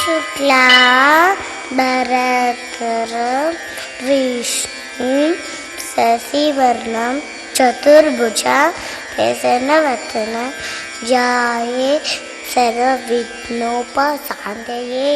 शुक्ला भरतरं विष्णुं शशिवर्णं चतुर्भुजा प्रसन्नवदनं ध्याये सर्वविघ्नोपशान्तये।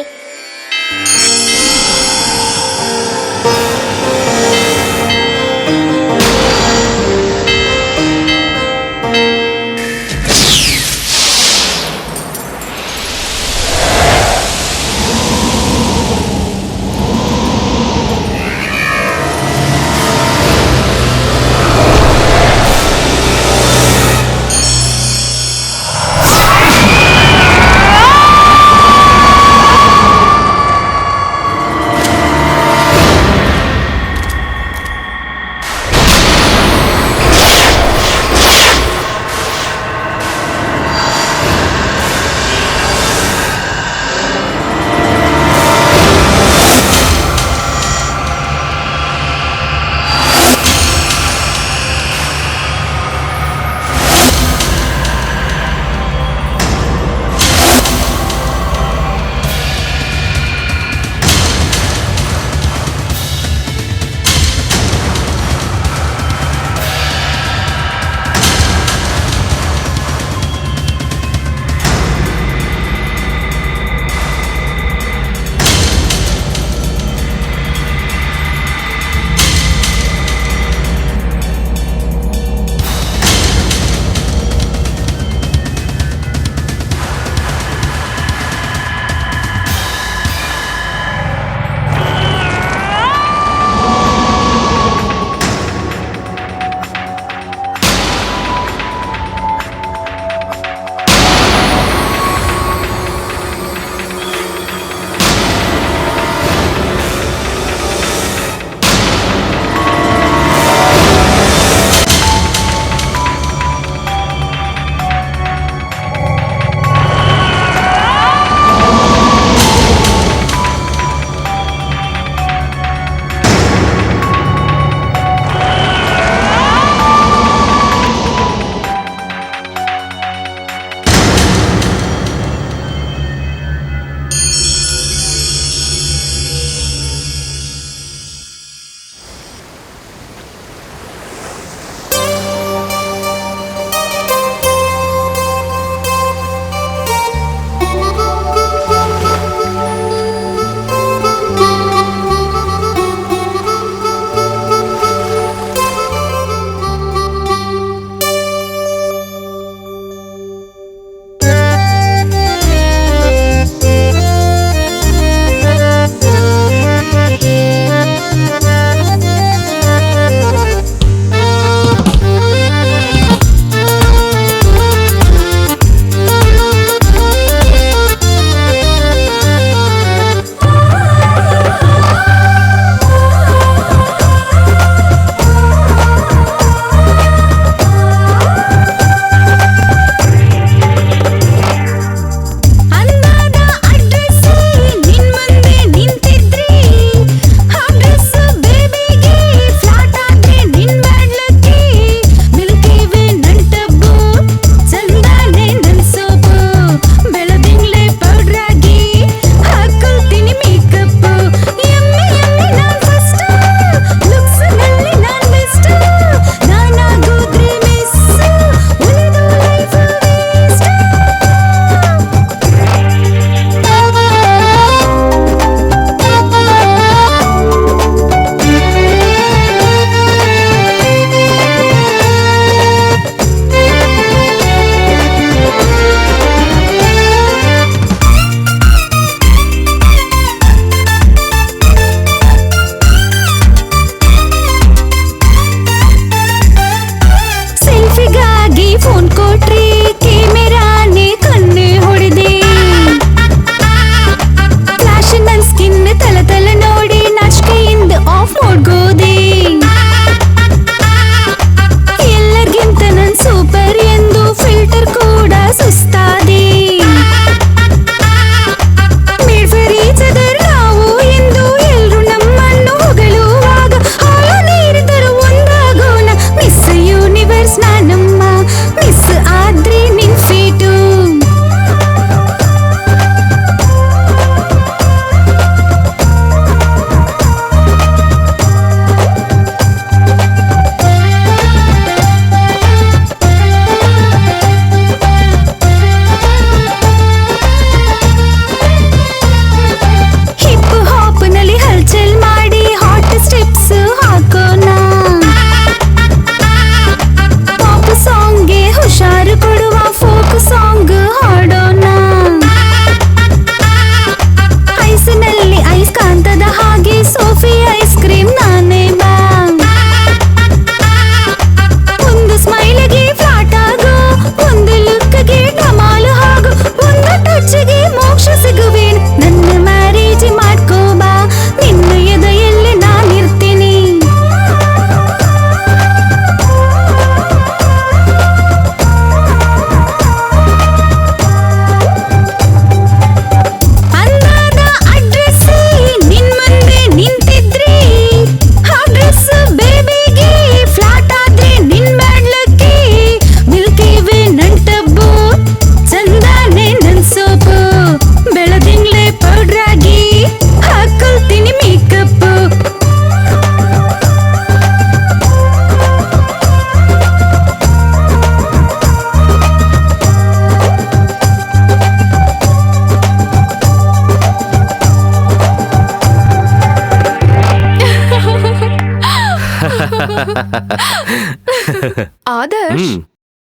ಆದರ್ಶ್,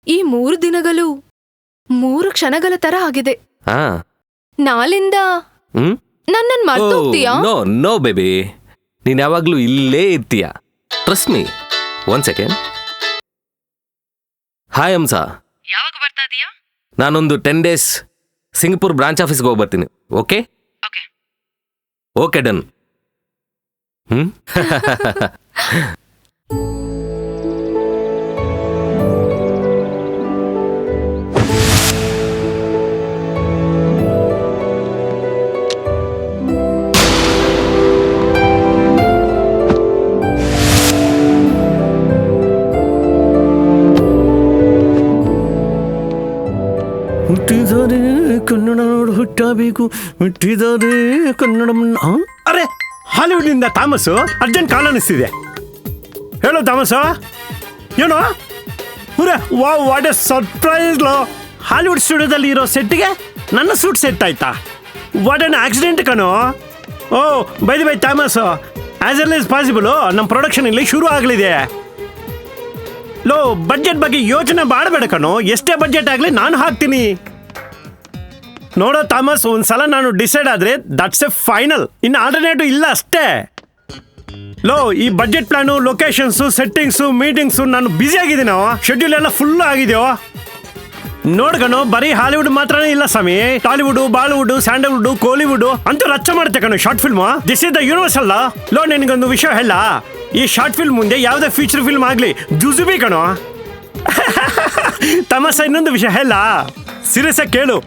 ಈ 3 ದಿನಗಳು 3 ಕ್ಷಣಗಳ ತರ ಆಗಿದೆ. ನಾಳಿಂದ ನನ್ನನ್ ಮರ್ತು ಹೋಗ್ತೀಯಾ? ನೋ ಬೇಬಿ, ನೀನ್ ಯಾವಾಗ್ಲೂ ಇಲ್ಲೇ ಇರ್ತೀಯ. Trust me. 1 second. Hi Hamsa, ಯಾವಾಗ ಬರ್ತಾ ಇದೀಯಾ? ನಾನೊಂದು 10 days ಸಿಂಗಪುರ್ ಬ್ರಾಂಚ್ ಆಫೀಸ್ಗೆ ಹೋಗಿ ಬರ್ತೀನಿ. Okay okay done. ಹುಟ್ಟಿದರೆ ಕನ್ನಡ ನಾಡು ಹುಟ್ಟಬೇಕು, ಹುಟ್ಟಿದರೆ ಕನ್ನಡ. ಅರೆ, ಹಾಲಿವುಡ್ನಿಂದ ಥಾಮಸ್ಸು ಅರ್ಜೆಂಟ್ ಕಾಲ್ ಅನ್ನಿಸ್ತಿದೆ. ಹೇಳೋ ಥಾಮಸ್ಸು, ಏನೋ ಹುರೆ, ವಾಟ್ ಎ ಸರ್ಪ್ರೈಸ್ ಲೋ. ಹಾಲಿವುಡ್ ಸ್ಟುಡಿಯೋದಲ್ಲಿ ಇರೋ ಸೆಟ್ಗೆ ನನ್ನ ಸೂಟ್ ಸೆಟ್ ಆಯ್ತಾ? ವಾಟ್ ಎನ್ ಆಕ್ಸಿಡೆಂಟ್ ಕಣೋ. Oh bye Thomas, as early as possible ನಮ್ಮ ಪ್ರೊಡಕ್ಷನ್ ಇಲ್ಲಿ ಶುರು ಆಗಲಿದೆ. ಲೋ, ಬಡ್ಜೆಟ್ ಬಗ್ಗೆ ಯೋಚನೆ ಮಾಡಬೇಡ ಕಣೋ. ಎಷ್ಟೇ ಬಡ್ಜೆಟ್ ಆಗಲಿ ನಾನು ಹಾಕ್ತೀನಿ. ನೋಡೋ ಥಾಮಸ್, ಒಂದ್ಸಲ ನಾನು ಡಿಸೈಡ್ ಆದ್ರೆ ದಟ್ಸ್ ಎ ಫೈನಲ್. ಇನ್ನು ಆಲ್ಟರ್ನೇಟಿವ್ ಇಲ್ಲ ಅಷ್ಟೇ. ಲೋ, ಈ budget plan, locations, settings, meetings, ನಾನು ಬ್ಯುಸಿ ಆಗಿದ್ದೀನೋ. ಶೆಡ್ಯೂಲ್ ಎಲ್ಲ ಫುಲ್ ಆಗಿದೆಯೋ. ನೋಡ್ಕಣೋ, ಬರೀ ಹಾಲಿವುಡ್ ಮಾತ್ರನೇ ಇಲ್ಲ ಸ್ವಾಮಿ. ಟಾಲಿವುಡ್, ಬಾಲಿವುಡ್, ಸ್ಯಾಂಡಲ್ವುಡ್, ಕೋಲಿವುಡ್ ಅಂತೂ ರಚ್ಚ ಮಾಡುತ್ತೆ ಕಣೋ short film. This is the universal. Low, ನಿನಗೊಂದು ವಿಷಯ ಹೇಳ, ಈ ಶಾರ್ಟ್ ಫಿಲ್ಮ್ ಮುಂದೆ ಯಾವುದೇ ಫೀಚರ್ ಫಿಲ್ಮ್ ಆಗಲಿ ಜುಜುಬಿ ಕಣೋ. ತಮಾಷ, ಇನ್ನೊಂದು ವಿಷಯ ಹೇಳ, ಸೀರಿಯಸ್ ಆಗಿ ಕೇಳು.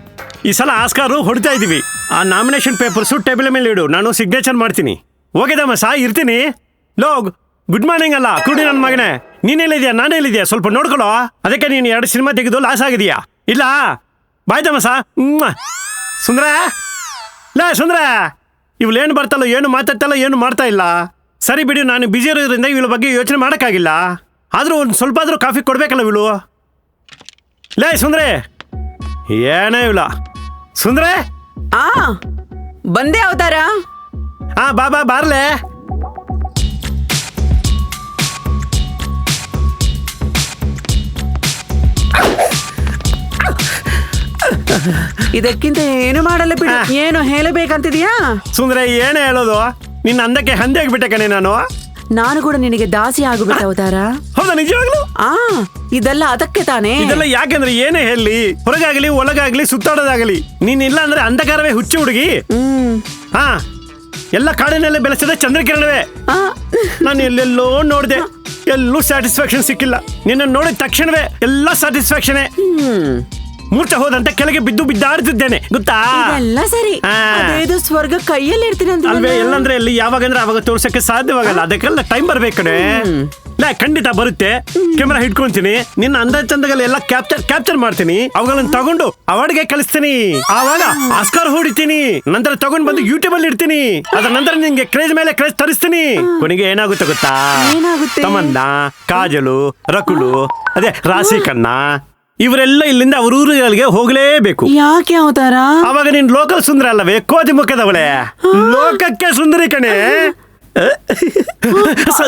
ಈ ಸಲ ಆಸ್ಕಾರು ಹೊಡಿತಾ ಇದೀವಿ. ಆ ನಾಮಿನೇಷನ್ ಪೇಪರ್ಸು ಟೇಬಲ್ ಮೇಲೆ ಇಡು, ನಾನು ಸಿಗ್ನೇಚರ್ ಮಾಡ್ತೀನಿ. ಓಕೆ ತಮಾಷ, ಇರ್ತೀನಿ. ಲೋ, ಗುಡ್ ಮಾರ್ನಿಂಗ್ ಅಲ್ಲ ಕುಡಿ ನನ್ನ ಮಗನೇ. ನೀನೆಲ್ಲಿದ್ಯಾ, ನಾನೆಲ್ಲಿದ್ಯಾ ಸ್ವಲ್ಪ ನೋಡ್ಕೊಳ್ಳೋ. ಅದಕ್ಕೆ ನೀನು 2 ಸಿನಿಮಾ ತೆಗೆದು ಲಾಸ್ ಆಗಿದೆಯಾ ಇಲ್ಲ? ಬಾಯ್ ತಮಾಷ. ಸುಂದ್ರ, ಲೇ ಸುಂದ್ರ, ಇವಳೇನು ಬರ್ತಲ್ಲೋ, ಏನು ಮಾತಾಡ್ತಲ್ಲೋ, ಏನು ಮಾಡ್ತಾ ಇಲ್ಲ. ಸರಿ ಬಿಡಿ, ನಾನು ಬ್ಯುಸಿ ಇರೋದ್ರಿಂದ ಇವಳ ಬಗ್ಗೆ ಯೋಚನೆ ಮಾಡೋಕ್ಕಾಗಿಲ್ಲ. ಆದರೂ ಒಂದು ಸ್ವಲ್ಪ ಆದರೂ ಕಾಫಿ ಕೊಡ್ಬೇಕಲ್ಲ ಇವಳು. ಲೇ ಸುಂದ್ರೆ, ಏನೇ ಇವಳ ಸುಂದ್ರೆ. ಬಂದೆ ಅವತಾರ. ಬಾ ಬಾರ್ಲೆ. ಇದಕ್ಕಿಂತ ಏನು ಮಾಡಲ್ಲ ಬಿಡು. ಏನು ಹೇಳಬೇಕಂತಿದ್ಯಾ? ಸುಂದ್ರೆ, ಏನೇ ಹೇಳೋದು, ನಿನ್ನ ಅಂದಕ್ಕೆ ಹಂದಿ ಆಗ್ಬಿಟ್ಟೆ ಕಣೆ ನಾನು. ನಾನು ಕೂಡ ನಿನಗೆ ದಾಸಿ ಆಗ್ಬಿಟ್ಟೆ ಅವತಾರ. ಹೌದಾ, ನಿಜವಾಗ್ಲು? ಇದೆಲ್ಲ ಅದಕ್ಕೆ ತಾನೇ. ಇದೆಲ್ಲ ಯಾಕೆಂದ್ರೆ ಏನೇ ಹೇಳಿ, ಹೊರಗಾಗ್ಲಿ ಒಳಗಾಗ್ಲಿ ಸುತ್ತಾಡೋದಾಗಲಿ, ನೀನ್ ಇಲ್ಲ ಅಂದ್ರೆ ಅಂಧಕಾರವೇ ಹುಚ್ಚು ಹುಡುಗಿ. ಎಲ್ಲ ಕಾಡಿನಲ್ಲೇ ಬೆಳೆಸಿದ ಚಂದ್ರಕಿರಣವೇ. ನಾನು ಎಲ್ಲೆಲ್ಲೋ ನೋಡಿದೆ, ಎಲ್ಲೂ ಸ್ಯಾಟಿಸ್ಫ್ಯಾಕ್ಷನ್ ಸಿಕ್ಕಿಲ್ಲ. ನಿನ್ನ ನೋಡಿದ ತಕ್ಷಣವೇ ಎಲ್ಲ ಸ್ಯಾಟಿಸ್ಫ್ಯಾಕ್ಷನ್. ಮೂರ್ಛೆ ಹೋದಂತೆ ಕೆಳಗೆ ಬಿದ್ದಾಡ್ತಿದ್ದೇನೆ ಗೊತ್ತಾ? ಎಲ್ಲ ಸರಿ, ಅದೇದು ಸ್ವರ್ಗ ಕೈಯಲ್ಲಿ ಇರ್ತೀನಿ ಅಂತ ಅಲ್ವೇ? ಎಲ್ಲಂದ್ರೆ ಎಲ್ಲಿ, ಯಾವಾಗಂದ್ರೆ ಅವಾಗ ತೋರ್ಸಕ್ಕೆ ಸಾಧ್ಯವಾಗಲ್ಲ. ಅದಕ್ಕೆಲ್ಲ ಟೈಮ್ ಬರ್ಬೇಕು ಕಣೆ. ಖಂಡಿತ ಬರುತ್ತೆ. ಕ್ಯಾಮೆರಾ ಹಿಡ್ಕೊಂತೀನಿ, ನಿನ್ನ ಅಂದ ಚಂದಗಳೆಲ್ಲ ಕ್ಯಾಪ್ಚರ್ ಮಾಡ್ತೀನಿ. ಅವುಗಳನ್ನ ತಗೊಂಡು ಅವಾರ್ಡ್ಗೆ ಕಳಿಸ್ತೀನಿ. ಆವಾಗ ಆಸ್ಕಾರ್ ಹೊಡಿತೀನಿ. ನಂತರ ತಗೊಂಡ್ ಬಂದು ಯೂಟ್ಯೂಬ್ ಅಲ್ಲಿ ಇಡ್ತೀನಿ. ಅದರ ನಂತರ ನಿನ್ಗೆ ಕ್ರೇಜ್ ಮೇಲೆ ಕ್ರೇಜ್ ತರಿಸ್ತೀನಿ. ಕೊನೆಗೆ ಏನಾಗುತ್ತೆ ಗೊತ್ತಾ? ತಮನ್ನಾ, ಕಾಜಲು, ರಕುಲು, ಅದೇ ರಾಶಿ ಖನ್ನಾ, ಇವರೆಲ್ಲ ಇಲ್ಲಿಂದ ಅವ್ರ ಊರುಗಳಿಗೆ ಹೋಗ್ಲೇಬೇಕು. ಯಾಕೆ ಅವತಾರ? ಅವಾಗ ನೀನ್ ಲೋಕಲ್ ಸುಂದರ ಅಲ್ಲವೇ, ಕೋತಿ ಮುಖದವಳೆ. ಲೋಕಕ್ಕೆ ಸುಂದರಿ ಕಣೆ.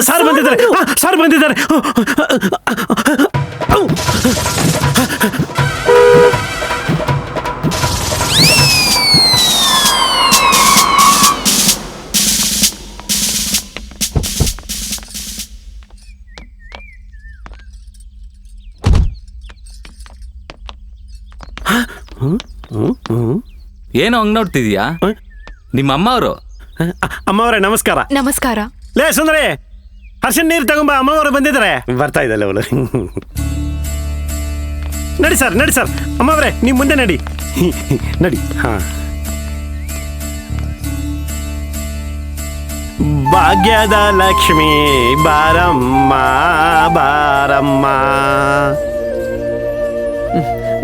ಸರ್ ಬಂದಿದ್ದಾರೆ, ಸರ್ ಬಂದಿದ್ದಾರೆ. ಏನೋ ಹಂಗ್ ನೋಡ್ತಿದ್ಯಾ? ನಿಮ್ಮ ಅಮ್ಮ ಅವರು. ಅಮ್ಮವ್ರೆ ನಮಸ್ಕಾರ. ನಮಸ್ಕಾರ. ಲೇ ಸುಂದರಿ, ಹರ್ಷನ್ ನೀರು ತಗೊಂಬ, ಅಮ್ಮವರು ಬಂದಿದ್ದಾರೆ. ಬರ್ತಾ ಇದ್ದಲ್ಲ ಅವಳು. ನಡಿ ಸರ್, ನಡಿ ಸರ್. ಅಮ್ಮವ್ರೆ ನೀವು ಮುಂದೆ ನಡಿ, ನಡಿ. ಭಾಗ್ಯದ ಲಕ್ಷ್ಮಿ ಬಾರಮ್ಮ ಬಾರಮ್ಮ.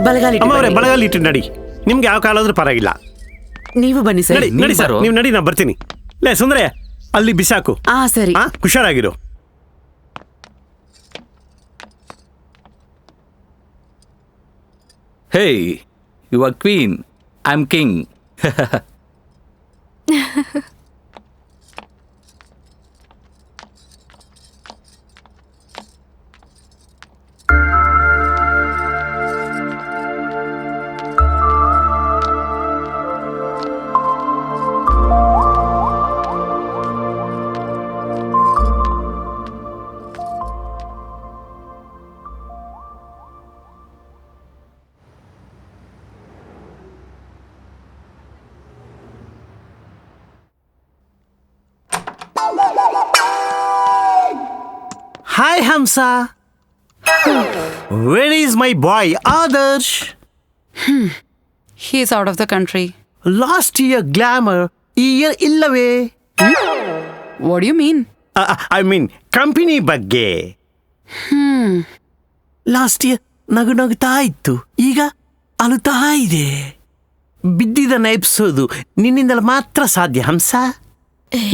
ಬಲಗಾಲಿ ಅಮ್ಮವ್ರೆ ಬಲಗಾಲಿ ಇಟ್ಟು ನಡಿ. ನಿಮ್ಗೆ ಯಾವ ಕಾಲಾದ್ರೂ ಪರವಾಗಿಲ್ಲ. ನೀವು ಬನ್ನಿ ಸರ್. ನಡಿ ಸರ್, ನೀವು ನಡಿ, ನಾ ಬರ್ತೀನಿ. ಲೇ ಸುಂದ್ರೆ, ಅಲ್ಲಿ ಬಿಸಾಕು. ಸರಿ. ಹುಷಾರಾಗಿರು. Hey, you are queen, I am king. Hi, Hamsa. Where is my boy, Adarsh? He is out of the country. Last year glamour, ಈ year ಇಲ್ಲವೇ? What do you mean? I mean, company ಬಗ್ಗೆ. Last year ನಗುತ್ತಾ ಇತ್ತು, ಈಗ ಅಳುತ್ತಾ ಇದೆ. ಬಿದ್ದಿದ್ದನ್ನ ಎಬ್ಸೋದು ನಿನ್ನಿಂದಲೇ ಮಾತ್ರ ಸಾಧ್ಯ, Hamsa.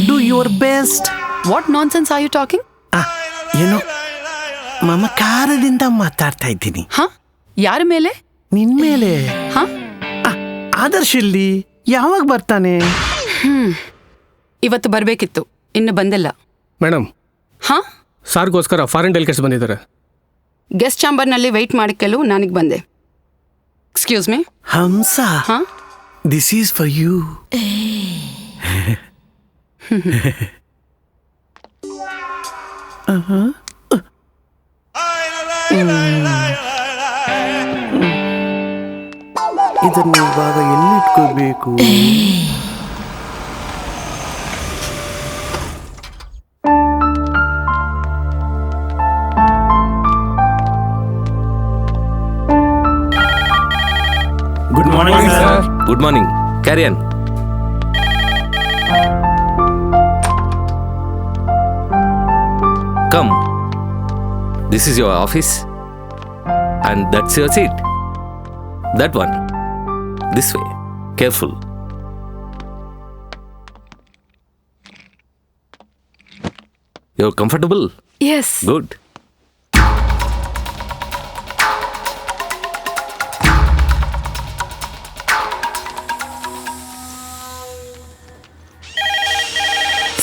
Do your best. What nonsense are you talking? ಏನೋ ಮಮಕಾರದಿಂದ ಮಾತಾಡ್ತಾ ಇದ್ದೀನಿ. ಯಾರ ಮೇಲೆ? ನಿನ್ ಮೇಲೆ. ಹ? ಆದರ್ಶ್ ಇಲ್ಲಿ ಯಾವಾಗ ಬರ್ತಾನೆ? ಇವತ್ತು ಬರ್ಬೇಕಿತ್ತು, ಇನ್ನು ಬಂದಿಲ್ಲ. ಮೇಡಮ್, ಹಾ, ಸಾರ್ಗೋಸ್ಕರ ಫಾರಿನ್ ಡೆಲಿಗೇಟ್ಸ್ ಬಂದಿದ್ದಾರೆ. ಗೆಸ್ಟ್ ಚಾಂಬರ್ನಲ್ಲಿ ವೆಯ್ಟ್ ಮಾಡಿಕೆಲು ನನಗೆ ಬಂದೆ. Excuse me. ಹಂಸ, ಹಾ, ದಿಸ್ ಈಸ್ ಫಾರ್ ಯು. ಇದನ್ನ ಇವಾಗ ಎಲ್ಲಿಟ್ಕೋಬೇಕು? Good morning sir. Good morning. Carry on. Come. This is your office. And that's your seat. That one. This way. Careful. You're comfortable? Yes. Good.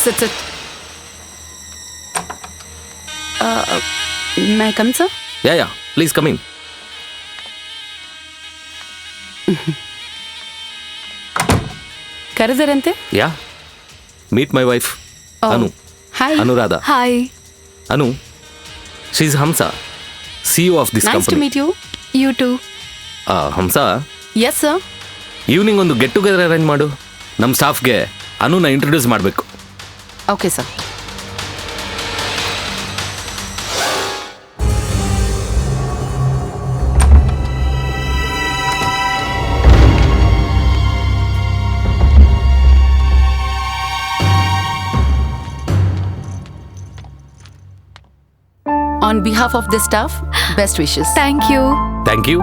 Sit. May I come, sir? Yeah. Please come in. ಕರೆದರಂತೆ? Yeah. Meet my wife. Oh. Anu. Hi. Anuradha. Hi. Anu. She's Hamsa, CEO of this Nice company. to meet you. You too. Hamsa, Yes, sir. Evening ಒಂದು get together arrange ಮಾಡು. ನಮ್ಮ ಸ್ಟಾಫ್ಗೆ ಅನುನ introduce ಮಾಡಬೇಕು. Okay, sir. On behalf of the staff, best wishes. Thank you. Thank you.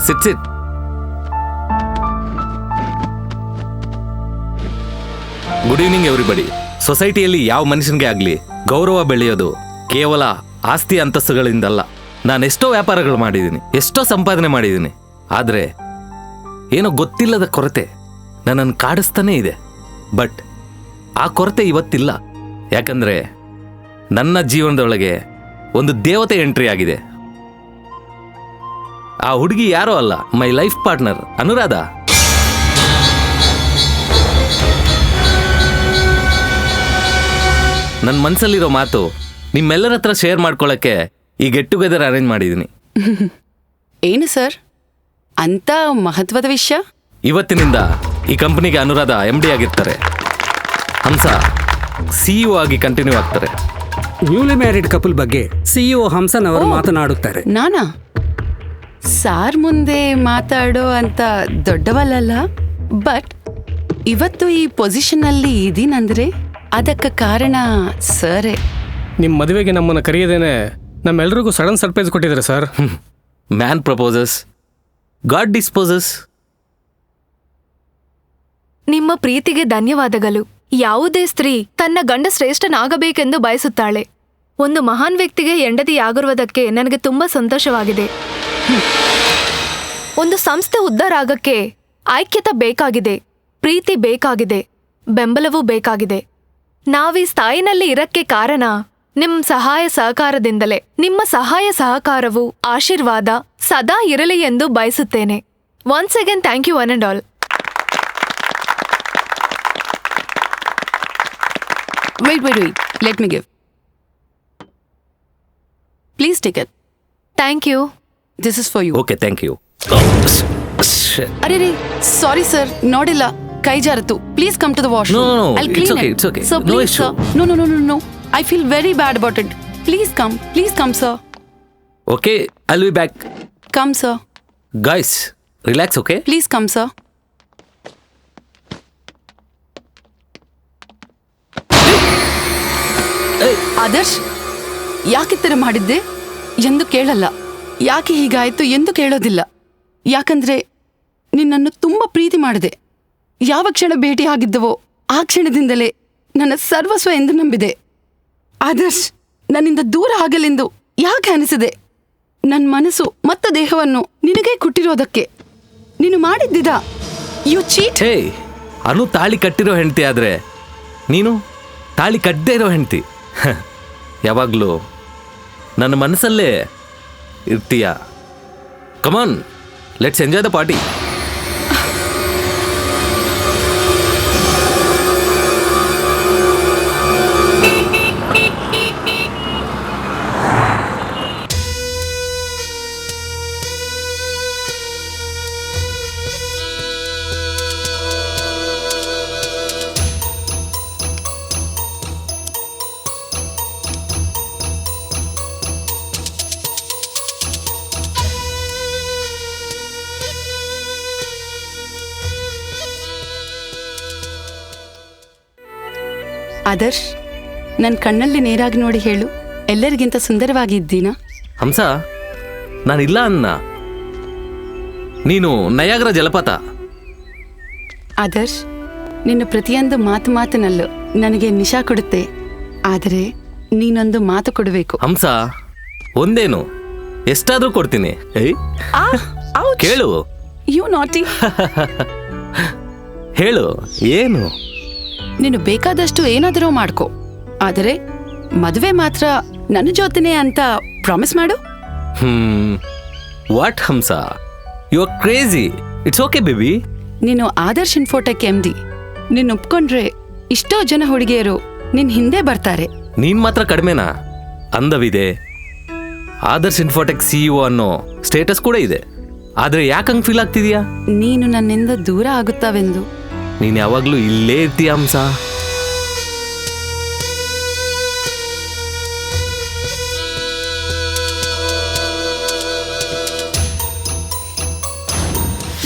Sit. Good evening everybody. ಸೊಸೈಟಿಯಲ್ಲಿ ಯಾವ ಮನುಷ್ಯನಿಗೆ ಆಗಲಿ ಗೌರವ ಬೆಳೆಯೋದು ಕೇವಲ ಆಸ್ತಿ ಅಂತಸ್ತುಗಳಿಂದಲ್ಲ. ನಾನೆಷ್ಟೋ ವ್ಯಾಪಾರಗಳು ಮಾಡಿದ್ದೀನಿ, ಎಷ್ಟೋ ಸಂಪಾದನೆ ಮಾಡಿದ್ದೀನಿ. ಆದರೆ ಏನೋ ಗೊತ್ತಿಲ್ಲದ ಕೊರತೆ ನನ್ನನ್ನು ಕಾಡಿಸ್ತಾನೇ ಇದೆ. ಬಟ್ ಆ ಕೊರತೆ ಇವತ್ತಿಲ್ಲ. ಯಾಕಂದರೆ ನನ್ನ ಜೀವನದೊಳಗೆ ಒಂದು ದೇವತೆ ಎಂಟ್ರಿ ಆಗಿದೆ. ಆ ಹುಡುಗಿ ಯಾರೋ ಅಲ್ಲ, ಮೈ ಲೈಫ್ ಪಾರ್ಟ್ನರ್ ಅನುರಾಧ. ನನ್ನ ಮನಸ್ಸಲ್ಲಿರೋ ಮಾತು ನಿಮ್ಮೆಲ್ಲರ ಹತ್ರ ಶೇರ್ ಮಾಡ್ಕೊಳ್ಳೋಕ್ಕೆ ಈ ಗೆಟ್ ಟುಗೆದರ್ ಅರೇಂಜ್ ಮಾಡಿದ್ದೀನಿ. ಏನು ಸರ್ ಅಂತ ಮಹತ್ವದ ವಿಷಯ? ಇವತ್ತಿನಿಂದ ಈ ಕಂಪನಿಗೆ ಅನುರಾಧ MD ಆಗಿರ್ತಾರೆ. ಹಂಸ CEO ಆಗಿ ಕಂಟಿನ್ಯೂ ಆಗ್ತಾರೆ. ನ್ಯೂಲಿ ಮ್ಯಾರಿಡ್ ಕಪಲ್ ಬಗ್ಗೆ CEO ಹಂಸನ್ ಅವರು ಮಾತನಾಡುತ್ತಾರೆ. ನಾನಾ ಸಾರ್ ಮುಂದೆ ಮಾತಾಡೋ ಅಂತ ದೊಡ್ಡವಲ್ಲ, ಬಟ್ ಇವತ್ತು ಈ ಪೊಸಿಷನ್ನಲ್ಲಿ ಇದೀನಂದ್ರೆ ಅದಕ್ಕೆ ಕಾರಣ ಸರೇ. ನಿಮ್ಮ ಮದುವೆಗೆ ನಮ್ಮನ್ನು ಕರೆಯದೇನೆ ನಮ್ಮೆಲ್ಲರಿಗೂ ಸಡನ್ ಸರ್ಪ್ರೈಸ್ ಕೊಟ್ಟಿದ್ದಾರೆ sir. Man proposes, god disposes. ನಿಮ್ಮ ಪ್ರೀತಿಗೆ ಧನ್ಯವಾದಗಳು. ಯಾವುದೇ ಸ್ತ್ರೀ ತನ್ನ ಗಂಡ ಶ್ರೇಷ್ಠನಾಗಬೇಕೆಂದು ಬಯಸುತ್ತಾಳೆ. ಒಂದು ಮಹಾನ್ ವ್ಯಕ್ತಿಗೆ ಹೆಂಡತಿಯಾಗಿರುವುದಕ್ಕೆ ನನಗೆ ತುಂಬಾ ಸಂತೋಷವಾಗಿದೆ. ಒಂದು ಸಂಸ್ಥೆ ಉದ್ಧಾರ ಆಗಕ್ಕೆ ಐಕ್ಯತೆ ಬೇಕಾಗಿದೆ, ಪ್ರೀತಿ ಬೇಕಾಗಿದೆ, ಬೆಂಬಲವೂ ಬೇಕಾಗಿದೆ. ನಾವೀ ಸ್ಥಾಯಿನಲ್ಲಿ ಇರಕ್ಕೆ ಕಾರಣ ನಿಮ್ಮ ಸಹಾಯ ಸಹಕಾರದಿಂದಲೇ. ನಿಮ್ಮ ಸಹಾಯ ಸಹಕಾರವು ಆಶೀರ್ವಾದ ಸದಾ ಇರಲಿ ಎಂದು ಬಯಸುತ್ತೇನೆ. Once again thank you one and all. Wait. Let me give. Please take it. Thank you. This is for you. Okay, thank you. ಅರೆ ಸಾರಿ ಸರ್, ನೋಡಿಲ್ಲ. ಕೈ ಜಾರತು. Please come to the wash. No, it's okay, it's okay. Sir No please issue. Sir. No. I feel very bad about it. Please come sir. Okay, I'll be back. Come sir. Guys, relax, okay? Please come sir. Adarsh, ಯಾಕೆ ತರ ಮಾಡಿದ್ದೆ ಎಂದು ಕೇಳಲ್ಲ. ಯಾಕೆ ಹೀಗಾಯ್ತು ಎಂದು ಕೇಳೋದಿಲ್ಲ. ಯಾಕಂದ್ರೆ ನಿನ್ನನ್ನು ತುಂಬಾ ಪ್ರೀತಿ ಮಾಡಿದೆ. ಯಾವ ಕ್ಷಣ ಭೇಟಿ ಆಗಿದ್ದವೋ ಆ ಕ್ಷಣದಿಂದಲೇ ನನ್ನ ಸರ್ವಸ್ವ ಎಂದು ನಂಬಿದೆ. ಆದರ್ಶ್, ನನ್ನಿಂದ ದೂರ ಆಗಲೆಂದು ಯಾಕೆ ಅನಿಸಿದೆ? ನನ್ನ ಮನಸ್ಸು ಮತ್ತು ದೇಹವನ್ನು ನಿನಗೆ ಕೊಟ್ಟಿರೋದಕ್ಕೆ ನೀನು ಮಾಡಿದ್ದಿದ. You cheat. ಹೇ, ಅನು ತಾಳಿ ಕಟ್ಟಿರೋ ಹೆಂಡತಿ ಆದ್ರೆ ನೀನು ತಾಳಿ ಕಟ್ಟದೇ ಇರೋ ಹೆಂಡತಿ. ಯಾವಾಗಲೂ ನನ್ನ ಮನಸ್ಸಲ್ಲೇ ಇರ್ತೀಯ. Come on, let's enjoy the party. Adarsh, ನನ್ನ ಕಣ್ಣಲ್ಲಿ ನೇರಾಗಿ ನೋಡಿ ಹೇಳು, ಎಲ್ಲರಿಗಿಂತ ಸುಂದರವಾಗಿ ಇದ್ದೀನಾ? ಹಂಸ, ನಾನಿಲ್ಲ ಅನ್ನ. ನೀನು ನಯಾಗರ ಜಲಪಾತ. ಆದರ್ಶ್, ನಿನ್ನ ಪ್ರತಿಯೊಂದು ಮಾತಿನಲ್ಲೂ ನನಗೆ ನಿಶಾ ಕೊಡುತ್ತೆ. ಆದರೆ ನೀನೊಂದು ಮಾತು ಕೊಡಬೇಕು. ಹಂಸ, ಒಂದೇನು, ಎಷ್ಟಾದ್ರೂ ಕೊಡ್ತೀನಿ. ಕೇಳು. ಯು ನಾಟಿ. ಹೇಳು, ಏನು? ನೀನು ಬೇಕಾದಷ್ಟು ಏನಾದರೂ ಮಾಡ್ಕೋ, ಆದರೆ ಮದುವೆ ಮಾತ್ರ ನನ್ನ ಜೊತೆನೆ ಅಂತ ಪ್ರಾಮಿಸ್ ಮಾಡು. What Hamsa, you are crazy. It's okay baby. ನೀನು ಆದರ್ಶ್ ಇನ್ಫೋಟೆಕ್ MD. ನೀನು ಒಪ್ಕೊಂಡ್ರೆ ಇಷ್ಟೋ ಜನ ಹುಡುಗಿಯರು ನಿನ್ ಹಿಂದೆ ಬರ್ತಾರೆ. ನೀನ್ ಮಾತ್ರ ಕಡಿಮೆನಾ? ಅಂದವಿದೆ, ಆದರ್ಶ್ ಇನ್ಫೋಟೆಕ್ CEO ಅನ್ನೋ ಸ್ಟೇಟಸ್ ಕೂಡ ಇದೆ. ಆದ್ರೆ ಯಾಕಂಗ್ ಫೀಲ್ ಆಗ್ತಿದ್ಯಾ? ನೀನು ನನ್ನಿಂದ ದೂರ ಆಗುತ್ತಾವೆಂದು. ನೀನ್ ಯಾವಾಗ್ಲೂ ಇಲ್ಲೇ ಇರ್ತೀಯ ಹಂಸ.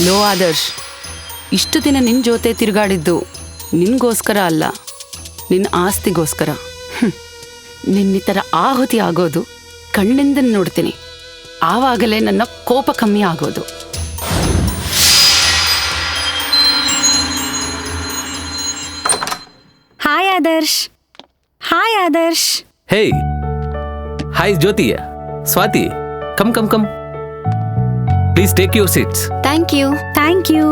ಲೋ ಆದರ್ಶ್, ಇಷ್ಟು ದಿನ ನಿನ್ನ ಜೊತೆ ತಿರುಗಾಡಿದ್ದು ನಿನ್ಗೋಸ್ಕರ ಅಲ್ಲ, ನಿನ್ನ ಆಸ್ತಿಗೋಸ್ಕರ. ನಿನ್ನಿತರ ಆಹುತಿ ಆಗೋದು ಕಣ್ಣಿಂದ ನೋಡ್ತೀನಿ. ಆವಾಗಲೇ ನನ್ನ ಕೋಪ ಕಮ್ಮಿ ಆಗೋದು. Hi Adarsh. Hi Adarsh. Hey, hi Jyoti, Swati, come come come, please take your seats. Thank you. Thank you.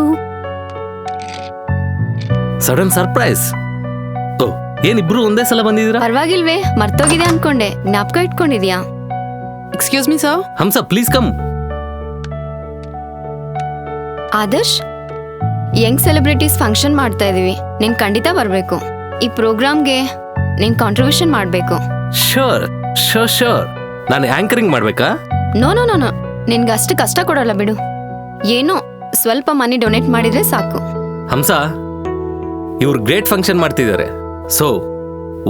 Sudden surprise. ಓ, ಏನಿಬ್ರು ಒಂದೇ ಸಲ ಬಂದಿದ್ದೀರಾ? ಪರವಾಗಿಲ್ವೇ, ಮರ್ತೋಗಿದೆ ಅನ್ಕೊಂಡೆ. ಜ್ಞಾಪಕ ಇಟ್ಕೊಂಡಿದ್ಯಾ? Excuse me sir. Hamsa, please come. Adarsh, young celebrities function ಮಾಡ್ತಾ ಇದೀವಿ. ನೀನ್ ಖಂಡಿತ ಬರ್ಬೇಕು. ಈ ಪ್ರೋಗ್ರಾಮ್ಗೆ ನೀನ್ ಕಾಂಟ್ರಿಬ್ಯೂಷನ್ ಮಾಡ್ಬೇಕು. Sure sure sure. ನಾನು ಆಂಕರಿಂಗ್ ಮಾಡ್ಬೇಕಾ? ನೋ, ನಿನ್ಗೆ ಅಷ್ಟು ಕಷ್ಟ ಕೊಡಲ್ಲ ಬಿಡು. ಏನೋ ಸ್ವಲ್ಪ ಮನಿ ಡೊನೇಟ್ ಮಾಡಿದ್ರೆ ಸಾಕು. ಹಂಸ, ಇವ್ರು ಗ್ರೇಟ್ ಫಂಕ್ಷನ್ ಮಾಡ್ತಿದ್ದಾರೆ. ಸೊ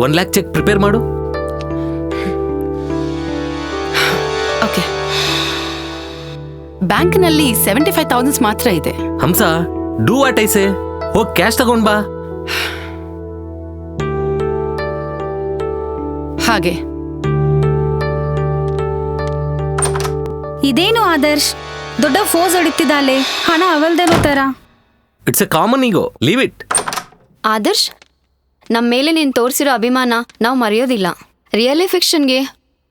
1 lakh ಚೆಕ್ ಪ್ರಿಪೇರ್ ಮಾಡು. ಓಕೆ. ಬ್ಯಾಂಕ್ನಲ್ಲಿ 75,000 ಮಾತ್ರ ಇದೆ. ಹಂಸ, ಡೂ ವಾಟ್ ಐ ಸೇ. ಹೋಗಿ ಕ್ಯಾಶ್ ತಗೊಂಡ್ ಬಾ. ಹಾಗೆ ಇದೇನು ಆದರ್ಶ್, ದೊಡ್ಡ ಫೋಸ್ ಹೊಡಿತಿದ್ದಾಳೆ, ಹಣ ಅವಲ್ದೇನೋ ತರ. It's a common ego, leave it. Adarsh, ನಮ್ಮ ಮೇಲೆ ನೀನು ತೋರಿಸಿರೋ ಅಭಿಮಾನ ನಾವು ಮರೆಯೋದಿಲ್ಲ. ರಿಯಲ್ ಫಿಕ್ಷನ್ಗೆ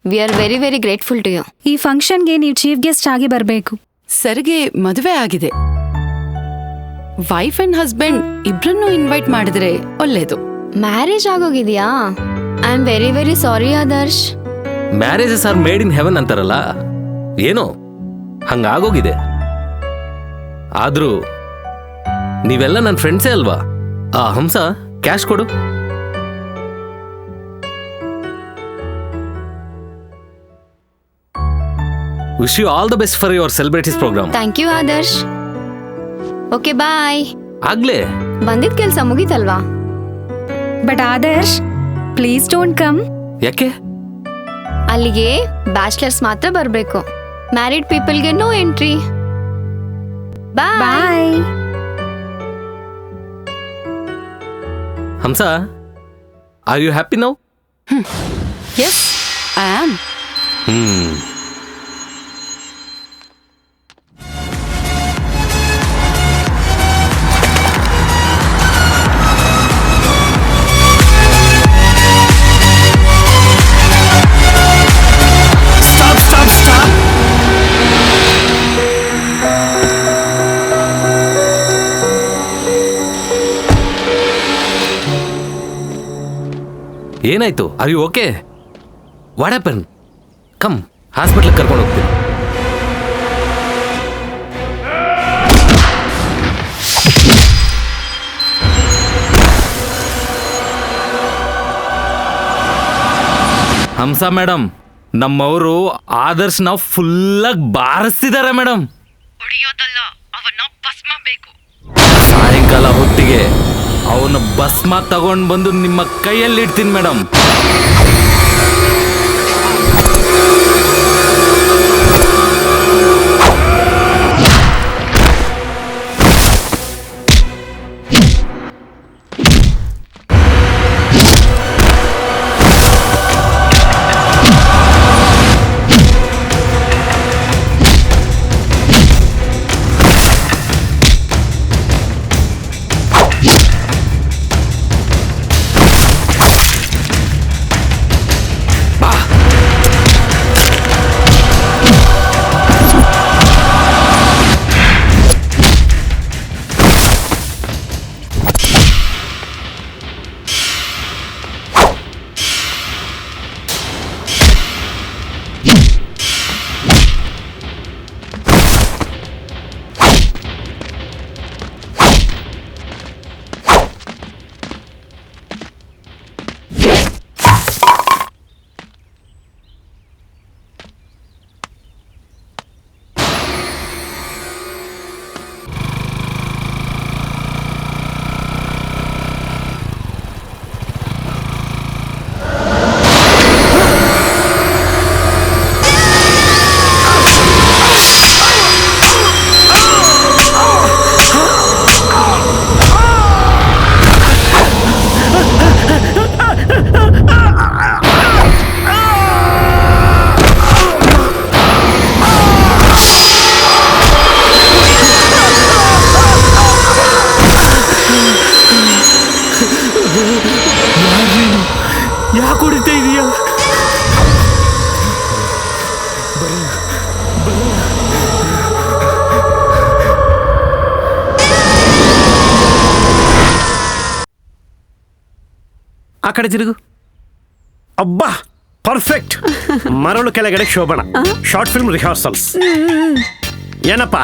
we are very very grateful to you. ಈ ಫಂಕ್ಷನ್ಗೆ ನೀವು ಚೀಫ್ ಗೆಸ್ಟ್ ಆಗಿ ಬರಬೇಕು. ಸರ್ಗೆ ಮದುವೆ ಆಗಿದೆ. ವೈಫ್ ಅಂಡ್ ಹಸ್ಬೆಂಡ್ ಇಬ್ರನ್ನೂ ಇನ್ವೈಟ್ ಮಾಡಿದ್ರೆ ಒಳ್ಳೇದು. ಮ್ಯಾರೇಜ್ ಆಗೋಗಿದ್ಯಾ? I am very very sorry Adarsh. Marriages are made in heaven ಅಂತಾರಲ್ಲ, ಏನೋ ಹಂಗಾಗೋಗಿದೆ. ಆದ್ರೂ ನೀವೆಲ್ಲ ನನ್ನ ಫ್ರೆಂಡ್ಸೇ ಅಲ್ವಾ? ಆ ಹಂಸ, ಕ್ಯಾಶ್ ಕೊಡು. Wish you all the best for your celebrities program. Thank you Adarsh. Okay, bye. ಆಗ್ಲೇ ಬಂದಿದ್ ಕೆಲ್ಸ ಮುಗೀತಲ್ವಾ? But Adarsh please don't come. ಯಾಕೆ? ಅಲ್ಲಿಗೆ ಬ್ಯಾಚಲರ್ಸ್ ಮಾತ್ರ ಬರ್ಬೇಕು. ಮ್ಯಾರಿಡ್ ಪೀಪಲ್ಗೆ no entry. Bye. Bye. Hamsa, are you happy now? Yes I am. ಏನಾಯ್ತು? Are you okay? What happen? Come, ಹಾಸ್ಪಿಟ್ಲಿಗೆ ಕರ್ಕೊಂಡು ಹೋಗ್ತೀನಿ. ಹಂಸ ಮೇಡಮ್, ನಮ್ಮವರು ಆದರ್ಶ್ ನಾವು ಫುಲ್ಲಾಗಿ ಬಾರಿಸ್ತಿದ್ದಾರೆ ಮೇಡಮ್. ಸಾಯಂಕಾಲ ಹೊತ್ತಿಗೆ ಅವನ ಭಸ್ಮ ತಗೊಂಡು ಬಂದು ನಿಮ್ಮ ಕೈಯಲ್ಲಿ ಇಡ್ತೀನಿ ಮೇಡಮ್. ಯಾಕೆ ಹೊಡಿತಾ ಇದೀಯ? ಆ ಕಡೆ ತಿರುಗು. ಅಬ್ಬಾ, ಪರ್ಫೆಕ್ಟ್. ಮರಳು ಕೆಳಗಡೆ ಶೋಭಣ. Short film rehearsals. ಏನಪ್ಪ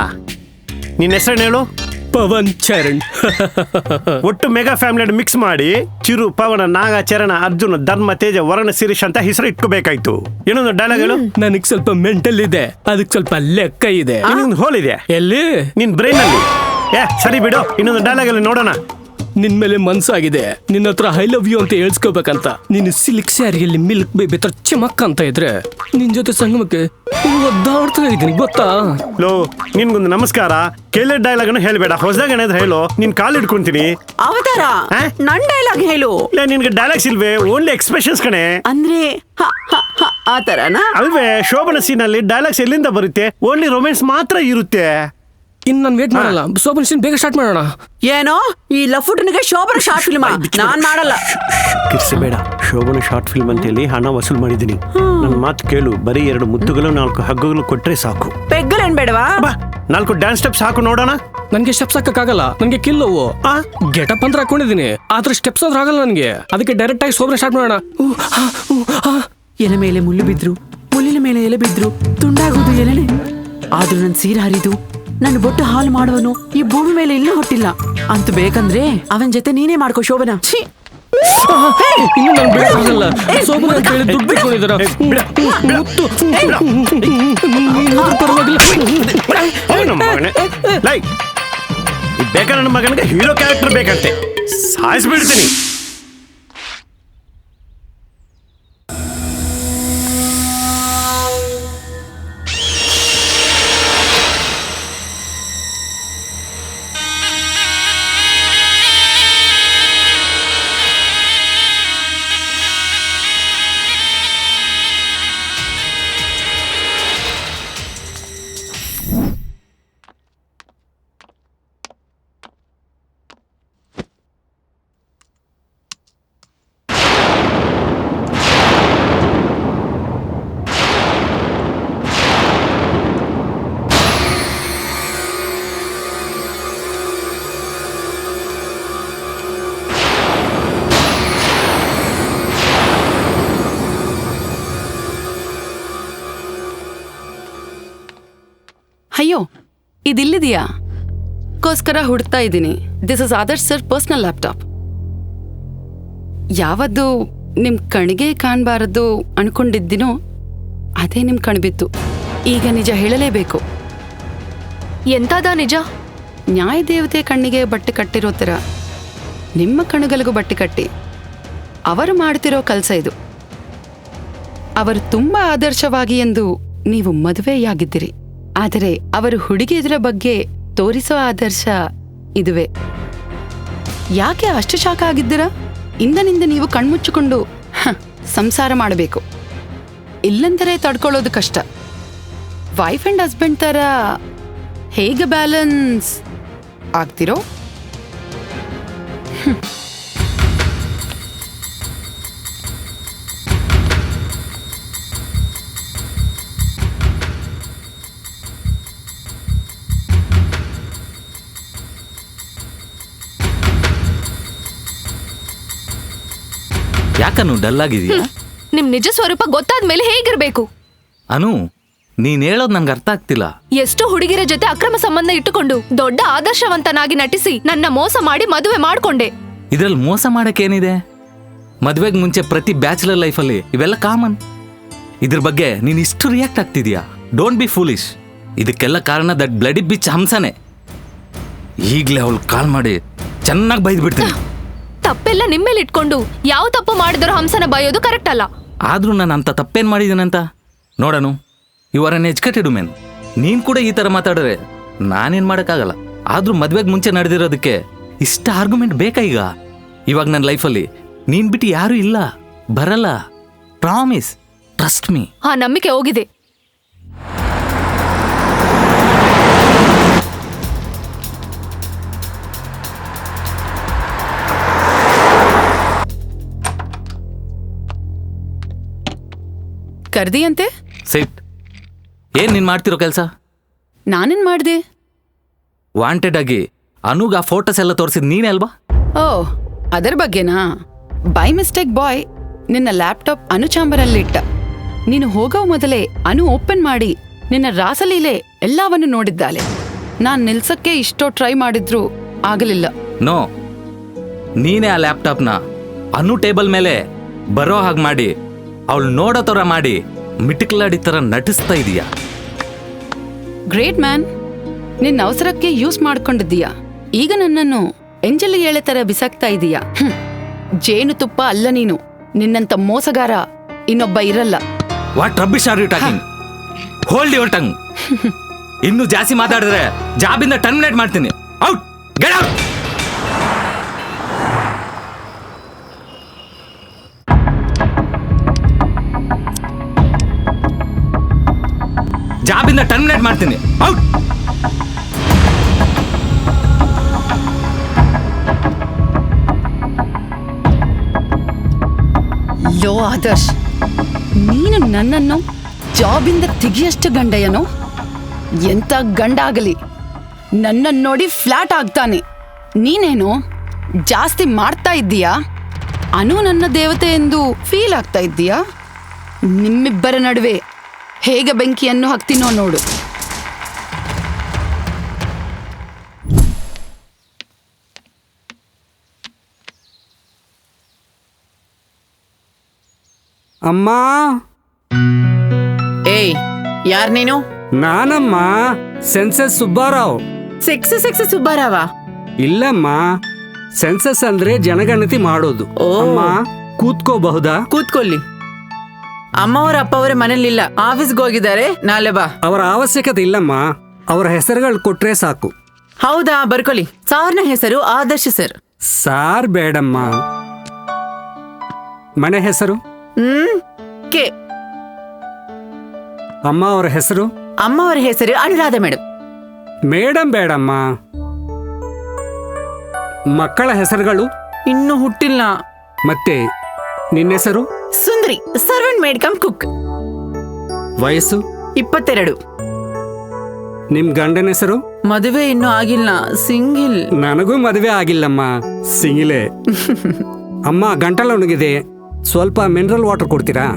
ನಿನ್ನ ಹೆಸರು ಹೇಳು? ಪವನ್ ಚರಣ್. ಒಟ್ಟು ಮೆಗಾ ಫ್ಯಾಮಿಲಿ ಮಿಕ್ಸ್ ಮಾಡಿ ಚಿರು, ಪವನ, ನಾಗ, ಚರಣ, ಅರ್ಜುನ್, ಧರ್ಮ, ತೇಜ, ವರುಣ, ಶಿರೀಶ್ ಅಂತ ಹೆಸರು ಇಟ್ಕೋಬೇಕಾಯ್ತು. ಏನೊಂದು ಡೈಲಾಗ್ ಹೇಳು. ನನಗ್ ಸ್ವಲ್ಪ ಮೆಂಟಲ್ ಇದೆ, ಅದಕ್ಕೆ ಸ್ವಲ್ಪ ಲೆಕ್ಕ ಇದೆ. ಇನ್ನೊಂದು ಹೋಲ್ ಇದೆ ಎಲ್ಲಿ? ನಿನ್ ಬ್ರೈನ್ ಅಲ್ಲಿ. ಸರಿ ಬಿಡು, ಇನ್ನೊಂದು ಡೈಲಾಗ್ ಅಲ್ಲಿ ನೋಡೋಣ. ನಿನ್ ಮೇಲೆ ಮನ್ಸಾಗಿದೆ, ನಿನ್ನ ಹತ್ರ ಐ ಲವ್ ಯು ಅಂತ ಹೇಳ್ಸ್ಕೋಬೇಕಂತ. ನೀನು ಸಿಲ್ಕ್ ಸ್ಯಾರಿಯಲ್ಲಿ ಮಿಲ್ಕ್ ಬೇಬಿ ತರ ಚಮಕ್ ಅಂತ ಇದ್ರೆ ನಿನ್ ಜೊತೆ ಸಂಗಮಕ್ಕೆ ಒದ್ದಾಡ್ತಾ ಇದ್ದೀನಿ ಗೊತ್ತಾ? ಲೋ, ನಿನ್ಗೊಂದು ನಮಸ್ಕಾರ. ಕೇಳ ಡೈಲಾಗ್ ಅನ್ನು ಹೇಳ್ಬೇಡ, ಹೊಸದಾಗ ಏನಾದ್ರು ಹೇಳು, ನಿನ್ ಕಾಲ್ ಇಟ್ಕೊಂತೀನಿ. ಅವತಾರ ನನ್ ಡೈಲಾಗ್ ಹೇಳು. ಇಲ್ಲ, ನಿನ್ಗೆ ಡೈಲಾಗ್ಸ್ ಇಲ್ವೇ, ಓನ್ಲಿ ಎಕ್ಸ್ಪ್ರೆಷನ್ಸ್ ಕಣೆ. ಅಂದ್ರೆ ಆ ತರನಾ? ಅಲ್ವೇ, ಶೋಭನ ಸೀನ್ ಅಲ್ಲಿ ಡೈಲಾಗ್ಸ್ ಎಲ್ಲಿಂದ ಬರುತ್ತೆ? ಓನ್ಲಿ ರೊಮ್ಯಾನ್ಸ್ ಮಾತ್ರ ಇರುತ್ತೆ. ಇನ್ ನಾನು ವೇಟ್ ಮಾಡಲ್ಲ, ಶೋಭನ ಸೀನ್ ಬೇಗ ಸ್ಟಾರ್ಟ್ ಮಾಡೋಣ. ಏನೋ ಈ ಲಫುಟನಿಗೆ ಶೋಭನ ಶಾರ್ಟ್ ಫಿಲ್ಮ್ ನಾನ್ ಮಾಡಲ್ಲ. ಕಿರ್ಸಬೇಡ, ಶೋಭನ ಶಾರ್ಟ್ ಫಿಲ್ಮ್ ಅಂತ ಹೇಳಿ ಹಣ ವಸೂಲ್ ಮಾಡಿದೀನಿ. ನನ್ನ ಮಾತು ಕೇಳು, ಬರೀ 2 ಮುತ್ತುಗಳು 4 ಹಗ್ಗಗಳು ಕೊಟ್ರೆ ಸಾಕು. ಪೆಗ್ಗಲೇನ್ ಬೇಡವಾ? ಬಾ, 4 ಡ್ಯಾನ್ಸ್ ಸ್ಟೆಪ್ಸ್ ಹಾಕು ನೋಡೋಣ. ನನ್ಗೆ ಸ್ಟೆಪ್ಸ್ ಹಾಕಕ್ಕಾಗಲ್ಲ, ನನ್ಗೆ ಕಿಲ್ಲವು. ಗೆಟಪ್ ಅಂತ ಹಾಕೊಂಡಿದೀನಿ, ಆದ್ರೆ ಸ್ಟೆಪ್ಸ್ ಅಂದ್ರೆ ಆಗಲ್ಲ ನನ್ಗೆ. ಅದಕ್ಕೆ ಡೈರೆಕ್ಟ್ ಆಗಿ ಶೋಭನ ಸ್ಟಾರ್ಟ್ ಮಾಡೋಣ. ಎಲೆ ಮೇಲೆ ಮುಳ್ಳು ಬಿದ್ರು, ಮುಳ್ಳಿನ ಮೇಲೆ ಎಲೆ ಬಿದ್ರು, ತುಂಡಾಗೋದು ಎಲೆನೆ. ಆದ್ರೂ ನನ್ ಸೀರೆ ಹರಿದು ನನ್ನ ಬೊಟ್ಟು ಹಾಲು ಮಾಡುವನು ಈ ಭೂಮಿ ಮೇಲೆ ಇಲ್ಲೂ ಹೊಟ್ಟಿಲ್ಲ ಅಂತ ಬೇಕಂದ್ರೆ ಅವನ್ ಜೊತೆ ನೀನೇ ಮಾಡ್ಕೋ ಶೋಭನ. ಇನ್ನು ನಾನು ಬಿಡಕ್ಕಾಗಲ್ಲ. ಶೋಭನ ಅಂತ ಹೇಳಿ ದುಡ್ಡು ಬಿಟ್ಕೊಂಡಿದ್ದಾರ. ಬೇಕಾ ನನ್ನ ಮಗನಿಗೆ ಹೀರೋ ಕ್ಯಾರೆಕ್ಟರ್ ಬೇಕಂತೆ, ಸಾಯಿಸ್ಬಿಡ್ತೀನಿ. ಅಯ್ಯೋ, ಇದಿಲ್ಲಿದೆಯಾ? ಗೋಸ್ಕರ ಹುಡ್ತಾ ಇದ್ದೀನಿ. This is Adarsh sir personal laptop. ಯಾವದ್ದು ನಿಮ್ ಕಣಿಗೆ ಕಾಣಬಾರದು ಅನ್ಕೊಂಡಿದ್ದೀನೋ ಅದೇ ನಿಮ್ ಕಣ್ಬಿತ್ತು. ಈಗ ನಿಜ ಹೇಳಲೇಬೇಕು. ಎಂತಾದ ನಿಜ? ನ್ಯಾಯ ದೇವತೆ ಕಣ್ಣಿಗೆ ಬಟ್ಟೆ ಕಟ್ಟಿರೋ ಥರ ನಿಮ್ಮ ಕಣ್ಣುಗಳಿಗೂ ಬಟ್ಟೆ ಕಟ್ಟಿ ಅವರು ಮಾಡ್ತಿರೋ ಕೆಲಸ ಇದು. ಅವರು ತುಂಬಾ ಆದರ್ಶವಾಗಿ ಎಂದು ನೀವು ಮದುವೆಯಾಗಿದ್ದೀರಿ. ಆದರೆ ಅವರು ಹುಡುಗಿಯರ ಬಗ್ಗೆ ತೋರಿಸೋ ಆದರ್ಶ ಇದುವೇ. ಯಾಕೆ ಅಷ್ಟು ಶಾಖ ಆಗಿದ್ದೀರಾ? ಇಂದನಿಂದ ನೀವು ಕಣ್ಮುಚ್ಚಿಕೊಂಡು ಸಂಸಾರ ಮಾಡಬೇಕು. ಇಲ್ಲಂದರೆ ತಡ್ಕೊಳ್ಳೋದು ಕಷ್ಟ. ವೈಫ್ ಅಂಡ್ ಹಸ್ಬೆಂಡ್ ಥರ ಹೇಗೆ ಬ್ಯಾಲೆನ್ಸ್ ಆಗ್ತಿರೋ? ಯಾಕನು ಡಲ್ ಆಗಿದೀಯಾ? ನಿಮ್ ನಿಜ ಸ್ವರೂಪ ಗೊತ್ತಾದ್ಮೇಲೆ ಹೇಗಿರ್ಬೇಕು? ಅನು, ನೀನ್ ಹೇಳೋದ್ ನಂಗೆ ಅರ್ಥ ಆಗ್ತಿಲ್ಲ. ಎಷ್ಟೋ ಹುಡುಗಿರ ಜೊತೆ ಅಕ್ರಮ ಸಂಬಂಧ ಇಟ್ಟುಕೊಂಡು ದೊಡ್ಡ ಆದರ್ಶವಂತನಾಗಿ ನಟಿಸಿ ನನ್ನ ಮೋಸ ಮಾಡಿ ಮದುವೆ ಮಾಡ್ಕೊಂಡೆ. ಇದ್ರಲ್ಲಿ ಮೋಸ ಮಾಡಕ್ಕೇನಿದೆ? ಮದ್ವೆಗ್ ಮುಂಚೆ ಪ್ರತಿ ಬ್ಯಾಚುಲರ್ ಲೈಫಲ್ಲಿ ಇವೆಲ್ಲ ಕಾಮನ್. ಇದ್ರ ಬಗ್ಗೆ ನೀನ್ ಇಷ್ಟು ರಿಯಾಕ್ಟ್ ಆಗ್ತಿದ್ಯಾ? Don't be foolish. ಇದಕ್ಕೆಲ್ಲ ಕಾರಣ ದಟ್ ಬ್ಲಡಿ ಬಿಚ್ ಹಂಸನೆ. ಈಗ್ಲೇ ಅವಳು ಕಾಲ್ ಮಾಡಿ ಚೆನ್ನಾಗಿ ಬೈದ್ ಬಿಡ್ತೀನಿ. ತಪ್ಪೆಲ್ಲ ನಿಮ್ಮೇಲೆ ಇಟ್ಕೊಂಡು ಯಾವ ತಪ್ಪು ಮಾಡಿದ್ರು ಹಂಸನ ಬಯೋದು ಕರೆಕ್ಟ್ ಅಲ್ಲ. ಆದ್ರೂ ನಾನು ಅಂತ ತಪ್ಪೇನ್ ಮಾಡಿದ್ದೀನಂತ ನೋಡನು. You are uneducated women. ನೀನ್ ಕೂಡ ಈ ತರ ಮಾತಾಡಿದ್ರೆ ನಾನೇನ್ ಮಾಡಕ್ಕಾಗಲ್ಲ. ಆದ್ರೂ ಮದ್ವೆಗ್ ಮುಂಚೆ ನಡೆದಿರೋದಕ್ಕೆ ಇಷ್ಟ ಆರ್ಗ್ಯುಮೆಂಟ್ ಬೇಕಾ ಈಗ? ಇವಾಗ ನನ್ನ ಲೈಫಲ್ಲಿ ನೀನ್ ಬಿಟ್ಟು ಯಾರು ಇಲ್ಲ, ಬರಲ್ಲ. Promise, trust me. ಆ ನಂಬಿಕೆ ಹೋಗಿದೆ. ಕರ್ದಿಯಂತೆ? ಸಿಟ್. ಏನ್ ನೀನ್ ಮಾಡ್ತಿರೋ ಕೆಲಸ? ನಾನೇನ್ ಮಾಡ್ದೆ? ವಾಂಟೆಡ್ ಆಗಿ ಅನುಗ್ ಆ ಫೋಟೋಸ್ ಎಲ್ಲ ತೋರಿಸಿದ್ ನೀನೇ ಅಲ್ವಾ? ಓ, ಅದರ ಬಗ್ಗೆನಾ? ಬೈ ಮಿಸ್ಟೇಕ್ ಬಾಯ್ ನಿನ್ನ ಲ್ಯಾಪ್ಟಾಪ್ ಅನು ಚಾಂಬರಲ್ಲಿಟ್ಟ. ನೀನು ಹೋಗೋ ಮೊದಲೇ ಅನು ಓಪನ್ ಮಾಡಿ ನಿನ್ನ ರಾಸಲೀಲೆ ಎಲ್ಲವನ್ನು ನೋಡಿದ್ದಾಳೆ. ನಾನ್ ನಿಲ್ಸಕ್ಕೆ ಇಷ್ಟೋ ಟ್ರೈ ಮಾಡಿದ್ರು ಆಗಲಿಲ್ಲ. ನೋ, ನೀನೇ ಆ ಲ್ಯಾಪ್ಟಾಪ್ನ ಅನು ಟೇಬಲ್ ಮೇಲೆ ಬರೋ ಹಾಗೆ ಮಾಡಿ ಅವಳು ನೋಡೋ ತರ ಮಾಡಿ ಮಿಟಿಕ್ಲಾಡಿ ತರ ನಟಿಸ್ತಾ ಇದೀಯಾ. Great man. ನಿನ್ನ ಅವಸರಕ್ಕೆ ಯೂಸ್ ಮಾಡ್ಕೊಂಡಿದ್ದೀಯಾ. ಈಗ ನನ್ನನ್ನು ಎಂಜಲಿ ಏಳೆ ತರ ಬಿಸಾಕ್ತಾ ಇದೀಯಾ. ಜೇನು ತುಪ್ಪ ಅಲ್ಲ ನೀನು. ನಿನ್ನಂತ ಮೋಸಗಾರ ಇನ್ನೊಬ್ಬ ಇರಲ್ಲ. What rubbish are you talking? Hold your tongue. ಇನ್ನು ಜಾಸ್ತಿ ಮಾತಾಡಿದ್ರೆ ಜಾಬಿಂದ ಟರ್ಮಿನೇಟ್ ಮಾಡ್ತೀನಿ. Out, get out. ಜಾಬಿಂದ ಟರ್ಮಿನೇಟ್ ಮಾಡ್ತೀನಿ. ಔಟ್. ಲೋ ಆದರ್ಶ್, ನೀನು ನನ್ನನ್ನು ಜಾಬಿಂದ ತೆಗಿಯಷ್ಟು ಗಂಡಯ್ಯನೋ? ಎಂತ ಗಂಡ ಆಗಲಿ ನನ್ನನ್ನು ನೋಡಿ ಫ್ಲಾಟ್ ಆಗ್ತಾನೆ. ನೀನೇನು ಜಾಸ್ತಿ ಮಾಡ್ತಾ ಇದ್ದೀಯಾ? ಅನು ನನ್ನ ದೇವತೆ ಎಂದು ಫೀಲ್ ಆಗ್ತಾ ಇದ್ದೀಯಾ? ನಿಮ್ಮಿಬ್ಬರ ನಡುವೆ ಹೇಗೆ ಬೆಂಕಿಯನ್ನು ಹಾಕ್ತೀನೋ ನೋಡು. ಅಮ್ಮ. ಏಯ್, ಯಾರ್ ನೀನು? ನಾನಮ್ಮ, ಸೆನ್ಸಸ್ ಸುಬ್ಬಾರಾವ್. ಸೆಕ್ಸ್ ಸುಬ್ಬಾರಾವ? ಇಲ್ಲಮ್ಮ, ಸೆನ್ಸಸ್ ಅಂದ್ರೆ ಜನಗಣತಿ ಮಾಡೋದು. ಅಮ್ಮ ಕೂತ್ಕೋಬಹುದಾ? ಕೂತ್ಕೊಳ್ಳಿ. ಅಮ್ಮವರ ಅಪ್ಪವರ ಮನೇಲಿಲ್ಲ, ಆಫೀಸ್ಗೆ ಹೋಗಿದ್ದಾರೆ. ನಾಳೆ ಬಾ. ಅವರ ಅವಶ್ಯಕತೆ ಇಲ್ಲಮ್ಮ, ಅವರ ಹೆಸರುಗಳು ಕೊಟ್ರೆ ಸಾಕು. ಹೌದಾ, ಬರ್ಕೊಳ್ಳಿ. ಸಾರ್ನ ಹೆಸರು ಆದರ್ಶ್ ಸರ್. ಸಾರ್ ಬೇಡಮ್ಮ. ಮನೆ ಹೆಸರು? ಕೆ. ಅಮ್ಮ ಅವರ ಹೆಸರು? ಅಮ್ಮವರ ಹೆಸರು ಅನುರಾಧ ಮೇಡಮ್. ಮೇಡಮ್ ಬೇಡಮ್ಮ. ಮಕ್ಕಳ ಹೆಸರುಗಳು? ಇನ್ನೂ ಹುಟ್ಟಿಲ್ಲ. ಮತ್ತೆ ನಿನ್ನ ಹೆಸರು? ಸುಂದರಿ, ಸರ್ವೆಂಟ್ ಮೇಡ್ ಕಮ್ ಕುಕ್. ವಯಸ್ಸು? 22. ನಿಮ್ ಗಂಡನ ಹೆಸರು? ಮದುವೆ ಇನ್ನೂ ಆಗಿಲ್ಲ, ಸಿಂಗಿಲ್. ನನಗೂ ಮದುವೆ ಆಗಿಲ್ಲಮ್ಮ, ಸಿಂಗಿಲೆ. ಅಮ್ಮ ಗಂಟಲೊಣಗಿದೆ, ಸ್ವಲ್ಪ ಮಿನರಲ್ ವಾಟರ್ ಕೊಡ್ತೀರಾ?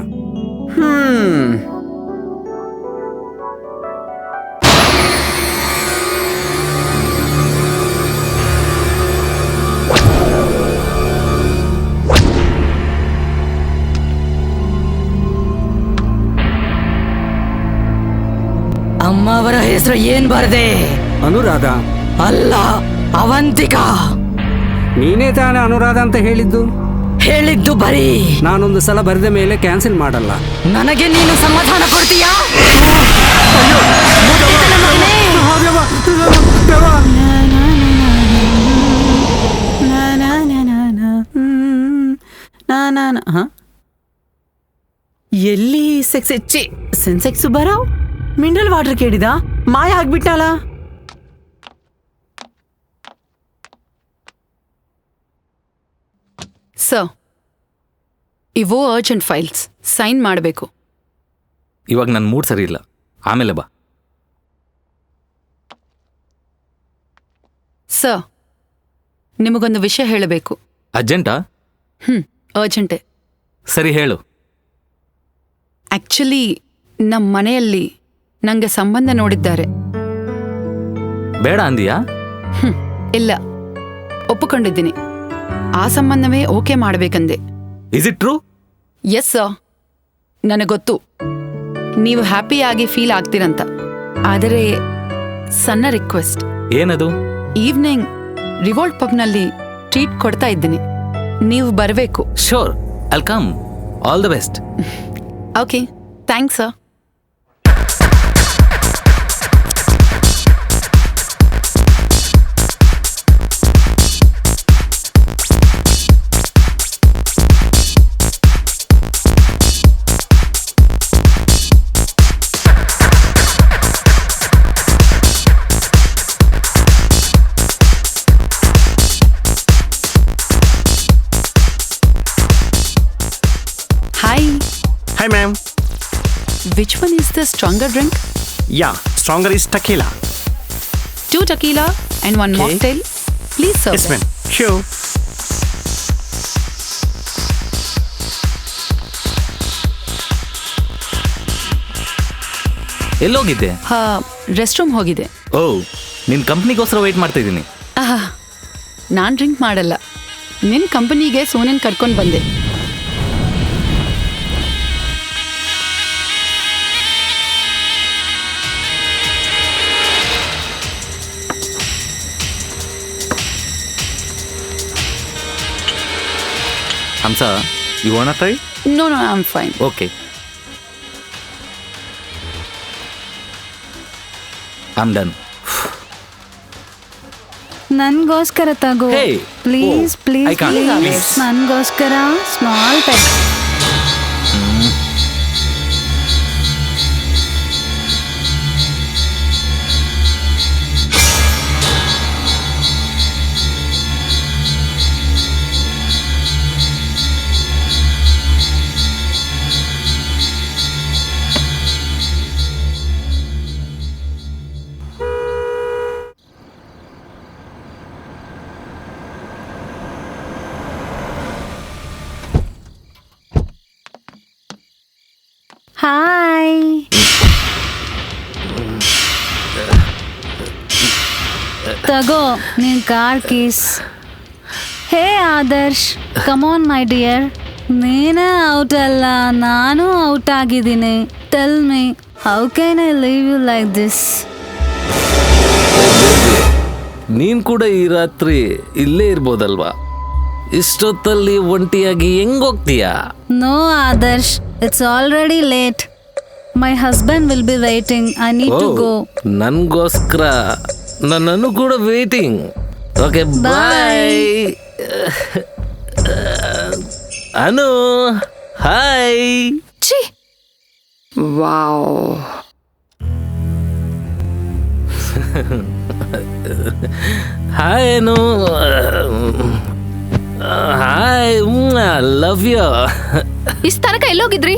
ಅಮ್ಮವರ ಹೆಸರು ಏನ್ ಬರ್ದೆ? ಅನುರಾಧ. ಅಲ್ಲ, ಅವಂತಿಕಾ. ನೀನೇ ತಾನೇ ಅನುರಾಧ ಅಂತ ಹೇಳಿದ್ದು? ಹೇಳಿದ್ದು ಬರೀ. ನಾನೊಂದು ಸಲ ಬರೆದ ಮೇಲೆ ಕ್ಯಾನ್ಸಲ್ ಮಾಡಲ್ಲ. ನನಗೆ ನೀನು ಸಮಾಧಾನ ಕೊಡ್ತೀಯಾ? ಎಲ್ಲಿ ಸೆನ್ಸೆಕ್ಸ್ ಬರಾವ್ ಮಿನರಲ್ ವಾಟರ್ ಕೇಳಿದ, ಮಾಯ ಆಗ್ಬಿಟ್ಟಲ್ಲ. ಸರ್, ಇವು ಅರ್ಜೆಂಟ್ ಫೈಲ್ಸ್, ಸೈನ್ ಮಾಡಬೇಕು. ಇವಾಗ ನನ್ನ ಮೂಡ್ ಸರಿ ಇಲ್ಲ, ಆಮೇಲೆ ಬಾ. ಸರ್, ನಿಮಗೊಂದು ವಿಷಯ ಹೇಳಬೇಕು. ಅರ್ಜೆಂಟಾ? ಅರ್ಜೆಂಟೇ. ಸರಿ ಹೇಳು. ಆಕ್ಚುಲಿ ನಮ್ಮ ಮನೆಯಲ್ಲಿ ನಂಗೆ ಸಂಬಂಧ ನೋಡಿದ್ದಾರೆ. ಬೇಡ ಅಂದಿಯಾ? ಇಲ್ಲ, ಒಪ್ಪಿಕೊಂಡಿದ್ದೀನಿ. ಆ ಸಂಬಂಧವೇ ಓಕೆ ಮಾಡಬೇಕಂದೆ. Is it true? Yes sir, ನನಗೆ ಗೊತ್ತು ನೀವು ಹ್ಯಾಪಿಯಾಗಿ ಫೀಲ್ ಆಗ್ತೀರಂತ. ಆದರೆ ಸಣ್ಣ ರಿಕ್ವೆಸ್ಟ್. ಏನದು? ಈವ್ನಿಂಗ್ ರಿವೋಲ್ಟ್ ಪಬ್ನಲ್ಲಿ ಟ್ರೀಟ್ ಕೊಡ್ತಾ ಇದ್ದೀನಿ, ನೀವು ಬರಬೇಕು. Sure, I'll come. All the best. Okay, thanks sir. Hi ma'am. Which one is the stronger drink? Yeah, stronger is tequila. 2 tequila and 1 mocktail. Please serve. Yes ma'am. Sure. ಎಲ್ಲೋಗಿದ್ದೆ? Rest room ಹೋಗಿದೆ. ಓ, ನಿನ್ ಕಂಪ್ನಿಗೋಸ್ಕರ wait ಮಾಡ್ತಾ ಇದ್ದೀನಿ. ನಾನು drink ಮಾಡಲ್ಲ. ನಿನ್ನ ಕಂಪನಿಗೆ ಸೋನನ್ ಕರ್ಕೊಂಡು ಬಂದೆ. Hamsa, you wanna try? No, I'm fine. Okay. I'm done. ನನ್ಗೋಸ್ಕರ ತಗೋ. Hey. Please I please can't. Please Please. ನನ್ಗೋಸ್ಕರ ಸ್ಮಾಲ್ ಟೆಕ್. ಹಾಯ್. ತಗೋ ನಿನ್ car keys. Hey Adarsh, come on my dear. ನೀನೇ ಔಟ್ ಅಲ್ಲ, ನಾನು ಔಟ್ ಆಗಿದ್ದೀನಿ. Tell me, how can I leave you like this? ನೀನ್ ಕೂಡ ಈ ರಾತ್ರಿ ಇಲ್ಲೇ ಇರ್ಬೋದಲ್ವಾ? ಇಷ್ಟೊತ್ತಲ್ಲಿ ಒಂಟಿಯಾಗಿ ಹೆಂಗ್ ಹೋಗ್ತೀಯಾ? No Adarsh, it's already late. My husband will be waiting. I need to go. ನನ್ಗೋಸ್ಕರ ನನ್ನನ್ನು ಕೂಡ waiting. Okay, bye. Anu, hi. ಛೀ, wow. Hi Anu. Hi, love you. ಇಷ್ಟ್ ತನಕ ಎಲ್ಲೋಗಿದ್ರಿ?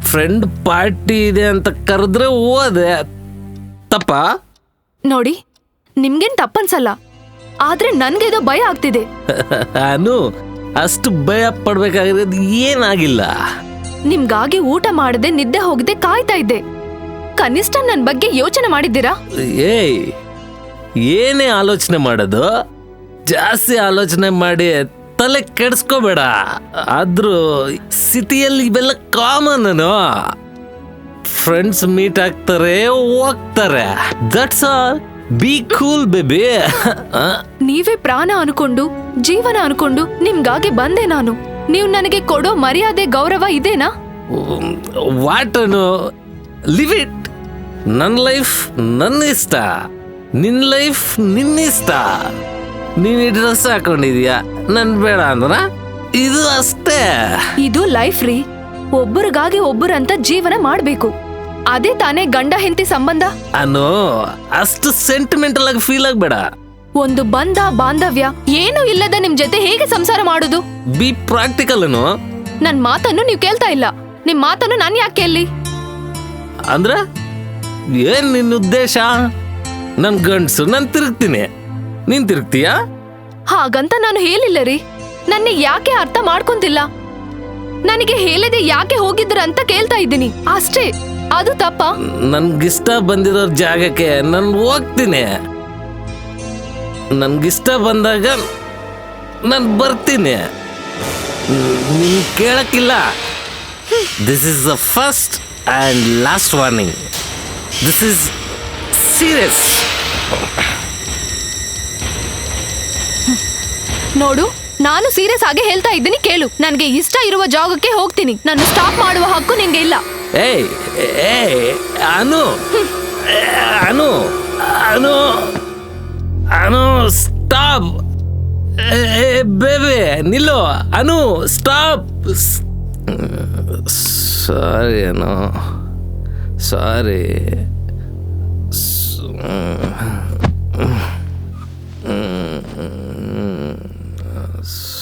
ಫ್ರೆಂಡ್ ಪಾರ್ಟಿ ಇದೆ ಅಂತ ಕರೆದ್ರೆ ಹೋದೆ. ತಪ್ಪ? ನೋಡಿ, ನಿಮ್ಗೇನ್ ತಪ್ಪನ್ಸಲ್ಲ, ಆದ್ರೆ ನನ್ಗೆ ಇದು ಭಯ ಆಗ್ತಿದೆ. ಅನು, ಅಷ್ಟು ಭಯ ಪಡ್ಬೇಕಾಗಿರೋದು ಏನಾಗಿಲ್ಲ. ನಿಮ್ಗಾಗಿ ಊಟ ಮಾಡದೆ ನಿದ್ದೆ ಹೋಗದೆ ಕಾಯ್ತಾ ಇದ್ದೆ. ಕನಿಷ್ಠ ನನ್ ಬಗ್ಗೆ ಯೋಚನೆ ಮಾಡಿದ್ದೀರಾ? ಏಯ್, ಏನೇ ಆಲೋಚನೆ ಮಾಡೋದು? ಜಾಸ್ತಿ ಆಲೋಚನೆ ಮಾಡಿ ತಲೆ ಕೆಡಿಸ್ಕೋಬೇಡ. ಆದ್ರೂ ಸಿಟಿಯಲ್ಲಿ ಇವೆಲ್ಲ ಕಾಮನ್. ಫ್ರೆಂಡ್ಸ್ ಮೀಟ್ ಆಗ್ತಾರೆ, ಹೋಗ್ತಾರೆ. That's all. B cool baby. ನೀವೇ ಪ್ರಾಣ ಅನ್ಕೊಂಡು, ಜೀವನ ಅನ್ಕೊಂಡು ನಿಮ್ಗಾಗಿ ಬಂದೆ ನಾನು. ನೀವು ನನಗೆ ಕೊಡೋ ಮರ್ಯಾದೆ, ಗೌರವ ಇದೇನಾ? ವಾಟನು, ಲಿವ್ ಇಟ್. ನನ್ನ ಲೈಫ್ ನನ್ನ ಇಷ್ಟ, ನಿನ್ ಲೈಫ್ ನಿನ್ನಿಷ್ಟ. ನೀನ್ ಈ ಡ್ರೆಸ್ ಹಾಕೊಂಡಿದ್ಯಾ, ನನ್ ಬೇಡ ಅಂದ್ರ ಇದು ಅಷ್ಟೇ. ಇದು ಲೈಫ್ ರೀ. ಒಬ್ಬರಿಗಾಗಿ ಒಬ್ಬರಂತ ಜೀವನ ಮಾಡ್ಬೇಕು. ಅದೇ ತಾನೇ ಗಂಡ ಹೆಂಡತಿ ಸಂಬಂಧ. ಅನು, ಅಷ್ಟು ಸೆಂಟಿಮೆಂಟಲ್ ಆಗಿ ಫೀಲ್ ಆಗ್ಬೇಡ. ಒಂದು ಬಂಧ ಬಾಂಧವ್ಯ ಏನೂ ಇಲ್ಲದ ನಿಮ್ ಜೊತೆ ಹೇಗೆ ಸಂಸಾರ ಮಾಡೋದು? ಬಿ ಪ್ರಾಕ್ಟಿಕಲ್ ಅನು. ನನ್ ಮಾತನ್ನು ನೀವ್ ಕೇಳ್ತಾ ಇಲ್ಲ. ನಿಮ್ ಮಾತನ್ನು ನಾನ್ ಯಾಕೆ ಕೇಳಿ? ಅಂದ್ರ ಏನ್ ನಿನ್ನ ಉದ್ದೇಶ? ನನ್ ಗಂಡ್ಸು, ನಾನ್ ತಿರುಗ್ತೀನಿ, ನೀನ್ ತಿರುಗ್ತೀಯಾ? ಹಾಗಂತ ನಾನು ಹೇಳಿಲ್ಲ ರೀ. ನನ್ನ ಯಾಕೆ ಅರ್ಥ ಮಾಡ್ಕೊಂತಿಲ್ಲ? ನನಗೆ ಹೇಳಿದೆ ಯಾಕೆ ಹೋಗಿದ್ರ ಅಂತ ಕೇಳ್ತಾ ಇದ್ದೀನಿ ಅಷ್ಟೇ. ಅದು ತಪ್ಪ? ನನ್ಗಿಷ್ಟ ಬಂದಿರೋ ಜಾಗಕ್ಕೆ ನಾನು ಹೋಗ್ತೀನಿ. ನನ್ಗಿಷ್ಟ ಬಂದಾಗ ನಾನು ಬರ್ತೀನಿ. ನೀನ್ ಕೇಳಕ್ಕಿಲ್ಲ. This is the first and last warning. This is serious. ನೋಡು, ನಾನು ಸೀರಿಯಸ್ ಆಗಿ ಹೇಳ್ತಾ ಇದ್ದೀನಿ, ಕೇಳು. ನನ್ಗೆ ಇಷ್ಟ ಇರುವ ಜಾಗಕ್ಕೆ ಹೋಗ್ತೀನಿ. ನಾನು ಸ್ಟಾಪ್ ಮಾಡುವ ಹಕ್ಕು ನಿನ್ಗೆ ಇಲ್ಲ. ಏಯ್ ಏಯ್ ಅನು, ಅನು, ಅನು, ಅನು, ಸ್ಟಾಪ್. ಬೇಬಿ ನಿಲ್ಲು. Anu, stop. Sorry Anu, sorry.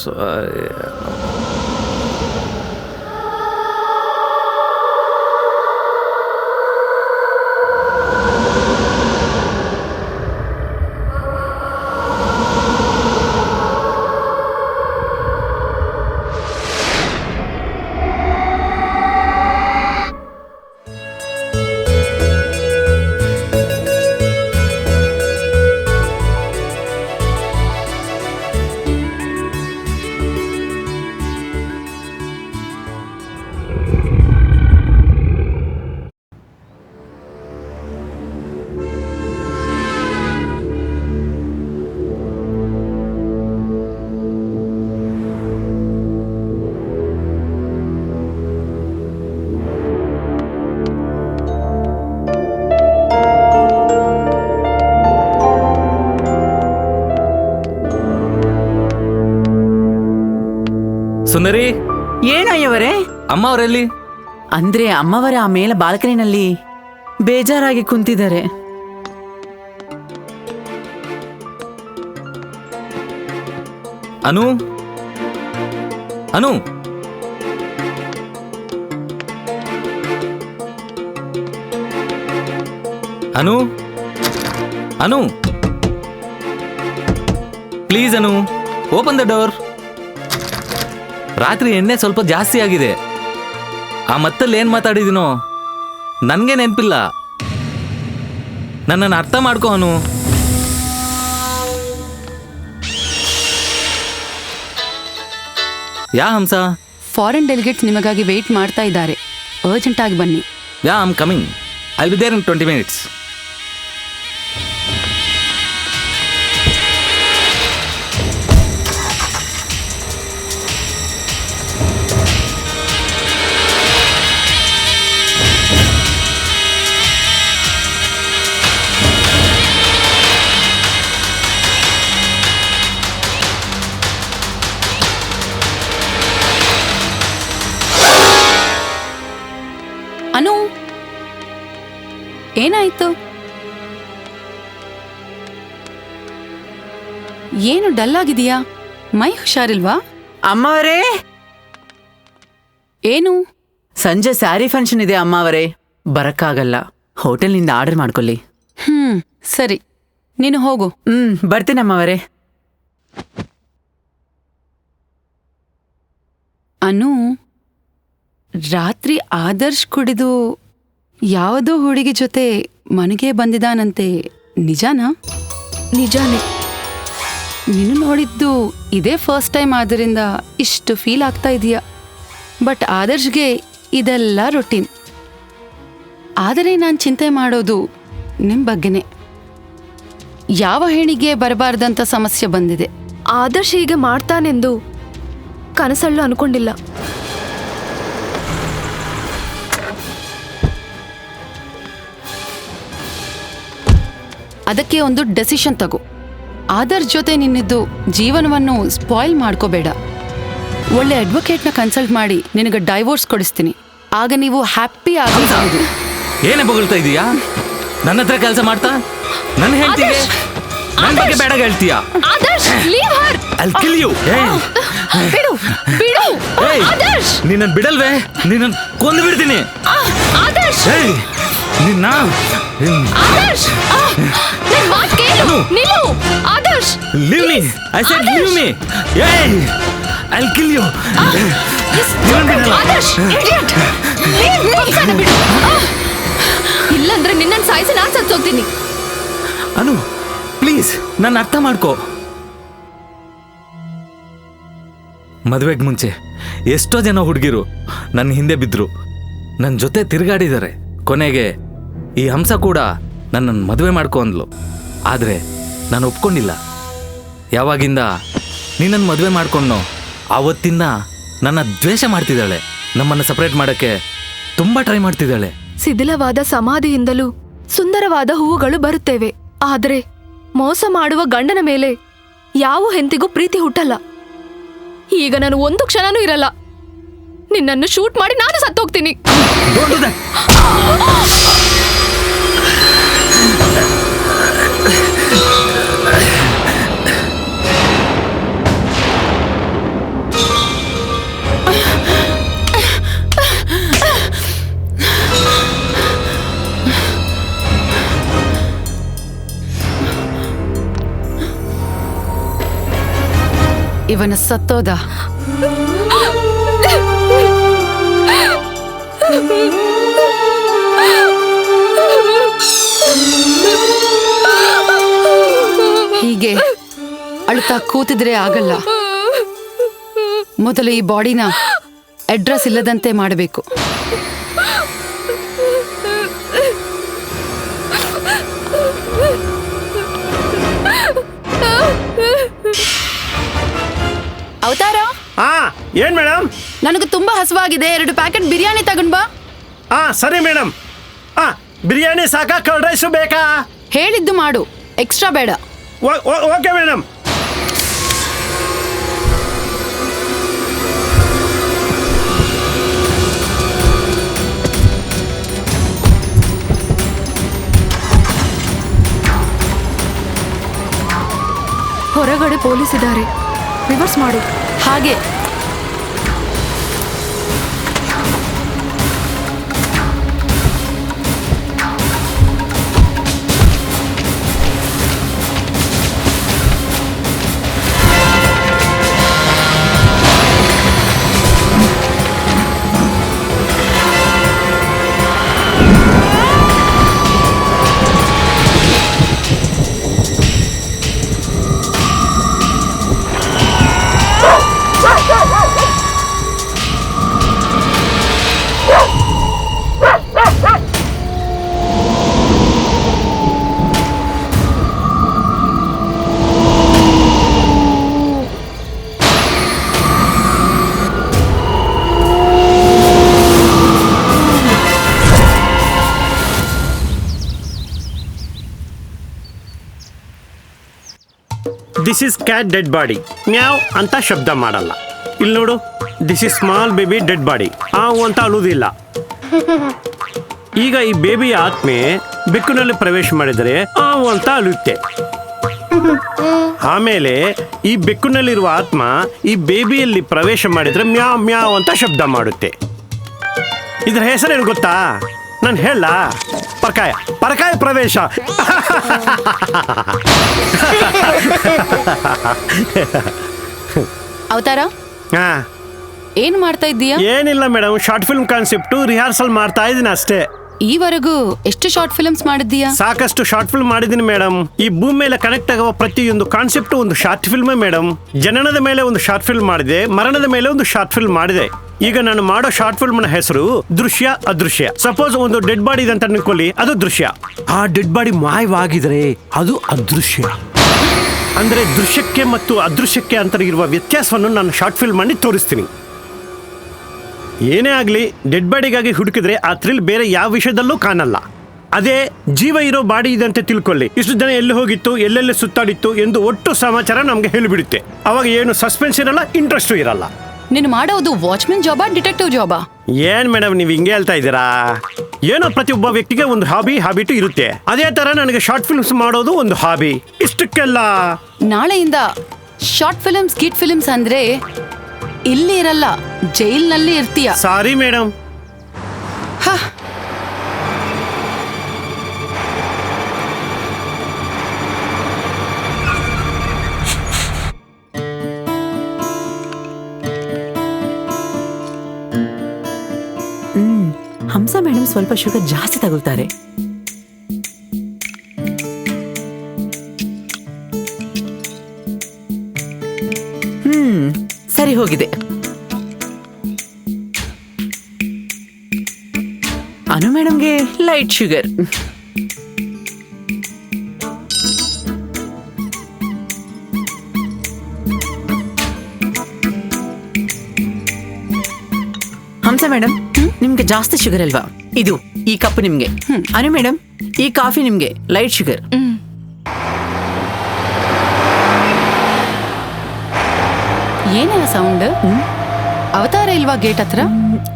Sorry. Sundari, ಏನಯ್ಯವರೇ? ಅಮ್ಮ ಅವರೆಲ್ಲಿ? ಅಂದ್ರೆ ಅಮ್ಮವರ ಆ ಮೇಲೆ ಬಾಲ್ಕನಿನಲ್ಲಿ ಬೇಜಾರಾಗಿ ಕುಂತಿದ್ದಾರೆ. Anu, Anu, Anu, Anu, please Anu, open the door. ರಾತ್ರಿ ಎಣ್ಣೆ ಸ್ವಲ್ಪ ಜಾಸ್ತಿ ಆಗಿದೆ. ಆ ಮತ್ತಲ್ಲಿ ಏನ್ ಮಾತಾಡಿದಿನೋ ನನ್ಗೆ ನೆನಪಿಲ್ಲ. ನನ್ನನ್ನು ಅರ್ಥ ಮಾಡ್ಕೋ Anu. Yeah Hamsa? Foreign delegates ನಿಮಗಾಗಿ ವೇಟ್ ಮಾಡ್ತಾ ಇದ್ದಾರೆ. ಅರ್ಜೆಂಟ್ ಆಗಿ ಬನ್ನಿ. Yeah, I am coming. I will be there in 20 minutes. ಏನಾಯ್ತು? ಏನು ಡಲ್ ಆಗಿದೆಯಾ? ಮೈ ಹುಷಾರಿಲ್ವಾ? ಅಮ್ಮವರೇ, ಏನು? ಸಂಜೆ ಸ್ಯಾರಿ ಫಂಕ್ಷನ್ ಇದೆ ಅಮ್ಮವರೇ, ಬರಕ್ಕಾಗಲ್ಲ. ಹೋಟೆಲ್ನಿಂದ ಆರ್ಡರ್ ಮಾಡ್ಕೊಳ್ಳಿ. ಸರಿ, ನೀನು ಹೋಗು. ಬರ್ತೀನಿ ಅಮ್ಮವರೇ. ಅನು, ರಾತ್ರಿ ಆದರ್ಶ್ ಕುಡಿದು ಯಾವುದೋ ಹುಡುಗಿ ಜೊತೆ ಮನೆಗೆ ಬಂದಿದ್ದಾನಂತೆ, ನಿಜಾನಾ? ನಿಜಾನೇ. ನೀನು ನೋಡಿದ್ದು ಇದೇ ಫಸ್ಟ್ ಟೈಮ್ ಆದ್ದರಿಂದ ಇಷ್ಟು ಫೀಲ್ ಆಗ್ತಾ ಇದೆಯಾ. ಬಟ್ ಆದರ್ಶ್ಗೆ ಇದೆಲ್ಲ ರೊಟೀನ್. ಆದರೆ ನಾನು ಚಿಂತೆ ಮಾಡೋದು ನಿಮ್ಮ ಬಗ್ಗೆನೇ. ಯಾವ ಹೆಣ್ಣಿಗೆ ಬರಬಾರ್ದಂತ ಸಮಸ್ಯೆ ಬಂದಿದೆ. ಆದರ್ಶ್ ಹೀಗೆ ಮಾಡ್ತಾನೆಂದು ಕನಸಲ್ಲೂ ಅನ್ಕೊಂಡಿಲ್ಲ. ಅದಕ್ಕೆ ಒಂದು ಡೆಸಿಷನ್ ತಗೋ. ಆದರ್ಶ್ ಜೊತೆ ನಿನ್ನಿದ್ದು ಜೀವನವನ್ನು ಸ್ಪಾಯ್ಲ್ ಮಾಡ್ಕೋಬೇಡ. ಒಳ್ಳೆ ಅಡ್ವೊಕೇಟ್ನ ಕನ್ಸಲ್ಟ್ ಮಾಡಿ ನಿನಗೆ ಡೈವೋರ್ಸ್ ಕೊಡಿಸ್ತೀನಿ. ಆಗ ನೀವು ಹ್ಯಾಪಿ ಆಗಬಹುದು. ಏನೇ ಬೊಗಳ್ತಾ ಇದೀಯಾ? ನನ್ನ ಹತ್ರ ಕೆಲಸ ಮಾಡ್ತಾ ನನ್ನ ಹೇಳ್ತೀವಿ, ನನ್ನ ಬಗ್ಗೆ ಬೇಡ ಹೇಳ್ತೀಯಾ? Adarsh, leave her. I'll kill you. ಬಿಡು, ಬಿಡು. ಆದರ್ಶ್, ನಿನ್ನ ಬಿಡಲ್ವೇ? ನಿನ್ನ ಕೊಂದು ಬಿಡ್ತೀನಿ. ಆದರ್ಶ್, ನಿನ್ನ ಆದರ್ಶ್, ನನ್ನ ಮಾತು ಕೇಳು. ನಿಲ್ಲು Adarsh. Leave me. I said leave me. I'll kill you. Adarsh, idiot. ಬಿಡು. ಇಲ್ಲಂದ್ರೆ ನಿನ್ನನ್ನು ಸಾಯಿಸಿ ನಾನು ಸತ್ತೋಗ್ತೀನಿ. ಅನು, ಪ್ಲೀಸ್ ನನ್ನ ಅರ್ಥ ಮಾಡ್ಕೋ. ಮದುವೆಗೆ ಮುಂಚೆ ಎಷ್ಟೋ ಜನ ಹುಡುಗಿರು ನನ್ನ ಹಿಂದೆ ಬಿದ್ರು, ನನ್ನ ಜೊತೆ ತಿರುಗಾಡಿದ್ದಾರೆ. ಕೊನೆಗೆ ಈ ಹಂಸ ಕೂಡ ನನ್ನನ್ನು ಮದುವೆ ಮಾಡ್ಕೊ ಅಂದ್ಲು. ಆದರೆ ನಾನು ಒಪ್ಕೊಂಡಿಲ್ಲ. ಯಾವಾಗಿಂದ ನಿನ್ನನ್ನು ಮದುವೆ ಮಾಡ್ಕೊಂಡ್ನೋ ಆವತ್ತಿಂದ ನನ್ನ ದ್ವೇಷ ಮಾಡ್ತಿದ್ದಾಳೆ. ನಮ್ಮನ್ನು ಸಪರೇಟ್ ಮಾಡೋಕ್ಕೆ ತುಂಬ ಟ್ರೈ ಮಾಡ್ತಿದ್ದಾಳೆ. ಶಿಥಿಲವಾದ ಸಮಾಧಿಯಿಂದಲೂ ಸುಂದರವಾದ ಹೂವುಗಳು ಬರುತ್ತೇವೆ. ಆದರೆ ಮೋಸ ಮಾಡುವ ಗಂಡನ ಮೇಲೆ ಯಾವ ಹೆಂತಿಗೂ ಪ್ರೀತಿ ಹುಟ್ಟಲ್ಲ. ಈಗ ನಾನು ಒಂದು ಕ್ಷಣನೂ ಇರಲ್ಲ. ನಿನ್ನನ್ನು ಶೂಟ್ ಮಾಡಿ ನಾನು ಸತ್ತೋಗ್ತೀನಿ. ಇವನ ಸತ್ತೋದ. ಹೀಗೆ ಅಳ್ತಾ ಕೂತಿದ್ರೆ ಆಗಲ್ಲ. ಮೊದಲು ಈ ಬಾಡಿನ ಅಡ್ರೆಸ್ ಇಲ್ಲದಂತೆ ಮಾಡಬೇಕು. ಅವತಾರ, ಏನ್ ಮೇಡಮ್? ನನಗೆ ತುಂಬಾ ಹಸುವಾಗಿದೆ. 2 ಪ್ಯಾಕೆಟ್ ಬಿರಿಯಾನಿ ತಗೊಂಡ್ ಬಾ. ಸರಿ ಮೇಡಮ್. ಬಿರಿಯಾನಿ ಸಾಕಾ? ಕರ್ಡ್ ರೈಸು ಬೇಕಾ? ಹೇಳಿದ್ದು ಮಾಡು, ಎಕ್ಸ್ಟ್ರಾ ಬೇಡ. Okay madam. ಹೊರಗಡೆ ಪೊಲೀಸ್ ಇದ್ದಾರೆ, ರಿವರ್ಸ್ ಮಾಡು. ಹಾಗೆ this is cat dead body. Meow ಅಂತ ಶಬ್ದ ಮಾಡಲ್ಲ. ಇಲ್ಲಿ ನೋಡು, this is small baby dead body. ಅಂತ ಅಳುವುದಿಲ್ಲ. ಈಗ ಈ ಬೇಬಿಯ ಆತ್ಮೆ ಬೆಕ್ಕಿನಲ್ಲಿ ಪ್ರವೇಶ ಮಾಡಿದರೆ ಆವು ಅಂತ ಅಳುತ್ತೆ. ಆಮೇಲೆ ಈ ಬೆಕ್ಕಿನಲ್ಲಿರುವ ಆತ್ಮ ಈ ಬೇಬಿಯಲ್ಲಿ ಪ್ರವೇಶ ಮಾಡಿದ್ರೆ ಮ್ಯಾವ್ ಮ್ಯಾವ್ ಅಂತ ಶಬ್ದ ಮಾಡುತ್ತೆ. ಇದ್ರ ಹೆಸರೇನು ಗೊತ್ತಾ? ನಾನು ಹೇಳ, ಪರಕಾಯ ಪರಕಾಯ ಪ್ರವೇಶ. ಅವತಾರ ಹಾ, ಏನ್ ಮಾಡ್ತಾ ಇದ್ದೀಯಾ? ಏನಿಲ್ಲ madam, short film concept rehearsal ಮಾಡ್ತಾ ಇದ್ದೀನಿ ಅಷ್ಟೇ. ಈವರೆಗೂ ಎಷ್ಟು ಶಾರ್ಟ್ ಫಿಲ್ಮ್ಸ್ ಮಾಡಿದ್ದೀಯಾ? ಸಾಕಷ್ಟು ಶಾರ್ಟ್ ಫಿಲ್ಮ್ ಮಾಡಿದ್ದೀನಿ ಮೇಡಮ್. ಈ ಭೂಮಿ ಮೇಲೆ ಕನೆಕ್ಟ್ ಆಗುವ ಪ್ರತಿಯೊಂದು ಕಾನ್ಸೆಪ್ಟ್ ಒಂದು ಶಾರ್ಟ್ ಫಿಲ್ಮೇ ಮೇಡಮ್. ಜನನದ ಮೇಲೆ ಒಂದು ಶಾರ್ಟ್ ಫಿಲ್ಮ್ ಮಾಡಿದೆ, ಮರಣದ ಮೇಲೆ ಒಂದು ಶಾರ್ಟ್ ಫಿಲ್ಮ್ ಮಾಡಿದೆ. ಈಗ ನಾನು ಮಾಡೋ ಶಾರ್ಟ್ ಫಿಲ್ಮ್ ನ ಹೆಸರು ದೃಶ್ಯ ಅದೃಶ್ಯ. ಸಪೋಸ್ ಒಂದು ಡೆಡ್ ಬಾಡಿ ಇದೆ ಅಂತ ಅನ್ಕೊಳ್ಳಿ, ಅದು ದೃಶ್ಯ. ಆ ಡೆಡ್ ಬಾಡಿ ಮಾಯವಾಗಿದ್ರೆ ಅದು ಅದೃಶ್ಯ. ಅಂದ್ರೆ ದೃಶ್ಯಕ್ಕೆ ಮತ್ತು ಅದೃಶ್ಯಕ್ಕೆ ಅಂತ ಇರುವ ವ್ಯತ್ಯಾಸವನ್ನು ನಾನು ಶಾರ್ಟ್ ಫಿಲ್ಮ್ ಮಾಡಿ ತೋರಿಸ್ತೀನಿ. ಏನೇ ಆಗಲಿ, ಡೆಡ್ ಬಾಡಿಗಾಗಿ ಹುಡುಕಿದ್ರೆ ಆ ಥ್ರಿಲ್ ಬೇರೆ ಯಾವ ವಿಷಯದಲ್ಲೂ ಕಾಣಲ್ಲ. ಅದೇ ಜೀವ ಇರೋ ಬಾಡಿ ಇದೆ ಅಂತ ತಿಳ್ಕೊಳ್ಳಿ, ಇಷ್ಟು ಜನ ಎಲ್ಲಿ ಹೋಗಿತ್ತು, ಎಲ್ಲೆಲ್ಲಿ ಸುತ್ತಾಡಿತ್ತು ಎಂದು ಒಟ್ಟು ಸಮಾಚಾರ ನಮ್ಗೆ ಹೇಳಿಬಿಡುತ್ತೆ. ಅವಾಗ ಏನು ಸಸ್ಪೆನ್ಸ್ ಇರಲ್ಲ, ಇಂಟ್ರೆಸ್ಟು ಇರಲ್ಲ. ನೀನು ಮಾಡೋದು ವಾಚ್ಮನ್ ಜಾಬಾ, ಡಿಟೆಕ್ಟಿವ್ ಜಾಬಾ? ಏನ್ ಮೇಡಮ್ ನೀವು ಹಿಂಗೆ ಹೇಳ್ತಾ ಇದ್ದೀರಾ? ಏನೋ ಪ್ರತಿಯೊಬ್ಬ ವ್ಯಕ್ತಿಗೆ ಒಂದು ಹಾಬಿಟು ಇರುತ್ತೆ. ಅದೇ ತರ ನನಗೆ ಶಾರ್ಟ್ ಫಿಲ್ಮ್ಸ್ ಮಾಡೋದು ಒಂದು ಹಾಬಿ. ಇಷ್ಟಕ್ಕೆಲ್ಲ ನಾಳೆಯಿಂದ ಶಾರ್ಟ್ ಫಿಲ್ಮ್ಸ್, ಕಿಡ್ ಫಿಲ್ಮ್ಸ್ ಅಂದ್ರೆ ಇಲ್ಲಿ ಇರಲ್ಲ, ಜೈಲ್ನಲ್ಲಿ ಇರ್ತೀಯ. Sorry madam. ಹಂಸ ಮೇಡಮ್ ಸ್ವಲ್ಪ ಶುಗರ್ ಜಾಸ್ತಿ ತಗೊಳ್ತಾರೆ. ಸರಿ ಹೋಗಿದೆ. ಅನು ಮೇಡಮ್ಗೆ ಲೈಟ್ ಶುಗರ್. ಹಂಸ ಮೇಡಮ್, ನಿಮ್ಗೆ ಜಾಸ್ತಿ ಶುಗರ್ ಅಲ್ವಾ? ಇದು ಈ ಕಪ್ ನಿಮ್ಗೆ. ಅನು ಮೇಡಮ್, ಈ ಕಾಫಿ ನಿಮ್ಗೆ ಲೈಟ್ ಶುಗರ್. ಏನೇನ ಸೌಂಡ್? ಅವತಾರ ಇಲ್ವಾ ಗೇಟ್ ಹತ್ರ?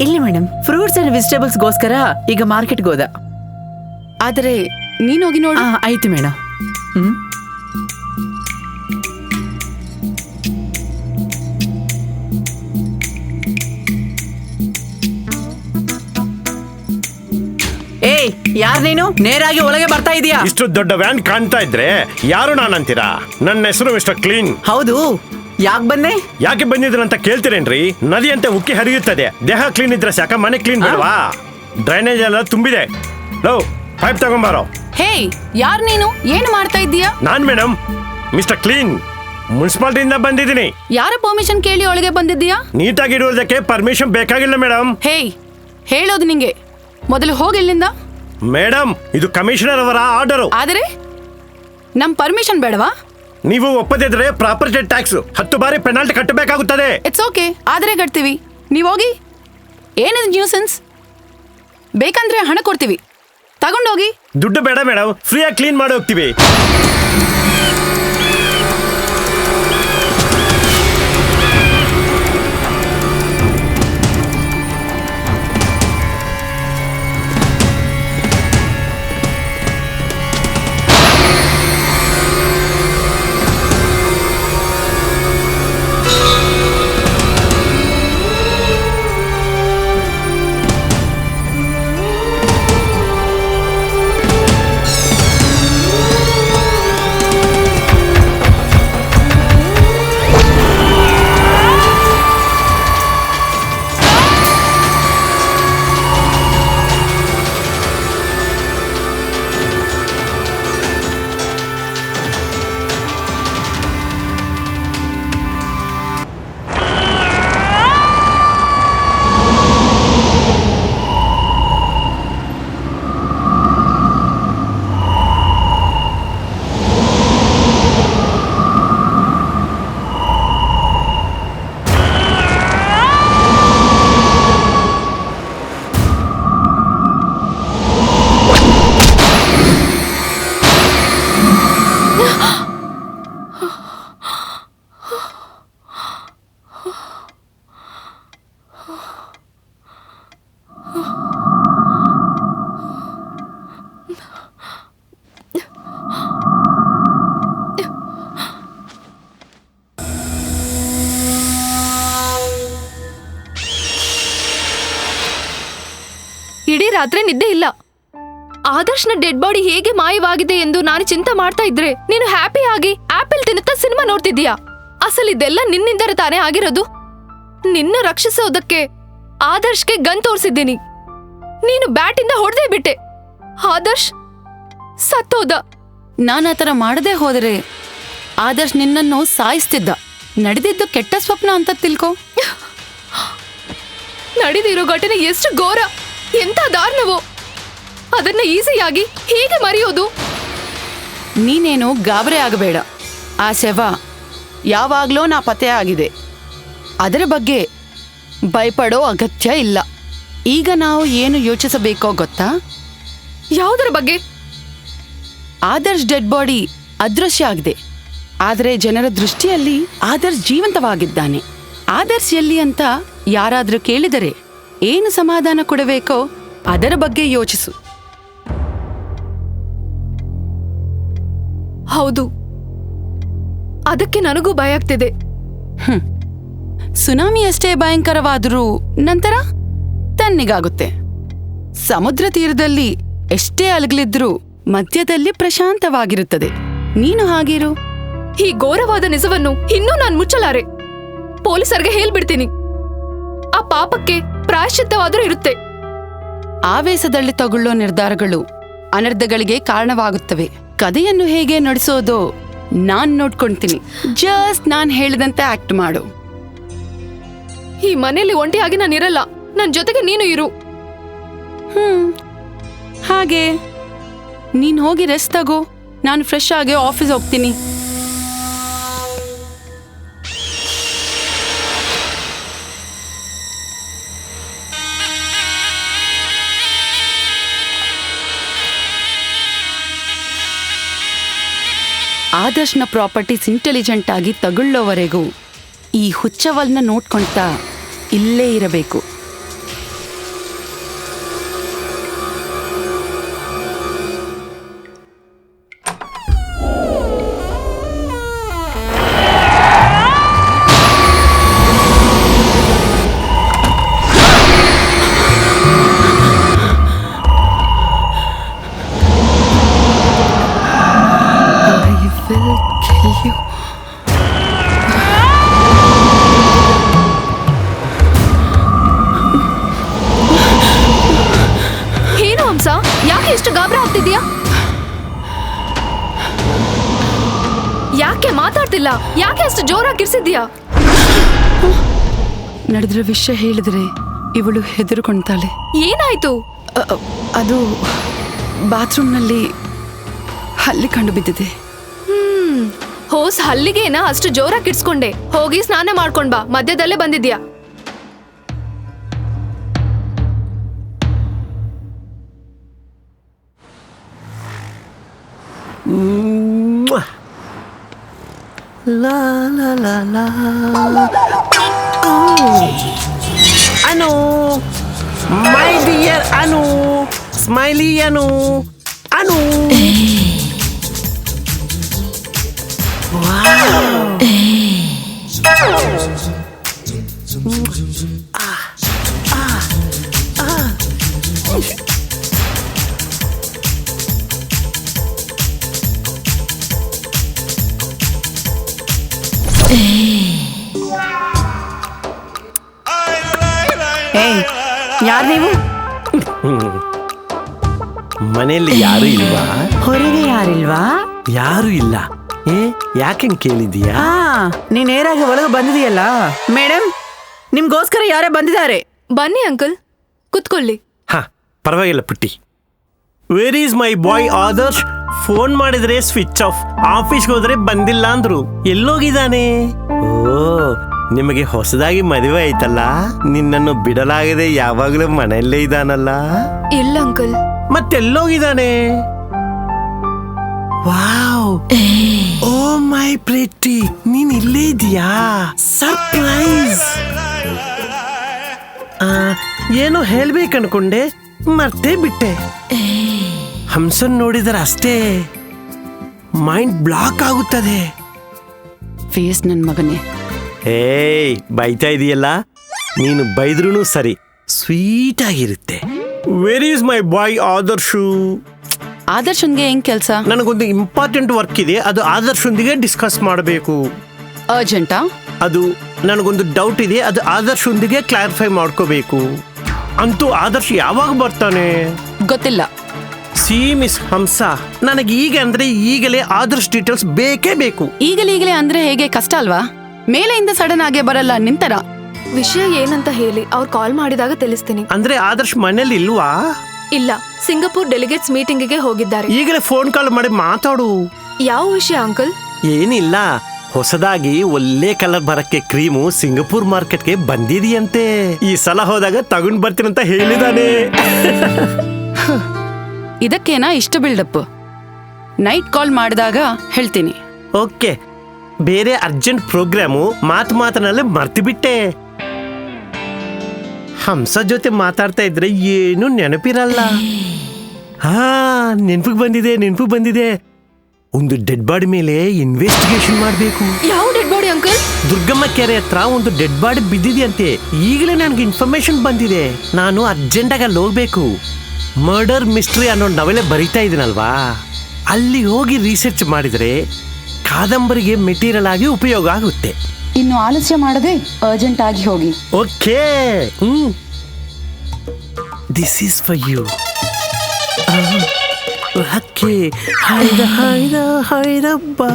ಇಲ್ಲ ಮೇಡಮ್, ಫ್ರೂಟ್ಸ್ ಅಂಡ್ ವೆಜಿಟೇಬಲ್ಸ್ ಗೋಸ್ಕರ ಈಗ ಮಾರ್ಕೆಟ್ಗೆ ಹೋದ. ಆದ್ರೆ ನೀನ್ ಹೋಗಿ ನೋಡು. ಆಯ್ತು ಮೇಡಮ್. ಏಯ್, ಯಾರ್ ನೀನು? ನೇರಾಗಿ ಒಳಗೆ ಬರ್ತಾ ಇದೀಯಾ? ಇಷ್ಟು ದೊಡ್ಡ ವ್ಯಾನ್ ಕಾಣ್ತಾ ಇದ್ರೆ ಯಾರು ನಾನಂತೀರಾ? ನನ್ನ ಹೆಸರು ಮಿಸ್ಟರ್ ಕ್ಲೀನ್. ಹೌದು, ಯಾಕೆ ಬಂದೆ? ಯಾಕೆ ಬಂದಿದ್ರ ಅಂತ ಕೇಳ್ತೀರೇನ್ರಿ? ನದಿ ಅಂತ ಉಕ್ಕಿ ಹರಿಯುತ್ತದೆ. ದೇಹ ಕ್ಲೀನ್ ಇದ್ರೆ ಸಾಕ, ಮನೆ ಕ್ಲೀನ್ ಬೇಡವಾ? ಡ್ರೈನೇಜ್ ಎಲ್ಲ ತುಂಬಿದೆ. Low, pipe ತಗೊಂಬಾರೋ. ಹೇ, ಯಾರ್ ನೀನು? ಏನ್ ಮಾಡ್ತಾ ಇದ್ದೀಯಾ? ನಾನ್ ಮೇಡಮ್ ಮಿಸ್ಟರ್ ಕ್ಲೀನ್, ಮುನ್ಸಿಪಾಲಿಟಿಯಿಂದ ಬಂದಿದ್ದೀನಿ. ಯಾರ ಪರ್ಮಿಷನ್ ಕೇಳಿ ಒಳಗೆ ಬಂದಿದ್ದೀಯಾ? ನೀಟಾಗಿ ಇಡುವುದಕ್ಕೆ ಪರ್ಮಿಷನ್ ಬೇಕಾಗಿಲ್ಲ ಮೇಡಮ್. ಹೇ, ಹೇಳೋದು ನಿಂಗೆ. ಮೊದಲು ಹೋಗಿ ಇಲ್ಲಿಂದ. ಮೇಡಮ್, ಇದು ಕಮಿಷನರ್ ಅವರ ಆರ್ಡರು. ಆದರೆ ನಮ್ ಪರ್ಮಿಷನ್ ಬೇಡವಾ? ನೀವು ಒಪ್ಪದಿದ್ರೆ ಪ್ರಾಪರ್ಟಿ ಟ್ಯಾಕ್ಸ್ 10 ಬಾರಿ ಪೆನಾಲ್ಟಿ ಕಟ್ಟಬೇಕಾಗುತ್ತದೆ. ಇಟ್ಸ್ ಓಕೆ, ಆದರೆ ಕಟ್ತೀವಿ. ನೀವು ಹೋಗಿ. ಏನಿದೆ ನ್ಯೂಸೆನ್ಸ್? ಬೇಕಂದ್ರೆ ಹಣ ಕೊಡ್ತೀವಿ, ತಗೊಂಡೋಗಿ. ದುಡ್ಡು ಬೇಡ ಮೇಡಮ್, ಫ್ರೀಯಾಗಿ ಕ್ಲೀನ್ ಮಾಡಿ ಹೋಗ್ತೀವಿ. ರಾತ್ರಿ ನಿದ್ದೆ ಇಲ್ಲ. ಆದರ್ಶ್ನ ಡೆಡ್ ಬಾಡಿ ಹೇಗೆ ಮಾಯವಾಗಿದೆ ಎಂದು ನಾನು ಚಿಂತೆ ಮಾಡ್ತಾ ಇದ್ರೆ ನೀನು ಹ್ಯಾಪಿ ಆಗಿ ಆಪಲ್ ತಿನ್ನುತ್ತಾ ಸಿನಿಮಾ ನೋಡ್ತಿದ್ದೀಯಾ. ಅಸಲ್ ಇದೆಲ್ಲ ನಿನ್ನಿಂದ ತಾನೇ ಆಗಿರೋದು. ನಿನ್ನ ರಕ್ಷಿಸೋದಕ್ಕೆ ಆದರ್ಶ್ಗೆ ಗನ್ ತೋರಿಸಿದ್ದೀನಿ. ನೀನು ಬ್ಯಾಟಿಂದ ಹೊಡೆದೇ ಬಿಟ್ಟೆ. ಆದರ್ಶ್ ಸತ್ತೋದ. ನಾನು ಆ ಥರ ಮಾಡದೆ ಹೋದರೆ ಆದರ್ಶ್ ನಿನ್ನನ್ನು ಸಾಯಿಸ್ತಿದ್ದ. ನಡೆದಿದ್ದು ಕೆಟ್ಟ ಸ್ವಪ್ನ ಅಂತ ತಿಳ್ಕೊ. ನಡೆದಿರೋ ಘಟನೆ ಎಷ್ಟು ಘೋರ, ಎಂಥ ದಾರುಣವೋ. ಅದನ್ನ ಈಸಿಯಾಗಿ ಹೇಗೆ ಮರೆಯೋದು? ನೀನೇನು ಗಾಬರಿ ಆಗಬೇಡ. ಆ ಶವ ಯಾವಾಗ್ಲೋ ಪತ್ತೆ ಆಗಿದೆ. ಅದರ ಬಗ್ಗೆ ಭಯಪಡೋ ಅಗತ್ಯ ಇಲ್ಲ. ಈಗ ನಾವು ಏನು ಯೋಚಿಸಬೇಕೋ ಗೊತ್ತಾ? ಯಾವುದರ ಬಗ್ಗೆ? ಆದರ್ಶ್ ಡೆಡ್ ಬಾಡಿ ಅದೃಶ್ಯ ಆಗಿದೆ, ಆದರೆ ಜನರ ದೃಷ್ಟಿಯಲ್ಲಿ ಆದರ್ಶ್ ಜೀವಂತವಾಗಿದ್ದಾನೆ. ಆದರ್ಶ್ ಎಲ್ಲಿ ಅಂತ ಯಾರಾದ್ರೂ ಕೇಳಿದರೆ ಏನು ಸಮಾಧಾನ ಕೊಡಬೇಕೋ ಅದರ ಬಗ್ಗೆ ಯೋಚಿಸು. ಹೌದು, ಅದಕ್ಕೆ ನನಗೂ ಭಯ ಆಗ್ತಿದೆ. ಸುನಾಮಿ ಅಷ್ಟೇ ಭಯಂಕರವಾದರೂ ನಂತರ ತಣ್ಣಗಾಗುತ್ತೆ. ಸಮುದ್ರ ತೀರದಲ್ಲಿ ಎಷ್ಟೇ ಅಲಗಲಿದ್ರೂ ಮಧ್ಯದಲ್ಲಿ ಪ್ರಶಾಂತವಾಗಿರುತ್ತದೆ. ನೀನು ಹಾಗಿರು. ಈ ಘೋರವಾದ ನಿಜವನ್ನು ಇನ್ನೂ ನಾನು ಮುಚ್ಚಲಾರೆ. ಪೊಲೀಸರಿಗೆ ಹೇಳ್ಬಿಡ್ತೀನಿ. ಆ ಪಾಪಕ್ಕೆ ಪ್ರಾಯಶ್ಚಿತ್ತವಾದರೂ ಇರುತ್ತೆ. ಆವೇಶದಲ್ಲಿ ತಗೊಳ್ಳೋ ನಿರ್ಧಾರಗಳು ಅನರ್ಥಗಳಿಗೆ ಕಾರಣವಾಗುತ್ತವೆ. ಕಥೆಯನ್ನು ಹೇಗೆ ನಡೆಸೋದೋ ನಾನ್ ನೋಡ್ಕೊಳ್ತೀನಿ. ಜಸ್ಟ್ ನಾನ್ ಹೇಳಿದಂತೆ ಆಕ್ಟ್ ಮಾಡು. ಈ ಮನೆಯಲ್ಲಿ ಒಂಟಿಯಾಗಿ ನಾನಿರಲ್ಲ. ನನ್ ಜೊತೆಗೆ ನೀನು ಇರು. ಹಾಗೆ ನೀನ್ ಹೋಗಿ ರೆಸ್ಟ್ ತಗೋ. ನಾನು ಫ್ರೆಶ್ ಆಗಿ ಆಫೀಸ್ ಹೋಗ್ತೀನಿ. ಆದರ್ಶ್ನ ಪ್ರಾಪರ್ಟೀಸ್ ಇಂಟೆಲಿಜೆಂಟ್ ಆಗಿ ತಗೊಳ್ಳೋವರೆಗೂ ಈ ಹುಚ್ಚವಲ್ನ ನೋಡ್ಕೊಳ್ತಾ ಇಲ್ಲೇ ಇರಬೇಕು. ಏನು ಹಂಸ, ಯಾಕೆ ಇಷ್ಟು ಗಾಬರಿ ಆಗ್ತಿದ್ಯಾ? ಯಾಕೆ ಮಾತಾಡ್ತಿಲ್ಲ? ಯಾಕೆ ಅಷ್ಟು ಜೋರಾಗಿ ಕಿರ್ಸಿದ್ಯಾ? ನಡೆದ್ರ ವಿಷಯ ಹೇಳಿದ್ರೆ ಇವಳು ಹೆದರ್ಕೊಂತಾಳೆ. ಏನಾಯ್ತು? ಅದು ಬಾತ್ರೂಮ್ನಲ್ಲಿ ಹಲ್ಲಿ ಕಂಡು ಬಿದ್ದಿದೆ. ಹೋಸ್ ಹಲ್ಲಿಗೇನ ಅಷ್ಟು ಜೋರಾಗಿ ಕಿಡ್ಸ್ಕೊಂಡೆ? ಹೋಗಿ ಸ್ನಾನ ಮಾಡ್ಕೊಂಡ್ ಬಾ. ಮಧ್ಯದಲ್ಲೇ ಬಂದಿದ್ಯಾ? ಅನು, ಮೈ ಡಿಯರ್ ಅನು, ಸ್ಮೈಲಿ ಅನು, ಅನು. ಯಾರು ನೀವು? ಮನೆಯಲ್ಲಿ ಯಾರು ಇಲ್ವಾ? ಹೊರಗೆ ಯಾರಿಲ್ವಾ? ಯಾರು ಇಲ್ಲ. ಯಾಕೆ ಕೇಳಿದೀಯಾ? ನೀನ್ ನೇರಾಗಿ ಒಳಗೆ ಬಂದಿದೆಯಲ್ಲ. ಮೇಡಮ್, ನಿಮ್ಗೋಸ್ಕರ ಯಾರೇ ಬಂದಿದ್ದಾರೆ. ಬನ್ನಿ ಅಂಕಲ್, ಕುತ್ಕೊಳ್ಳಿ. ಹಾ, ಪರವಾಗಿಲ್ಲ ಪುಟ್ಟಿ. Where is my boy Adarsh? Phone ಮಾಡಿದ್ರೆ ಸ್ವಿಚ್ ಆಫ್, ಆಫೀಸ್ಗೆ ಹೋದ್ರೆ ಬಂದಿಲ್ಲ ಅಂದ್ರು. ಎಲ್ಲೋಗಿದ್ದಾನೆ? ಓ, ನಿಮಗೆ ಹೊಸದಾಗಿ ಮದುವೆ ಆಯ್ತಲ್ಲ, ನಿನ್ನನ್ನು ಬಿಡಲಾಗದೆ ಯಾವಾಗಲೂ ಮನೆಯಲ್ಲೇ ಇದ್ದಾನಲ್ಲ? ಇಲ್ಲ ಅಂಕಲ್. ಮತ್ತೆಲ್ಲೋಗಿದ್ದಾನೆ? ವಾವ್, ಓ ಮೈ ಪ್ರೀತಿ, ನೀನ್ ಇಲ್ಲೇ ಇದೀಯಾ? ಸರ್ಪ್ರೈಸ್. ಏನೋ ಹೇಳ್ಬೇಕನ್ಕೊಂಡೆ, ಮರ್ತೇ ಬಿಟ್ಟೆ. ಹಂಸನ್ ನೋಡಿದರೆ ಅಷ್ಟೇ ಮೈಂಡ್ ಬ್ಲಾಕ್ ಆಗುತ್ತದೆ. ಫೇಸ್ ನನ್ ಮಗನೇ. ಏಯ್, ಬೈತಾ ಇದೀಯಲ್ಲ? ನೀನು ಬೈದ್ರೂ ಸರಿ, ಸ್ವೀಟ್ ಆಗಿರುತ್ತೆ. ವೇರ್ ಈಸ್ ಮೈ ಬಾಯ್ ಆದರ್ಶು? ಆದರ್ಶನ್ಗೆ ಹೆಂಗ್ ಕೆಲ್ಸ? ನನಗೊಂದು ಇಂಪಾರ್ಟೆಂಟ್ ವರ್ಕ್ ಇದೆ, ಅದು ಆದರ್ಶೊಂದಿಗೆ ಡಿಸ್ಕಸ್ ಮಾಡಬೇಕು. ಅರ್ಜೆಂಟಾ? ಅದು ನನಗೊಂದು ಡೌಟ್ ಇದೆ, ಅದು ಆದರ್ಶೊಂದಿಗೆ ಕ್ಲಾರಿಫೈ ಮಾಡ್ಕೋಬೇಕು. ಅಂತೂ ಆದರ್ಶ್ ಯಾವಾಗ ಬರ್ತಾನೆ ಗೊತ್ತಿಲ್ಲ. ಸಿ ಮಿಸ್ ಹಂಸ, ನನಗೆ ಈಗ ಅಂದ್ರೆ ಈಗಲೇ ಆದರ್ಶ್ ಡೀಟೇಲ್ಸ್ ಬೇಕೇ ಬೇಕು. ಈಗಲೀಗಲೇ ಅಂದ್ರೆ ಹೇಗೆ? ಕಷ್ಟ ಅಲ್ವಾ? ಮೇಲೆಯಿಂದ ಸಡನ್ ಆಗೇ ಬರಲ್ಲ ನಿಂತರ. ವಿಷಯ ಏನಂತ ಹೇಳಿ, ಅವ್ರು ಕಾಲ್ ಮಾಡಿದಾಗ ತಿಳಿಸ್ತೀನಿ. ಅಂದ್ರೆ ಆದರ್ಶ್ ಮನೇಲಿ ಇಲ್ವಾ? ಇಲ್ಲ, ಸಿಂಗಪುರ್ ಡೆಲಿಗೇಟ್ಸ್ ಮೀಟಿಂಗಿಗೆ ಹೋಗಿದ್ದಾರೆ. ಈಗಲೇ ಫೋನ್ ಕಾಲ್ ಮಾಡಿ ಮಾತಾಡು. ಯಾವ ವಿಷಯ ಅಂಕಲ್? ಏನಿಲ್ಲ, ಹೊಸದಾಗಿ ಒಳ್ಳೆ ಕಲರ್ ಬರಕ್ಕೆ ಕ್ರೀಮು ಸಿಂಗಪುರ್ ಮಾರ್ಕೆಟ್ಗೆ ಬಂದಿದೆಯಂತೆ. ಈ ಸಲ ಹೋದಾಗ ತಗೊಂಡ್ ಬರ್ತೀನಂತ ಹೇಳಿದಾನೆ. ಇದಕ್ಕೇನಾ ಇಷ್ಟು ಬಿಲ್ಡಪ್? ನೈಟ್ ಕಾಲ್ ಮಾಡಿದಾಗ ಹೇಳ್ತೀನಿ. ಓಕೆ, ಬೇರೆ ಅರ್ಜೆಂಟ್ ಪ್ರೋಗ್ರಾಮು ಮಾತಿನಲ್ಲಿ ಮರ್ತು ಬಿಟ್ಟೆ. ಹಂಸ ಜೊತೆ ಮಾತಾಡ್ತಾ ಇದ್ರೆ ಏನು ನೆನಪಿರಲ್ಲ. ಹಾ, ನೆನಪಿಗೆ ಬಂದಿದೆ. ಒಂದು ಡೆಡ್ ಬಾಡಿ ಮೇಲೆ ಇನ್ವೆಸ್ಟಿಗೇಷನ್ ಮಾಡಬೇಕು. ಯಾವ ಡೆಡ್ ಬಾಡಿ ಅಂಕಲ್? ದುರ್ಗಮ್ಮ ಕೆರೆ ಹತ್ರ ಒಂದು ಡೆಡ್ ಬಾಡಿ ಬಿದ್ದಿದೆಯಂತೆ. ಈಗಲೇ ನನಗೆ ಇನ್ಫಾರ್ಮೇಶನ್ ಬಂದಿದೆ. ನಾನು ಅರ್ಜೆಂಟಾಗಿ ಅಲ್ಲಿ ಹೋಗ್ಬೇಕು. ಮರ್ಡರ್ ಮಿಸ್ಟ್ರಿ ಅನ್ನೋ ನವೆಲೆ ಬರೀತಾ ಇದೀನಲ್ವಾ, ಅಲ್ಲಿ ಹೋಗಿ ರಿಸರ್ಚ್ ಮಾಡಿದ್ರೆ ಕಾದಂಬರಿಗೆ ಮೆಟೀರಿಯಲ್ ಆಗಿ ಉಪಯೋಗ ಆಗುತ್ತೆ. ಇನ್ನು ಆಲಸ್ಯ ಮಾಡದೆ ಅರ್ಜೆಂಟ್ ಆಗಿ ಹೋಗಿ. Okay, this is for you. ಹಕ್ಕಿ ಹಾಯ್ದ ಬಾ.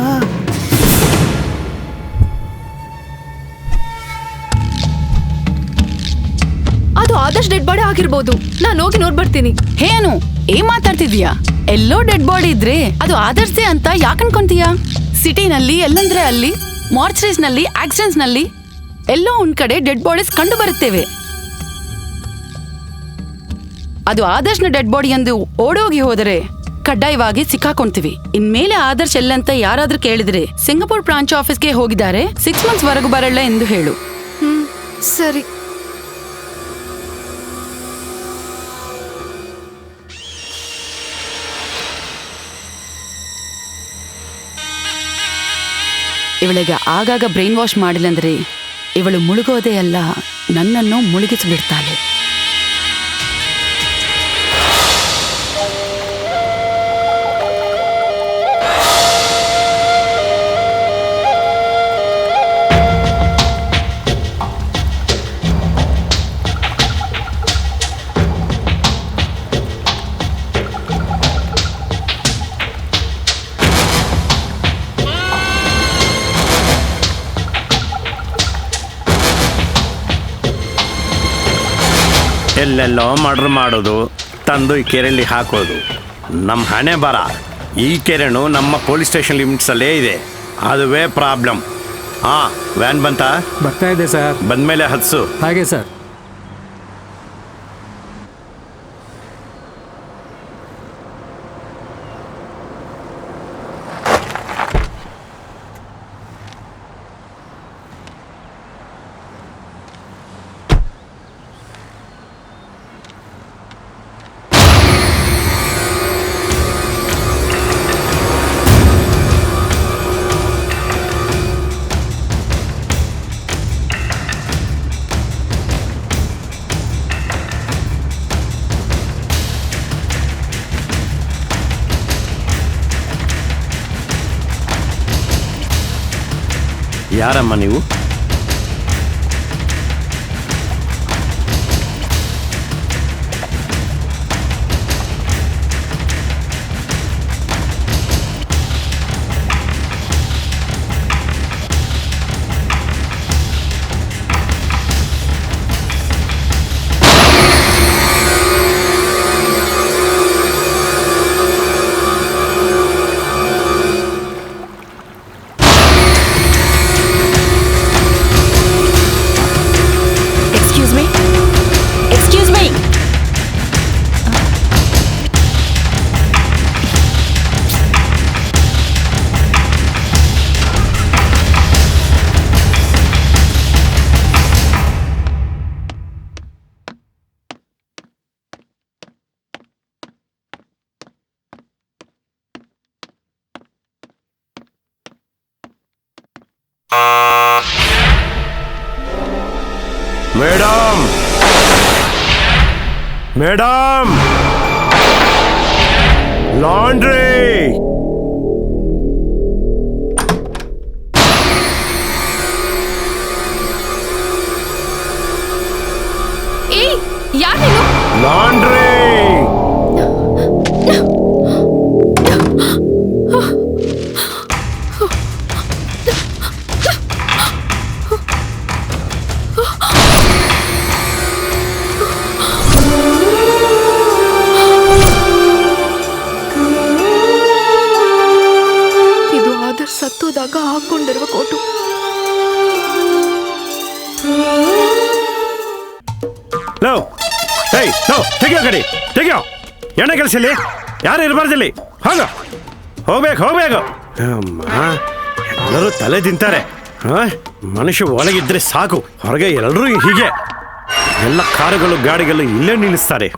ಅದು ಆದರ್ಶ್ ಡೆಡ್ ಬಾಡಿ ಆಗಿರ್ಬೋದು. ನಾನು ಹೋಗಿ ನೋಡ್ಬರ್ತೀನಿ. ಹೇನು ಏನ್ ಮಾತಾಡ್ತಿದ್ಯಾ? ಎಲ್ಲೋ ಡೆಡ್ ಬಾಡಿ ಇದ್ರೆ ಅದು ಆದರ್ಶೆ ಅಂತ ಯಾಕೆ ಅನ್ಕೊಂತೀಯಾ? ಸಿಟಿನಲ್ಲಿ ಎಲ್ಲಂದ್ರೆ ಅಲ್ಲಿ, ಮಾರ್ಚರೀಸ್ ನಲ್ಲಿ, ಆಕ್ಸಿಡೆಂಟ್ಸ್ ನಲ್ಲಿ ಎಲ್ಲೋ ಒಂದ್ ಕಡೆ ಡೆಡ್ ಬಾಡೀಸ್ ಕಂಡು ಬರುತ್ತೇವೆ. ಅದು ಆದರ್ಶನ ಡೆಡ್ ಬಾಡಿ ಎಂದು ಓಡೋಗಿ ಹೋದರೆ ಕಡ್ಡಾಯವಾಗಿ ಸಿಕ್ಕಾಕೊಂತೀವಿ. ಇನ್ಮೇಲೆ ಆದರ್ಶ್ ಎಲ್ಲಂತ ಯಾರಾದ್ರೂ ಕೇಳಿದ್ರೆ ಸಿಂಗಪುರ್ ಬ್ರಾಂಚ್ ಆಫೀಸ್ಗೆ ಹೋಗಿದ್ದಾರೆ, 6 months ವರೆಗೂ ಬರಲ್ಲ ಎಂದು ಹೇಳು. ಸರಿ. ಇವಳಿಗೆ ಆಗಾಗ ಬ್ರೈನ್ ವಾಶ್ ಮಾಡಿಲ್ಲಂದ್ರೆ ಇವಳು ಮುಳುಗೋದೇ ಅಲ್ಲ, ನನ್ನನ್ನು ಮುಳುಗಿಸಿಬಿಡ್ತಾಳೆ. ಎಲ್ಲೆಲ್ಲೋ ಮರ್ಡರ್ ಮಾಡೋದು, ತಂದು ಈ ಕೆರೆಯಲ್ಲಿ ಹಾಕೋದು ನಮ್ಮ ಹಣೆ ಬರ. ಈ ಕೆರೆನು ನಮ್ಮ ಪೊಲೀಸ್ ಸ್ಟೇಷನ್ ಲಿಮಿಟ್ಸಲ್ಲೇ ಇದೆ, ಅದುವೇ ಪ್ರಾಬ್ಲಮ್. ವ್ಯಾನ್ ಬಂತಾ? ಬರ್ತಾ ಇದೆ ಸರ್. ಬಂದಮೇಲೆ ಹತ್ಸು. ಹಾಗೆ ಸರ್. ಯಾರಮ್ಮ ನೀವು? Madam, madam, laundry. ಏಯ್, ಯಾರ್ ನೀನು? ಲಾಂಡ್ರಿ. ಇದು ಆದರ್ಶ್ ಸತ್ತೋದಾಗ ಹಾಕೊಂಡಿರುವ ಕೋಟು. ಲೋ, ಏಯ್, ಲೋ, ತೆಗಿಯೋ ಗಾಡಿ, ತೆಗಿಯೋ. ಎಣ್ಣೆ ಕೆಲಸಲ್ಲಿ ಯಾರು ಇರಬಾರ್ದಿಲ್ಲಿ. ಹೋಗ್ಬೇಕು. ಅಮ್ಮ, ಎಲ್ಲರೂ ತಲೆ ತಿಂತಾರೆ. ಮನುಷ್ಯ ಒಳಗಿದ್ರೆ ಸಾಕು, ಹೊರಗೆ ಎಲ್ಲರೂ ಹೀಗೆ. ಎಲ್ಲ ಕಾರುಗಳು ಗಾಡಿಗಳು ಇಲ್ಲೇ ನಿಲ್ಲಿಸ್ತಾರೆ.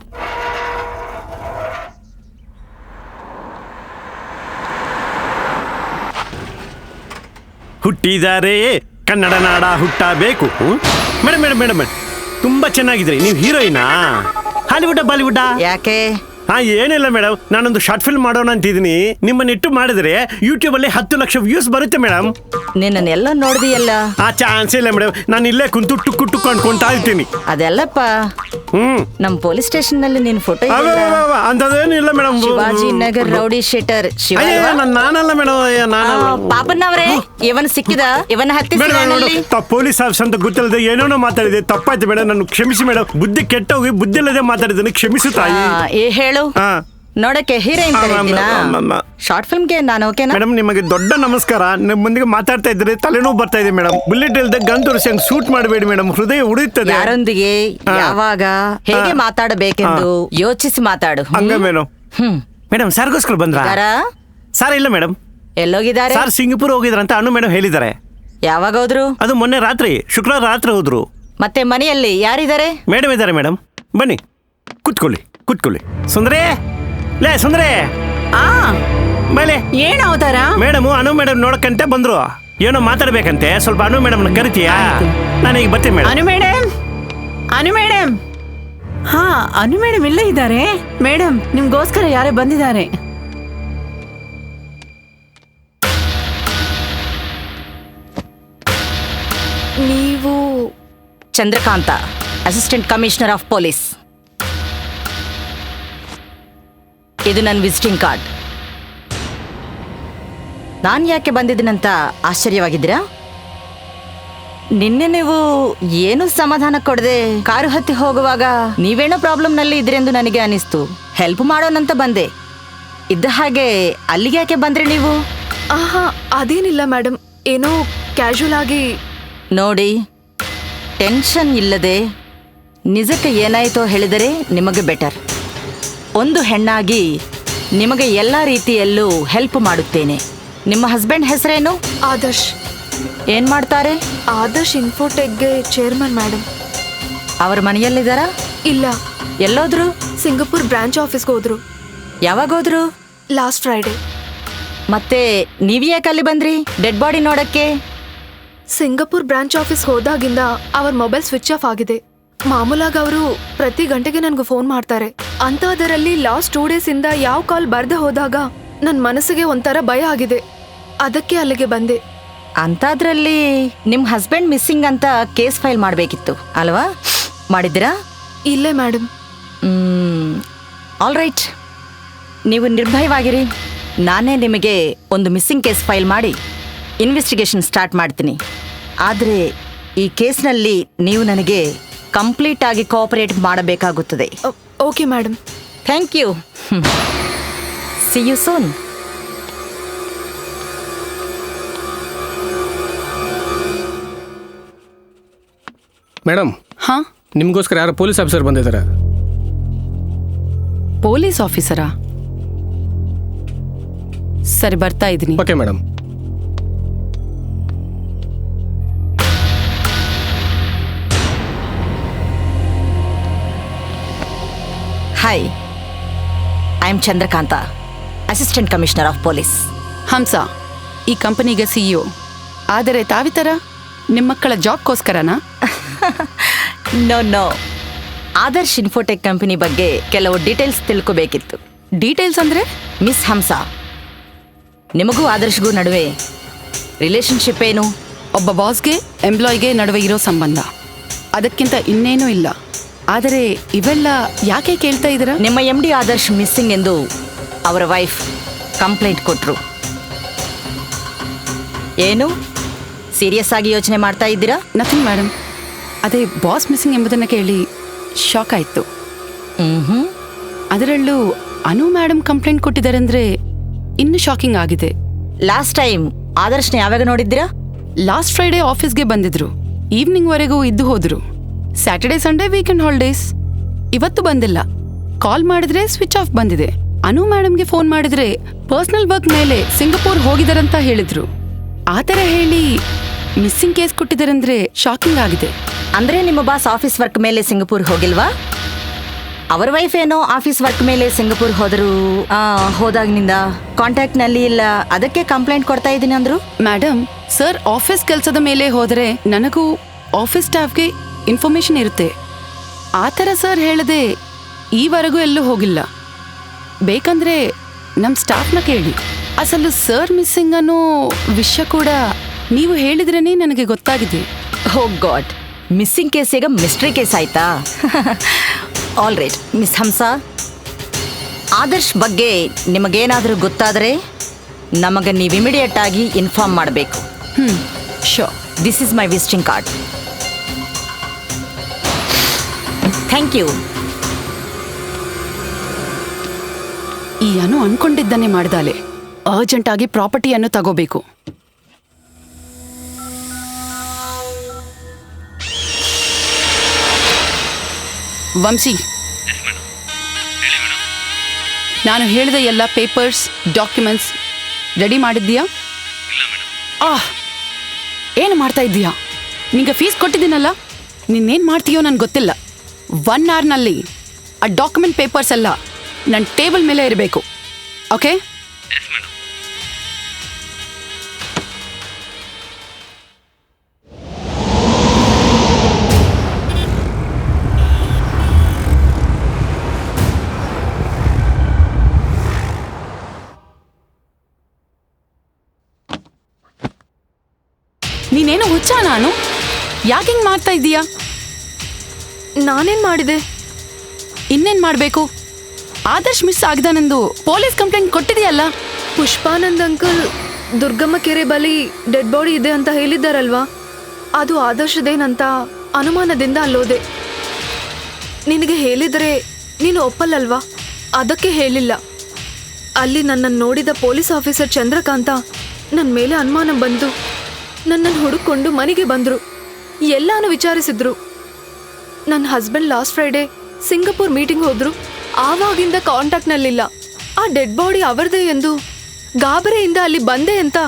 ಹುಟ್ಟಿದ್ದಾರೆ ಕನ್ನಡ ನಾಡ ಹುಟ್ಟಬೇಕು. ಮೇಡಮ್ ತುಂಬಾ ಚೆನ್ನಾಗಿದ್ರಿ. ನೀವು ಹೀರೋಯಿನಾ? Hollywood Bollywood? ಯಾಕೆ? ಏನಿಲ್ಲ ಮೇಡಮ್, ನಾನೊಂದು ಶಾರ್ಟ್ ಫಿಲ್ಮ್ ಮಾಡೋಣ ಅಂತಿದ್ದೀನಿ. ನಿಮ್ಮನ್ನಿಟ್ಟು ಮಾಡಿದ್ರೆ ಯೂಟ್ಯೂಬ್ ಅಲ್ಲಿ 10 ಲಕ್ಷ ವ್ಯೂಸ್ ಬರುತ್ತೆ ಮೇಡಮ್. ನಿನ್ನೆಲ್ಲ ನೋಡ್ದಿಯಲ್ಲ? ಚಾನ್ಸ್ ಇಲ್ಲ ಮೇಡಮ್, ನಾನು ಇಲ್ಲೇ ಕುಂತು ಟುಕ್ಕು ಅನ್ಕೊಂತಾ ಇರ್ತೀನಿ. ಅದೆಲ್ಲಪ್ಪ ನಮ್ ಪೊಲೀಸ್ ಸ್ಟೇಷನ್ ನಲ್ಲಿ ನಿನ್ ಫೋಟೋ ಅಂತದೇನಿಲ್ಲ madam. Shivaji Nagar rowdy sheeter ನಾನಲ್ಲ ಮೇಡಮ್. ಪಾಪನ್ನವ್ರೆ, ಇವನ್ ಸಿಕ್ಕಿದ, ಇವನ್ ಹತ್ತಿ ಪೊಲೀಸ್ ಆಫೀಸ್ ಅಂತ ಗೊತ್ತಿಲ್ಲದೆ ಏನೇನೋ ಮಾತಾಡಿದೆ. ತಪ್ಪಾಯ್ತು ಮೇಡಮ್, ನಾನು ಕ್ಷಮಿಸಿ ಮೇಡಮ್. ಬುದ್ಧಿ ಕೆಟ್ಟೋಗಿ ಬುದ್ಧಿ ಇಲ್ಲದೆ ಮಾತಾಡಿದ್ದೇನೆ, ಕ್ಷಮಿಸು ತಾಯಿ. ಹೇಳು. ನೋಡಕ್ಕೆ ಹೀರೋಯಿನ್ ಶಾರ್ಟ್ ಫಿಲ್ಮ್ಗೆ ನಾನು ಓಕೆನಾ? ಮೇಡಮ್, ನಿಮಗೆ ದೊಡ್ಡ ನಮಸ್ಕಾರ. ನಿಮ್ಮ ಮುಂದಿಗೆ ಮಾತಾಡ್ತಾ ಇದ್ರೆ ತಲೆನೋವು ಬರ್ತಾ ಇದೆ ಮೇಡಮ್. ಬುಲೆಟ್ ಇಲ್ಲದೆ ಗನ್ ತೋರಿಸಿ ಹಂಗೆ ಶೂಟ್ ಮಾಡಬೇಡಿ ಮೇಡಮ್, ಹೃದಯ ಉಳಿಯುತ್ತದೆ. ಯಾರೊಂದಿಗೆ ಯಾವಾಗ ಹೇಗೆ ಮಾತಾಡಬೇಕೆಂದು ಯೋಚಿಸಿ ಮಾತಾಡು. ಹಂಗ ಮೇಡಮ್. ಮೇಡಮ್, ಸಾರ್ಗೋಸ್ಕರ ಬಂದ್ರ? ಸಾರ್ ಇಲ್ಲ ಮೇಡಮ್. ಎಲ್ಲೋಗಿದ್ದಾರೆ? ಸಾರ್ ಸಿಂಗಪುರ್ ಹೋಗಿದ್ರಂತ ಅನು ಮೇಡಮ್ ಹೇಳಿದ್ದಾರೆ. ಯಾವಾಗ ಹೋದ್ರು? ಅದು ಮೊನ್ನೆ ರಾತ್ರಿ, ಶುಕ್ರವಾರ ರಾತ್ರಿ ಹೋದ್ರು. ಮತ್ತೆ ಮನೆಯಲ್ಲಿ ಯಾರಿದ್ದಾರೆ? ಮೇಡಮ್ ಇದ್ದಾರೆ ಮೇಡಮ್. ಬನ್ನಿ ಕುತ್ಕೊಳ್ಳಿ. ಸುಂದರೇ, ಲೇ ಸುಂದರೇ, ಮೇಲೆ ಏನ್ ಅವತಾರ? ಮೇಡಮ್ ಅನು ಮೇಡಮ್ ನೋಡಕ್ಕಂತೆ ಬಂದ್ರು. ಏನೋ ಮಾತಾಡ್ಬೇಕಂತೆ, ಸ್ವಲ್ಪ ಅನು ಮೇಡಮ್ ಕರಿತೀಯಾ? ನಾನೀಗ ಬರ್ತೀನಿ ಮೇಡಮ್. ಅನು ಮೇಡಮ್ ಹಾ, ಅನು ಮೇಡಮ್ ಇಲ್ಲೇ ಇದ್ದಾರೆ. ಮೇಡಮ್, ನಿಮ್ಗೋಸ್ಕರ ಯಾರೇ ಬಂದಿದ್ದಾರೆ. ನೀವು? Chandrakanta, assistant commissioner of police. ಇದು ನನ್ನ ವಿಸಿಟಿಂಗ್ ಕಾರ್ಡ್. ನಾನು ಯಾಕೆ ಬಂದಿದ್ದೀನಂತ ಆಶ್ಚರ್ಯವಾಗಿದ್ದೀರಾ? ನಿನ್ನೆ ನೀವು ಏನು ಸಮಾಧಾನ ಕೊಡದೆ ಕಾರು ಹತ್ತಿ ಹೋಗುವಾಗ ನೀವೇನೋ ಪ್ರಾಬ್ಲಮ್ನಲ್ಲಿ ಇದ್ರೆಂದು ನನಗೆ ಅನಿಸ್ತು. ಹೆಲ್ಪ್ ಮಾಡೋಣಂತ ಬಂದೆ. ಇದ್ದ ಹಾಗೆ ಅಲ್ಲಿಗೆ ಯಾಕೆ ಬಂದ್ರಿ ನೀವು? ಅದೇನಿಲ್ಲ ಮೇಡಮ್, ಏನೋ ಕ್ಯಾಶುವಲ್ ಆಗಿ. ನೋಡಿ, ಟೆನ್ಷನ್ ಇಲ್ಲದೆ ನಿಜಕ್ಕೆ ಏನಾಯಿತೋ ಹೇಳಿದರೆ ನಿಮಗೆ ಬೆಟರ್. ಒಂದು ಹೆಣ್ಣಾಗಿ ನಿಮಗೆ ಎಲ್ಲ ರೀತಿಯಲ್ಲೂ ಹೆಲ್ಪ್ ಮಾಡುತ್ತೇನೆ. ನಿಮ್ಮ ಹಸ್ಬೆಂಡ್ ಹೆಸರೇನು? ಆದರ್ಶ್. ಏನ್ ಮಾಡ್ತಾರೆ? ಆದರ್ಶ್ ಇನ್ಫೋಟೆಕ್ಗೆ ಚೇರ್ಮನ್ ಮೇಡಮ್. ಅವ್ರ ಮನೆಯಲ್ಲಿದ್ದಾರಾ? ಇಲ್ಲ. ಎಲ್ಲೋದ್ರು? ಸಿಂಗಪುರ್ ಬ್ರಾಂಚ್ ಆಫೀಸ್ಗೆ ಹೋದ್ರು. ಯಾವಾಗ ಹೋದ್ರು? Last Friday. ಮತ್ತೆ ನೀವ್ಯಾಕೆ ಅಲ್ಲಿ ಬಂದ್ರಿ ಡೆಡ್ ಬಾಡಿ ನೋಡಕ್ಕೆ? ಸಿಂಗಪುರ್ ಬ್ರಾಂಚ್ ಆಫೀಸ್ ಹೋದಾಗಿಂದ ಅವ್ರ ಮೊಬೈಲ್ ಸ್ವಿಚ್ ಆಫ್ ಆಗಿದೆ. ಮಾಮೂಲಾಗಿ ಅವರು ಪ್ರತಿ ಗಂಟೆಗೆ ನನ್ಗೆ ಫೋನ್ ಮಾಡ್ತಾರೆ. ಅಂತದರಲ್ಲಿ ಲಾಸ್ಟ್ 2 days ಇಂದ ಯಾವ ಕಾಲ್ ಬರ್ದೆ ಹೋದಾಗ ನನ್ನ ಮನಸ್ಸಿಗೆ ಒಂಥರ ಭಯ ಆಗಿದೆ. ಅದಕ್ಕೆ ಅಲ್ಲಿಗೆ ಬಂದೆ. ಅಂತಾದ್ರಲ್ಲಿ ನಿಮ್ ಹಸ್ಬೆಂಡ್ ಮಿಸ್ಸಿಂಗ್ ಅಂತ ಕೇಸ್ ಫೈಲ್ ಮಾಡಬೇಕಿತ್ತು ಅಲ್ವಾ? ಮಾಡಿದ್ದೀರಾ? ಇಲ್ಲೇ ಮೇಡಮ್. ಆಲ್ ರೈಟ್, ನೀವು ನಿರ್ಭಯವಾಗಿರಿ. ನಾನೇ ನಿಮಗೆ ಒಂದು ಮಿಸ್ಸಿಂಗ್ ಕೇಸ್ ಫೈಲ್ ಮಾಡಿ ಇನ್ವೆಸ್ಟಿಗೇಷನ್ ಸ್ಟಾರ್ಟ್ ಮಾಡ್ತೀನಿ. ಆದರೆ ಈ ಕೇಸ್ನಲ್ಲಿ ನೀವು ನನಗೆ ಕಂಪ್ಲೀಟ್ ಆಗಿ ಕೋಆಪರೇಟ್ ಮಾಡಬೇಕಾಗುತ್ತದೆ. Okay madam. Thank you. See you soon. Madam, ನಿಮ್ಗೋಸ್ಕರ ಯಾರೋ ಪೊಲೀಸ್ ಆಫೀಸರ್ ಬಂದಿದ್ದಾರೆ. ಪೊಲೀಸ್ ಆಫೀಸರಾ? ಸರಿ, ಬರ್ತಾ ಇದ್ದೀನಿ. Okay madam. Hi, I am Chandrakanta, assistant commissioner of police. Hamsa, ಈ ಕಂಪನಿಗೆ CEO. ಆದರೆ ತಾವಿತರ ನಿಮ್ಮ ಮಕ್ಕಳ ಜಾಬ್ಗೋಸ್ಕರನಾ? ನೋ, ಆದರ್ಶ್ ಇನ್ಫೋಟೆಕ್ ಕಂಪನಿ ಬಗ್ಗೆ ಕೆಲವು ಡೀಟೇಲ್ಸ್ ತಿಳ್ಕೋಬೇಕಿತ್ತು. ಡೀಟೇಲ್ಸ್ ಅಂದ್ರೆ? ಮಿಸ್ ಹಂಸಾ, ನಿಮಗೂ ಆದರ್ಶ್ಗೂ ನಡುವೆ ರಿಲೇಶನ್ಶಿಪ್ ಏನು? ಒಬ್ಬ ಬಾಸ್ಗೆ ಎಂಪ್ಲಾಯ್ಗೆ ನಡುವೆ ಇರೋ ಸಂಬಂಧ, ಅದಕ್ಕಿಂತ ಇನ್ನೇನೂ ಇಲ್ಲ. ಆದರೆ ಇವೆಲ್ಲ ಯಾಕೆ ಕೇಳ್ತಾ ಇದ್ದೀರಾ? ನಿಮ್ಮ MD ಆದರ್ಶ್ ಮಿಸ್ಸಿಂಗ್ ಎಂದು ಅವರ ವೈಫ್ ಕಂಪ್ಲೇಂಟ್ ಕೊಟ್ರು. ಏನು ಸೀರಿಯಸ್ ಆಗಿ ಯೋಚನೆ ಮಾಡ್ತಾ ಇದ್ದೀರಾ? Nothing madam. ಅದೇ ಬಾಸ್ ಮಿಸ್ಸಿಂಗ್ ಎಂಬುದನ್ನು ಕೇಳಿ ಶಾಕ್ ಆಯಿತು. ಅದರಲ್ಲೂ ಅನು ಮೇಡಮ್ ಕಂಪ್ಲೇಂಟ್ ಕೊಟ್ಟಿದ್ದಾರೆ ಅಂದರೆ ಇನ್ನೂ ಶಾಕಿಂಗ್ ಆಗಿದೆ. ಲಾಸ್ಟ್ ಟೈಮ್ ಆದರ್ಶ್ನ ಯಾವಾಗ ನೋಡಿದ್ದೀರಾ? ಲಾಸ್ಟ್ ಫ್ರೈಡೇ ಆಫೀಸ್ಗೆ ಬಂದಿದ್ರು, ಈವ್ನಿಂಗ್ವರೆಗೂ ಇದ್ದು ಹೋದ್ರು. Saturday Sunday weekend holidays. ಇವತ್ತು ಬಂದಿಲ್ಲ. ಕಾಲ್ ಮಾಡಿದ್ರೆ ಸ್ವಿಚ್ ಆಫ್ ಬಂದಿದೆ. ಅನು ಮೇಡಮ್ಗೆ ಫೋನ್ ಮಾಡಿದ್ರೆ ಪರ್ಸನಲ್ ವರ್ಕ್ ಮೇಲೆ ಸಿಂಗಪೂರ್ ಹೋಗಿದಾರಂತ ಹೇಳಿದ್ರು. ಆ ಥರ ಹೇಳಿ ಮಿಸ್ಸಿಂಗ್ ಕೇಸ್ ಕೊಟ್ಟಿದ್ದಾರಂದ್ರೆ ಶಾಕಿಂಗ್ ಆಗಿದೆ. ಅಂದ್ರೆ ನಿಮ್ಮ ಬಾಸ್ ಆಫೀಸ್ ವರ್ಕ್ ಮೇಲೆ ಸಿಂಗಪೂರ್ ಹೋಗಿಲ್ವಾ? ಅವರ ವೈಫ್ ಏನೋ ಆಫೀಸ್ ವರ್ಕ್ ಮೇಲೆ ಸಿಂಗಪೂರ್ ಹೋದರು, ಹೋದಾಗಿನಿಂದ ಕಾಂಟ್ಯಾಕ್ಟ್ ನಲ್ಲಿ ಇಲ್ಲ, ಅದಕ್ಕೆ ಕಂಪ್ಲೇಂಟ್ ಕೊಡ್ತಾ ಇದ್ದೀನಿ ಅಂದ್ರು. ಮೇಡಮ್, ಸರ್ ಆಫೀಸ್ ಕೆಲಸದ ಮೇಲೆ ಹೋದರೆ ನನಗೂ ಆಫೀಸ್ ಸ್ಟಾಫ್ಗೆ ಇನ್ಫಾರ್ಮೇಶನ್ ಇರುತ್ತೆ. ಆ ಥರ ಸರ್ ಹೇಳದೆ ಈವರೆಗೂ ಎಲ್ಲೂ ಹೋಗಿಲ್ಲ. ಬೇಕಂದ್ರೆ ನಮ್ಮ ಸ್ಟಾಫ್ನ ಕೇಳಿ. ಅಸಲು ಸರ್ ಮಿಸ್ಸಿಂಗ್ ಅನ್ನೋ ವಿಷಯ ಕೂಡ ನೀವು ಹೇಳಿದ್ರೇನೆ ನನಗೆ ಗೊತ್ತಾಗಿದೆ. ಓ ಗಾಡ್, ಮಿಸ್ಸಿಂಗ್ ಕೇಸ್ ಈಗ ಮಿಸ್ಟ್ರಿ ಕೇಸ್ ಆಯ್ತಾ? All right miss Hamsa, Adarsh ಬಗ್ಗೆ ನಿಮಗೇನಾದರೂ ಗೊತ್ತಾದರೆ ನಮಗೆ ನೀವು ಇಮಿಡಿಯೇಟ್ ಆಗಿ ಇನ್ಫಾರ್ಮ್ ಮಾಡಬೇಕು. So, this is my visiting card. Thank you. ಈ ಅನು ಅನ್ಕೊಂಡಿದ್ದನ್ನೇ ಮಾಡ್ದಾಲೆ. ಅರ್ಜೆಂಟ್ ಆಗಿ ಪ್ರಾಪರ್ಟಿಯನ್ನು ತಗೋಬೇಕು. ವಂಶಿ, ನಾನು ಹೇಳಿದ ಎಲ್ಲ ಪೇಪರ್ಸ್, ಡಾಕ್ಯುಮೆಂಟ್ಸ್ ರೆಡಿ ಮಾಡಿದ್ದೀಯಾ? ಏನು ಮಾಡ್ತಾ ಇದ್ದೀಯಾ? ನಿಂಗೆ ಫೀಸ್ ಕೊಟ್ಟಿದ್ದೀನಲ್ಲ, ನಿನ್ನೇನು ಮಾಡ್ತೀಯೋ ನನಗೆ ಗೊತ್ತಿಲ್ಲ. 1 ಅವರ್ನಲ್ಲಿ ಆ ಡಾಕ್ಯುಮೆಂಟ್ ಪೇಪರ್ಸ್ ಎಲ್ಲ ನನ್ನ ಟೇಬಲ್ ಮೇಲೆ ಇರಬೇಕು. ಓಕೆ? ನೀನೇನು ಹುಚ್ಚ? ನಾನು ಯಾಕೆ ಹಿಂಗೆ ಮಾಡ್ತಾ ಇದ್ದೀಯಾ? ನಾನೇನ್ ಮಾಡಿದೆ? ಇನ್ನೇನು ಮಾಡಬೇಕು? ಆದರ್ಶ್ ಮಿಸ್ ಆಗಿದಾನೆಂದು ಪೊಲೀಸ್ ಕಂಪ್ಲೇಂಟ್ ಕೊಟ್ಟಿದೆಯಲ್ಲ. ಪುಷ್ಪಾನಂದ್ ಅಂಕಲ್ ದುರ್ಗಮ್ಮ ಕೆರೆ ಬಳಿ ಡೆಡ್ ಬಾಡಿ ಇದೆ ಅಂತ ಹೇಳಿದ್ದಾರಲ್ವಾ, ಅದು ಆದರ್ಶದೇನಂತ ಅನುಮಾನದಿಂದ ಅಲ್ಲೋದೆ. ನಿನಗೆ ಹೇಳಿದರೆ ನೀನು ಒಪ್ಪಲ್ಲಲ್ವಾ, ಅದಕ್ಕೆ ಹೇಳಿಲ್ಲ. ಅಲ್ಲಿ ನನ್ನನ್ನು ನೋಡಿದ ಪೊಲೀಸ್ ಆಫೀಸರ್ ಚಂದ್ರಕಾಂತ ನನ್ನ ಮೇಲೆ ಅನುಮಾನ ಬಂದು ನನ್ನನ್ನು ಹುಡುಕೊಂಡು ಮನೆಗೆ ಬಂದರು. ಎಲ್ಲಾನು ವಿಚಾರಿಸಿದ್ರು. ನನ್ನ husband last Friday Singapore meeting ಹೋದ್ರು. ಆವಾಗಿಂದ ಕಾಂಟ್ಯಾಕ್ಟ್ನಲ್ಲಿಲ್ಲ. ಆ ಡೆಡ್ ಬಾಡಿ ಅವರದೇ ಎಂದು ಗಾಬರಿಯಿಂದ ಅಲ್ಲಿ ಬಂದೆ ಅಂತ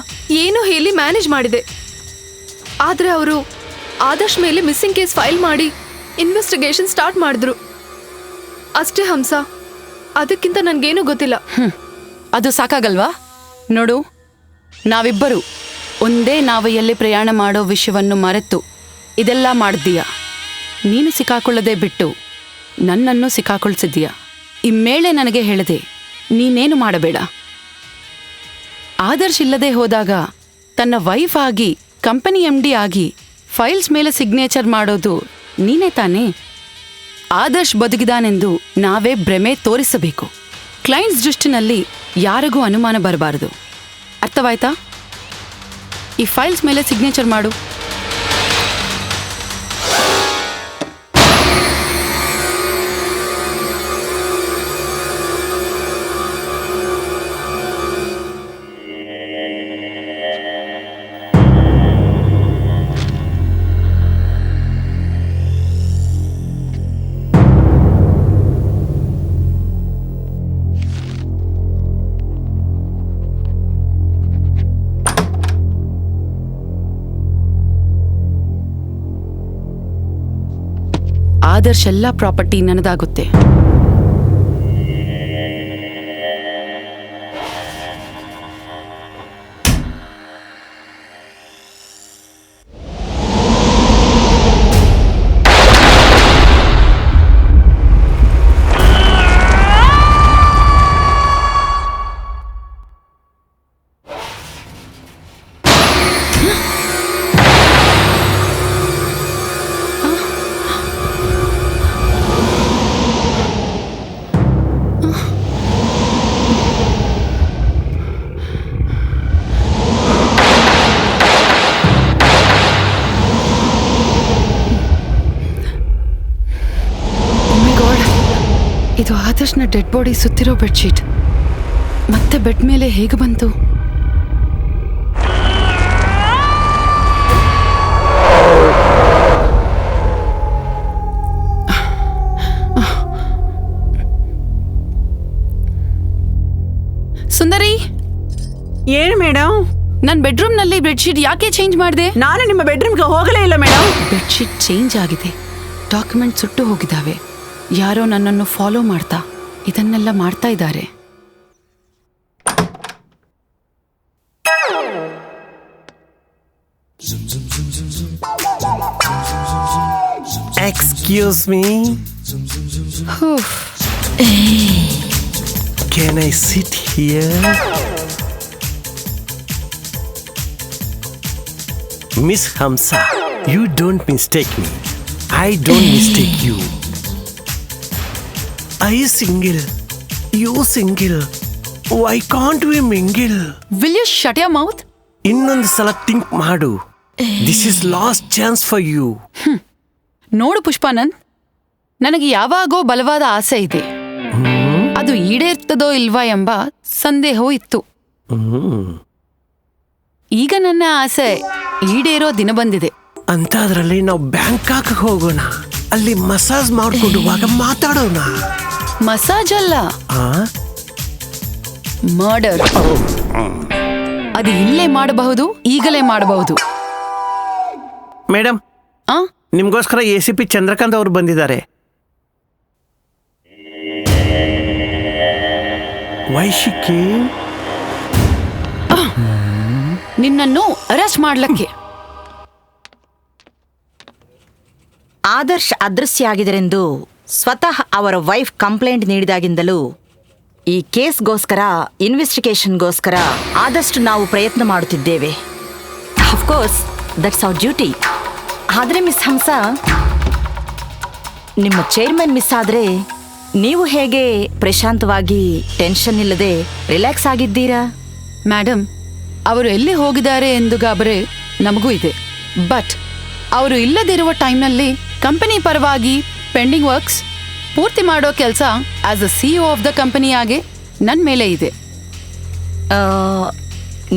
ಏನೋ ಹೇಳಿ ಮ್ಯಾನೇಜ್ ಮಾಡಿದೆ. ಆದರೆ ಅವರು ಆದರ್ಶ್ ಮೇಲೆ ಮಿಸ್ಸಿಂಗ್ ಕೇಸ್ ಫೈಲ್ ಮಾಡಿ ಇನ್ವೆಸ್ಟಿಗೇಷನ್ ಸ್ಟಾರ್ಟ್ ಮಾಡಿದ್ರು. ಅಷ್ಟೇ ಹಂಸ, ಅದಕ್ಕಿಂತ ನನಗೇನೂ ಗೊತ್ತಿಲ್ಲ. ಅದು ಸಾಕಾಗಲ್ವಾ? ನೋಡು, ನಾವಿಬ್ಬರು ಒಂದೇ ನಾವೆಯಲ್ಲಿ ಪ್ರಯಾಣ ಮಾಡೋ ವಿಷಯವನ್ನು ಮರೆತು ಇದೆಲ್ಲ ಮಾಡಿದ್ದೀಯಾ. ನೀನು ಸಿಕ್ಕಾಕೊಳ್ಳದೆ ಬಿಟ್ಟು ನನ್ನನ್ನು ಸಿಕ್ಕಾಕೊಳ್ಸಿದ್ದೀಯಾ. ಇಮ್ಮೇಳೆ ನನಗೆ ಹೇಳಿದೆ ನೀನೇನು ಮಾಡಬೇಡ. ಆದರ್ಶ್ ಇಲ್ಲದೆ ಹೋದಾಗ ತನ್ನ ವೈಫ್ ಆಗಿ ಕಂಪನಿ MD ಆಗಿ ಫೈಲ್ಸ್ ಮೇಲೆ ಸಿಗ್ನೇಚರ್ ಮಾಡೋದು ನೀನೇ ತಾನೇ? ಆದರ್ಶ್ ಬದುಕಿದಾನೆಂದು ನಾವೇ ಭ್ರಮೆ ತೋರಿಸಬೇಕು. ಕ್ಲೈಂಟ್ಸ್ ದೃಷ್ಟಿನಲ್ಲಿ ಯಾರಿಗೂ ಅನುಮಾನ ಬರಬಾರದು. ಅರ್ಥವಾಯ್ತಾ? ಈ ಫೈಲ್ಸ್ ಮೇಲೆ ಸಿಗ್ನೇಚರ್ ಮಾಡು. ಆದರ್ಶ್ ಎಲ್ಲ ಪ್ರಾಪರ್ಟಿ ನನ್ನದಾಗುತ್ತೆ. ಇದು ಆದರ್ಶ್ನ ಡೆಡ್ ಬಾಡಿ ಸುತ್ತಿರೋ ಬೆಡ್ಶೀಟ್ ಮತ್ತೆ ಬೆಡ್ ಮೇಲೆ ಹೇಗೆ ಬಂತು? ಸುಂದರಿ, ಏನು ಮೇಡಮ್? ನನ್ನ ಬೆಡ್ರೂಮ್ ನಲ್ಲಿ ಬೆಡ್ಶೀಟ್ ಯಾಕೆ ಚೇಂಜ್ ಮಾಡಿದೆ? ನಾನು ನಿಮ್ಮ ಬೆಡ್ರೂಮ್ಗೆ ಹೋಗಲೇ ಇಲ್ಲ ಮೇಡಮ್. ಬೆಡ್ಶೀಟ್ ಚೇಂಜ್ ಆಗಿದೆ, ಡಾಕ್ಯುಮೆಂಟ್ ಸುಟ್ಟು ಹೋಗಿದ್ದಾವೆ. ಯಾರೋ ನನ್ನನ್ನು ಫಾಲೋ ಮಾಡ್ತಾ ಇದನ್ನೆಲ್ಲ ಮಾಡ್ತಾ ಇದ್ದಾರೆ. Excuse me, can I sit here? Miss Hamsa, you don't mistake me. I don't mistake you. I single, you single. Why can't we mingle? Will you shut your mouth? ಇನ್ನೊಂದು ಸಲ think ಮಾಡು. This is last chance for you. ನೋಡು ಪುಷ್ಪಾನಂದ್, ನನಗೆ ಯಾವಾಗೋ ಬಲವಾದ ಆಸೆ ಇದೆ. ಅದು ಈಡೇರ್ತದೋ ಇಲ್ವಾ ಎಂಬ ಸಂದೇಹವೂ ಇತ್ತು. ಈಗ ನನ್ನ ಆಸೆ ಈಡೇರೋ ದಿನ ಬಂದಿದೆ. ಅಂತಾದ್ರಲ್ಲಿ ನಾವು ಬ್ಯಾಂಕಾಕ್ ಹೋಗೋಣ, ಅಲ್ಲಿ ಮಸಾಜ್ ಮಾಡ್ಕೊಂಡುವಾಗ ಮಾತಾಡೋಣ. ಮಸಾಜ್ ಅಲ್ಲ, ಮರ್ಡರ್. ಅದು ಇಲ್ಲೇ ಮಾಡಬಹುದು, ಈಗಲೇ ಮಾಡಬಹುದು. ಮೇಡಮ್, ನಿಮ್ಗೋಸ್ಕರ ACP ಚಂದ್ರಕಾಂತ್ ಅವರು ಬಂದಿದ್ದಾರೆ. Why she came? ನಿನ್ನನ್ನು ಅರೆಸ್ಟ್ ಮಾಡ್ಲಕ್ಕೆ. ಆದರ್ಶ್ ಅದೃಶ್ಯ ಆಗಿದರೆಂದು ಸ್ವತಃ ಅವರ ವೈಫ್ ಕಂಪ್ಲೇಂಟ್ ನೀಡಿದಾಗಿಂದಲೂ ಈ ಕೇಸ್ಗೋಸ್ಕರ, ಇನ್ವೆಸ್ಟಿಗೇಷನ್ಗೋಸ್ಕರ ಆದಷ್ಟು ನಾವು ಪ್ರಯತ್ನ ಮಾಡುತ್ತಿದ್ದೇವೆ. Of course that's our duty. ಆದರೆ ಮಿಸ್ ಹಂಸಾ, ನಿಮ್ಮ ಚೇರ್ಮನ್ ಮಿಸ್ ಆದರೆ ನೀವು ಹೇಗೆ ಪ್ರಶಾಂತವಾಗಿ ಟೆನ್ಷನ್ ಇಲ್ಲದೆ ರಿಲ್ಯಾಕ್ಸ್ ಆಗಿದ್ದೀರಾ? ಮೇಡಮ್, ಅವರು ಎಲ್ಲಿ ಹೋಗಿದ್ದಾರೆ ಎಂದು ಗಾಬರಿ ನಮಗೂ ಇದೆ. ಬಟ್ ಅವರು ಇಲ್ಲದಿರುವ ಟೈಮ್ನಲ್ಲಿ ಕಂಪನಿ ಪರವಾಗಿ ಪೆಂಡಿಂಗ್ ವರ್ಕ್ಸ್ ಪೂರ್ತಿ ಮಾಡೋ ಕೆಲಸ as a CEO of the company ಆಗಿ ನನ್ನ ಮೇಲೆ ಇದೆ.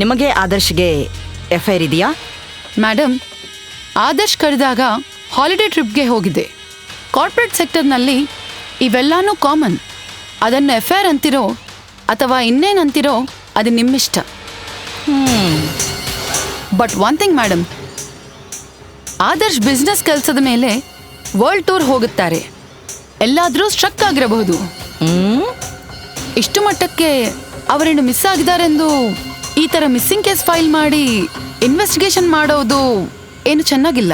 ನಿಮಗೆ ಆದರ್ಶ್ಗೆ FIR ಇದೆಯಾ? ಮೇಡಮ್, ಆದರ್ಶ್ ಕರೆದಾಗ ಹಾಲಿಡೇ ಟ್ರಿಪ್ಗೆ ಹೋಗಿದ್ದೆ. ಕಾರ್ಪೊರೇಟ್ ಸೆಕ್ಟರ್ನಲ್ಲಿ ಇವೆಲ್ಲಾನು ಕಾಮನ್. ಅದನ್ನು FIR ಅಂತಿರೋ ಅಥವಾ ಇನ್ನೇನಂತಿರೋ ಅದು ನಿಮ್ಮಿಷ್ಟ. But one thing madam, Adarsh business ಕೆಲಸದ ಮೇಲೆ ವರ್ಲ್ಡ್ ಟೂರ್ ಹೋಗುತ್ತಾರೆ. ಎಲ್ಲಾದರೂ ಸ್ಟ್ರಕ್ ಆಗಿರಬಹುದು. ಇಷ್ಟು ಮಟ್ಟಕ್ಕೆ ಅವರೇನು ಮಿಸ್ ಆಗಿದ್ದಾರೆಂದು ಈ ಥರ ಮಿಸ್ಸಿಂಗ್ ಕೇಸ್ ಫೈಲ್ ಮಾಡಿ ಇನ್ವೆಸ್ಟಿಗೇಷನ್ ಮಾಡೋದು ಏನು ಚೆನ್ನಾಗಿಲ್ಲ.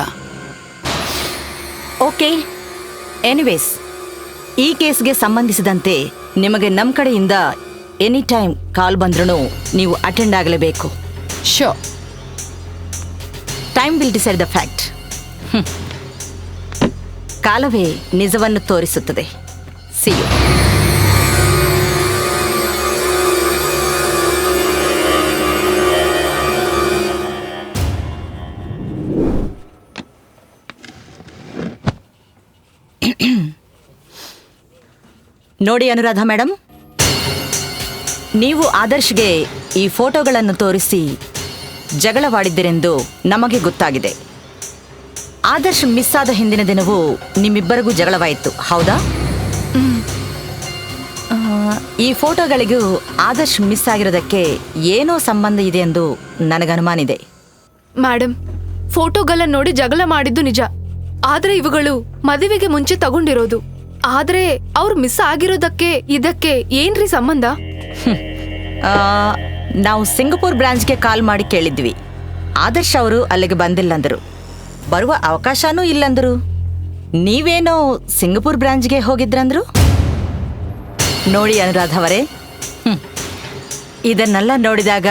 ಓಕೆ, ಎನಿವೇಸ್, ಈ ಕೇಸ್ಗೆ ಸಂಬಂಧಿಸಿದಂತೆ ನಿಮಗೆ ನಮ್ಮ ಕಡೆಯಿಂದ ಎನಿ ಟೈಮ್ ಕಾಲ್ ಬಂದ್ರೂ ನೀವು ಅಟೆಂಡ್ ಆಗಲೇಬೇಕು. Sure. Time will decide the fact. ಕಾಲವೇ ನಿಜವನ್ನು ತೋರಿಸುತ್ತದೆ. See you. ನೋಡಿ ಅನುರಾಧ ಮೇಡಮ್, ನೀವು ಆದರ್ಶ್ಗೆ ಈ ಫೋಟೋಗಳನ್ನು ತೋರಿಸಿ ಜಗಳವಾಡಿದ್ದರೆಂದು ನಮಗೆ ಗೊತ್ತಾಗಿದೆ. ಆದರ್ಶ್ ಮಿಸ್ ಆದ ಹಿಂದಿನ ದಿನವೂ ನಿಮ್ಮಿಬ್ಬರಿಗೂ ಜಗಳವಾಯಿತು, ಹೌದಾ? ಈ ಫೋಟೋಗಳಿಗೂ ಆದರ್ಶ್ ಮಿಸ್ ಆಗಿರೋದಕ್ಕೆ ಏನೋ ಸಂಬಂಧ ಇದೆ ಎಂದು ನನಗನುಮಾನ ಇದೆ. ಮೇಡಮ್, ಫೋಟೋಗಳನ್ನ ನೋಡಿ ಜಗಳ ಮಾಡಿದ್ದು ನಿಜ. ಆದ್ರೆ ಇವುಗಳು ಮದುವೆಗೆ ಮುಂಚೆ ತಗೊಂಡಿರೋದು. ಆದ್ರೆ ಅವ್ರು ಮಿಸ್ ಆಗಿರೋದಕ್ಕೆ ಇದಕ್ಕೆ ಏನ್ರಿ ಸಂಬಂಧ? ನಾವು ಸಿಂಗಪುರ್ ಬ್ರಾಂಚ್ಗೆ ಕಾಲ್ ಮಾಡಿ ಕೇಳಿದ್ವಿ. ಆದರ್ಶ್ ಅವರು ಅಲ್ಲಿಗೆ ಬಂದಿಲ್ಲಂದರು, ಬರುವ ಅವಕಾಶನೂ ಇಲ್ಲಂದರು. ನೀವೇನೋ ಸಿಂಗಪುರ್ ಬ್ರಾಂಚ್ಗೆ ಹೋಗಿದ್ರಂದ್ರು. ನೋಡಿ ಅನುರಾಧ ಅವರೇ, ಇದನ್ನೆಲ್ಲ ನೋಡಿದಾಗ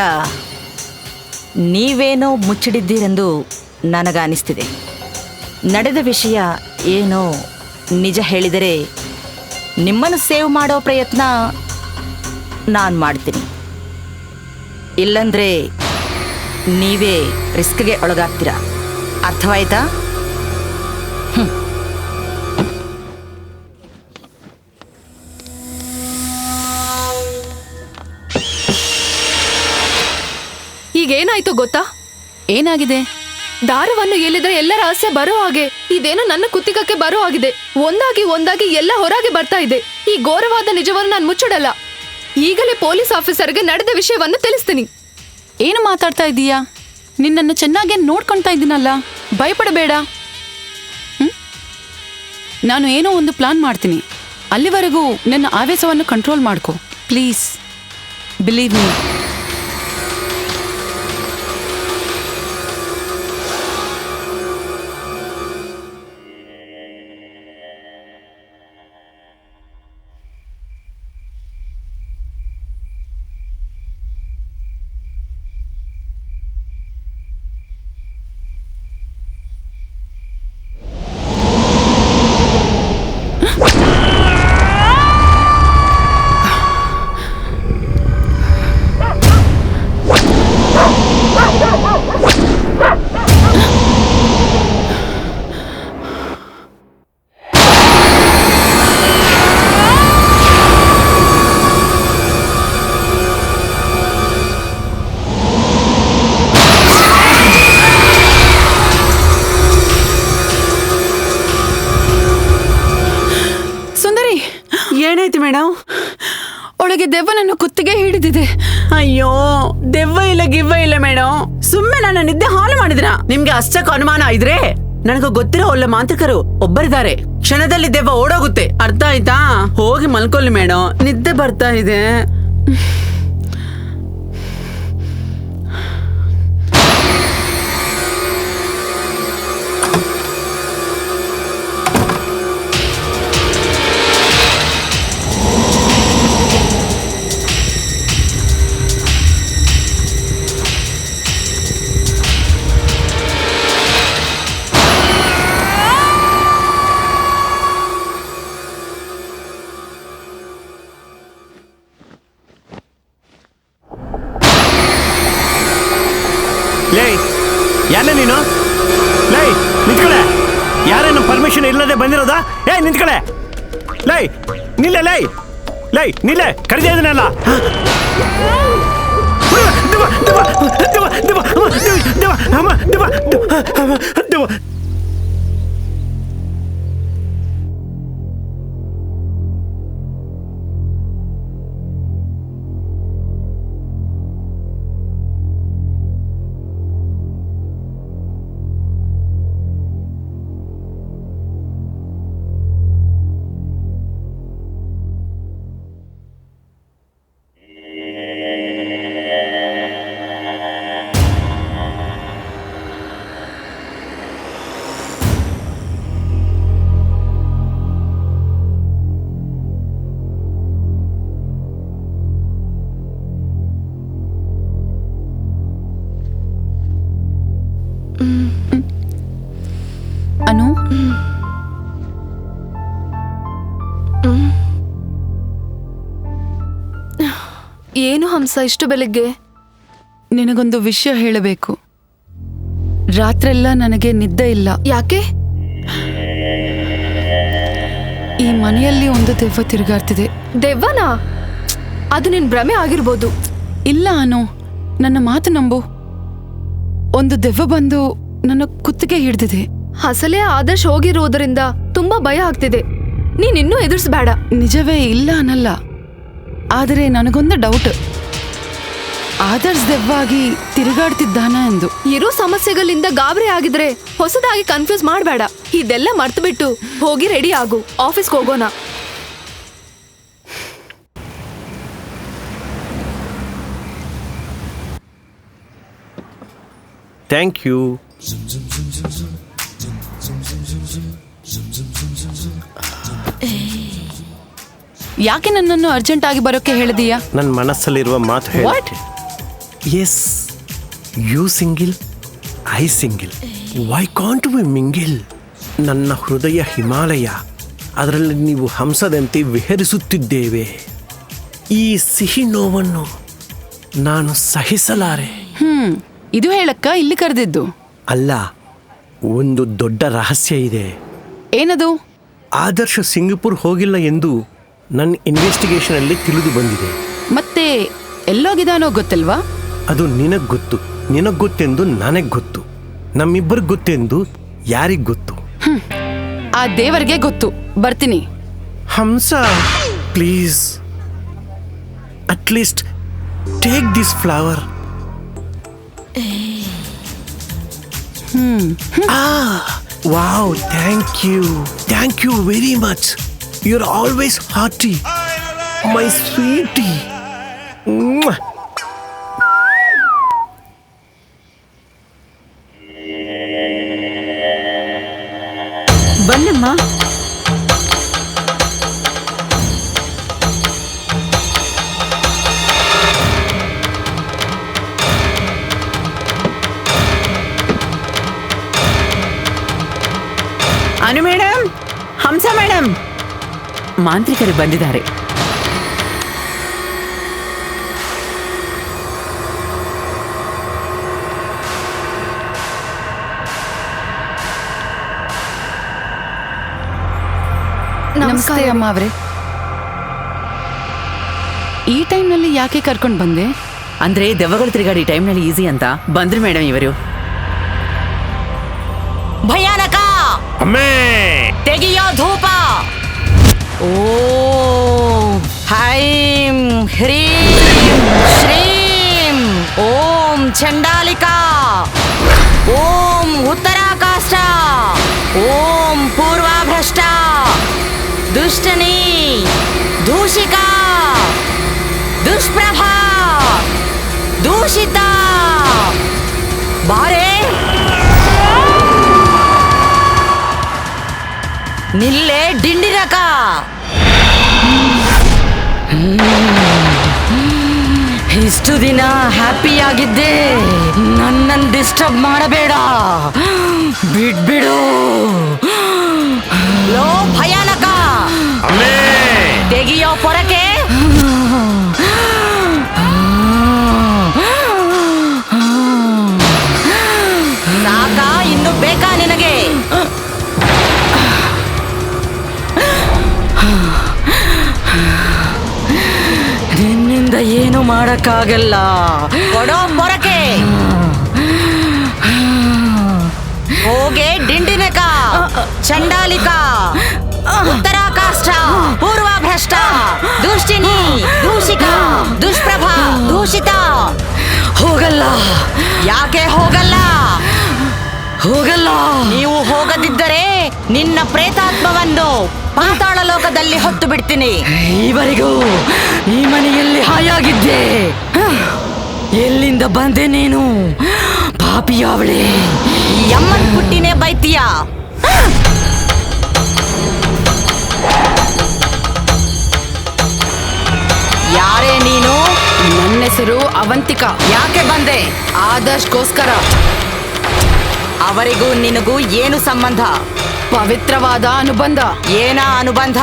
ನೀವೇನೋ ಮುಚ್ಚಿಡಿದ್ದೀರೆಂದು ನನಗನ್ನಿಸ್ತಿದೆ. ನಡೆದ ವಿಷಯ ಏನೋ ನಿಜ ಹೇಳಿದರೆ ನಿಮ್ಮನ್ನು ಸೇವ್ ಮಾಡೋ ಪ್ರಯತ್ನ ನಾನು ಮಾಡ್ತೀನಿ. ಇಲ್ಲಂದ್ರೆ ನೀವೇ ರಿಸ್ಕ್ಗೆ ಒಳಗಾಗ್ತೀರಾ. ಅರ್ಥವಾಯ್ತಾ? ಈಗ ಏನಾಯ್ತು ಗೊತ್ತಾ? ಏನಾಗಿದೆ? ದಾರವನ್ನು ಎಲ್ಲಿದ್ರೆ ಎಲ್ಲ ರಹಸ್ಯ ಬರೋ ಹಾಗೆ, ಇದೇನೋ ನನ್ನ ಕುತ್ತಿಗಕ್ಕೆ ಬರೋ ಆಗಿದೆ. ಒಂದಾಗಿ ಎಲ್ಲ ಹೊರಗೆ ಬರ್ತಾ ಇದೆ. ಈ ಘೋರವಾದ ನಿಜವನ್ನು ನಾನು ಮುಚ್ಚಿಡಲ್ಲ. ಈಗಲೇ ಪೊಲೀಸ್ ಆಫೀಸರ್ಗೆ ನಡೆದ ವಿಷಯವನ್ನು ತಿಳಿಸ್ತೀನಿ. ಏನು ಮಾತಾಡ್ತಾ ಇದ್ದೀಯಾ? ನಿನ್ನನ್ನು ಚೆನ್ನಾಗಿ ನೋಡ್ಕೊಳ್ತಾ ಇದ್ದೀನಲ್ಲ, ಭಯಪಡಬೇಡ. ನಾನು ಏನೋ ಒಂದು ಪ್ಲಾನ್ ಮಾಡ್ತೀನಿ. ಅಲ್ಲಿವರೆಗೂ ನನ್ನ ಆವೇಶವನ್ನು ಕಂಟ್ರೋಲ್ ಮಾಡ್ಕೊ ಪ್ಲೀಸ್. Believe me. ಏನಾಯ್ತು ಮೇಡಮ್? ಒಳಗೆ ದೆವ್ವನನ್ನು ಕುತ್ತಿಗೆ ಹಿಡಿದಿದೆ. ಅಯ್ಯೋ, ದೆವ್ವ ಇಲ್ಲ ಗಿವ್ವ ಇಲ್ಲ ಮೇಡಮ್, ಸುಮ್ಮನೆ ನನ್ನ ನಿದ್ದೆ ಹಾಳು ಮಾಡಿದ್ರ. ನಿಮ್ಗೆ ಅಷ್ಟಕ್ಕೆ ಅನುಮಾನ ಇದ್ರೆ ನನಗೆ ಗೊತ್ತಿರೋ ಒಳ್ಳೆ ಮಾಂತ್ರಿಕರು ಒಬ್ಬರಿದ್ದಾರೆ. ಕ್ಷಣದಲ್ಲಿ ದೆವ್ವ ಓಡೋಗುತ್ತೆ, ಅರ್ಥ ಆಯ್ತಾ? ಹೋಗಿ ಮಲ್ಕೊಳ್ಳಿ ಮೇಡಮ್, ನಿದ್ದೆ ಬರ್ತಾ ಇದೆ. ಲೈ, ಯಾರೇ ನೀನು? ಲೈ, ನಿಂತ್ಕಳೆ. ಯಾರೇನು ಪರ್ಮಿಷನ್ ಇಲ್ಲದೆ ಬಂದಿರೋದಾ? ನಿಂತ್ಕಳೆ. ಲೈ, ನಿಲ್ಲೆ. ಲೈ ನಿಲ್ಲೆ, ಕರೆದೇ ಇದನ್ನೆಲ್ಲ. ಅನು, ಏನು ಹಂಸ ಇಷ್ಟು ಬೆಳಿಗ್ಗೆ? ನಿನಗೊಂದು ವಿಷಯ ಹೇಳಬೇಕು. ರಾತ್ರೆಲ್ಲ ನನಗೆ ನಿದ್ದೆ ಇಲ್ಲ. ಯಾಕೆ? ಈ ಮನೆಯಲ್ಲಿ ಒಂದು ದೆವ್ವ ತಿರುಗಾಡ್ತಿದೆ. ದೆವ್ವನಾ? ಅದು ನಿನ್ ಭ್ರಮೆ ಆಗಿರ್ಬೋದು. ಇಲ್ಲ ಅನು, ನನ್ನ ಮಾತು ನಂಬು. ಒಂದು ದೆವ್ವ ಬಂದು ನನ್ನ ಕುತ್ತಿಗೆ ಹಿಡ್ದಿದೆ. ಅಸಲೇ ಆದರ್ಶ್ ಹೋಗಿರುವುದರಿಂದ ತುಂಬಾ ಭಯ ಆಗ್ತಿದೆ. ನೀನ್ ಇನ್ನೂ ಎದುರಿಸಬೇಡ. ನಿಜವೇ ಇಲ್ಲ ಅನ್ನಲ್ಲ, ಆದರೆ ನನಗೊಂದು ಡೌಟ್. ಆದರ್ಶ್ ದೆವ್ವಾಗಿ ತಿರುಗಾಡ್ತಿದ್ದಾನ ಎಂದು. ಇರೋ ಸಮಸ್ಯೆಗಳಿಂದ ಗಾಬರಿ ಆಗಿದ್ರೆ ಹೊಸದಾಗಿ ಕನ್ಫ್ಯೂಸ್ ಮಾಡಬೇಡ. ಇದೆಲ್ಲ ಮರ್ತು ಬಿಟ್ಟು ಹೋಗಿ ರೆಡಿ ಆಗು, ಆಫೀಸ್ಗೆ ಹೋಗೋಣ. Thank you. ಯಾಕೆ ನನ್ನನ್ನು ಅರ್ಜೆಂಟ್ ಆಗಿ ಬರೋಕೆ ಹೇಳಿದೀಯಾ? ನನ್ನ ಮನಸ್ಸಲ್ಲಿರುವ ಮಾತು ಹೇಳಿ. Yes, you single, I single, why can't we mingle? ನನ್ನ ಹೃದಯ ಹಿಮಾಲಯ, ಅದರಲ್ಲಿ ನೀವು ಹಂಸದಂತೆ ವಿಹರಿಸುತ್ತಿದ್ದೇವೆ. ಈ ಸಿಹಿ ನೋವನ್ನು ನಾನು ಸಹಿಸಲಾರೆ. ಇದು ಹೇಳಕ್ಕ ಇಲ್ಲಿ ಕರೆದಿದ್ದು? ಅಲ್ಲ, ಒಂದು ದೊಡ್ಡ ರಹಸ್ಯ ಇದೆ. ಏನದು? ಆದರ್ಶ ಸಿಂಗಪುರ್ ಹೋಗಿಲ್ಲ ಎಂದು ನನ್ನ ಇನ್ವೆಸ್ಟಿಗೇಷನ್ ಅಲ್ಲಿ ತಿಳಿದು ಬಂದಿದೆ. ಮತ್ತೆ ಎಲ್ಲೋಗಿದಾನೋ ಗೊತ್ತಲ್ವಾ? ಅದು ನಿನಗ್ ಗೊತ್ತು. ನಿನಗೆ ಗೊತ್ತೆಂದು ನನಗೆ ಗೊತ್ತು, ನಮ್ಮಿಬ್ಬರಿಗೆ ಗೊತ್ತೆಂದು ಯಾರಿಗೆ ಗೊತ್ತು? ಆ ದೇವರಿಗೆ ಗೊತ್ತು. ಬರ್ತೀನಿ. Hamsa, please at least take this flower. Wow, thank you very much. You are always hearty, my sweetie. ಬನ್ನಮ್ಮ. ಅನು ಮೇಡಮ್, ಹಂಸ ಮೇಡಮ್, ಮಾಂತ್ರಿಕರು ಬಂದಿದ್ದಾರೆ. ನಮಸ್ತೆ ಅಮ್ಮ ಅವರೇ. ಈ ಟೈಮ್ನಲ್ಲಿ ಯಾಕೆ ಕರ್ಕೊಂಡು ಬಂದೆ? ಅಂದ್ರೆ ದೆವ್ವಗಳು ತಿರುಗಾಡಿ ಟೈಮ್ನಲ್ಲಿ ಈಸಿ ಅಂತ ಬಂದ್ರಿ ಮೇಡಮ್ ಇವರು. ಭಯಾನಕ ಅಮ್ಮೇ, ತೆಗಿಯೋ ಧೂಪ. ಓಂ ಹೈಂ ಹ್ರೀಂ ಶ್ರೀಂ ಓಂ ಚಂಡಾಲಿಕಾ, ಓಂ ಉತ್ತರಾಕಾಷ್ಟ, ಓಂ ಪೂರ್ವಾಭ್ರಷ್ಟ, ದುಷ್ಟನಿ, ದೂಷಿಕಾ, ದುಷ್ಪ್ರಭಾ, ದೂಷಿತ, ಬಾರೆ ನಿಲ್ಲೆ ಡಿಂಡಿರಕ. ಇಷ್ಟು ದಿನ ಹ್ಯಾಪಿಯಾಗಿದ್ದೆ, ನನ್ನನ್ನು ಡಿಸ್ಟರ್ಬ್ ಮಾಡಬೇಡ, ಬಿಡ್ಬಿಡು. ಲೋ ಭಯಾನಕ, ತೆಗಿಯೋ ಪೊರಕೆ. ಸಾಕ, ಇನ್ನು ಬೇಕಾ ನಿನಗೆ? ನಿನ್ನಿಂದ ಏನು ಮಾಡಕ್ಕಾಗಲ್ಲ. ಕೊಡೋ ಪೊರಕೆ. ಹೋಗೆ ಡಿಂಡಿನಕ, ಚಂಡಾಲಿಕ, ಉತ್ತರಾಕಾಷ್ಟ, ಪೂರ್ವಾಭ್ರಷ್ಟ, ದುಷ್ಟಿನಿ, ದೂಷಿಕ, ದುಷ್ಪ್ರಭಾ, ದೂಷಿತ. ಹೋಗಲ್ಲ. ಯಾಕೆ ಹೋಗಲ್ಲ? ಹೋಗಲ್ಲ. ನೀವು ಹೋಗದಿದ್ದರೆ ನಿನ್ನ ಪ್ರೇತಾತ್ಮವನ್ನು ಪಾತಾಳ ಲೋಕದಲ್ಲಿ ಹೊತ್ತು ಬಿಡ್ತೀನಿ. ಈವರೆಗೂ ಈ ಮನೆಯಲ್ಲಿ ಹಾಯಾಗಿದ್ದೆ. ಎಲ್ಲಿಂದ ಬಂದೆ ನೀನು? ಪಾಪಿಯಾವಳೆ. ಈ ಅಮ್ಮನ್ ಪುಟ್ಟಿನೇ ಬೈತೀಯ? ಯಾರೇ ನೀನು? ನನ್ನ ಹೆಸರು ಅವಂತಿಕಾ. ಯಾಕೆ ಬಂದೆ? ಆದರ್ಶ್ಗೋಸ್ಕರ. ಅವರಿಗೂ ನಿನಗೂ ಏನು ಸಂಬಂಧ? ಪವಿತ್ರವಾದ ಅನುಬಂಧ. ಏನ ಅನುಬಂಧ?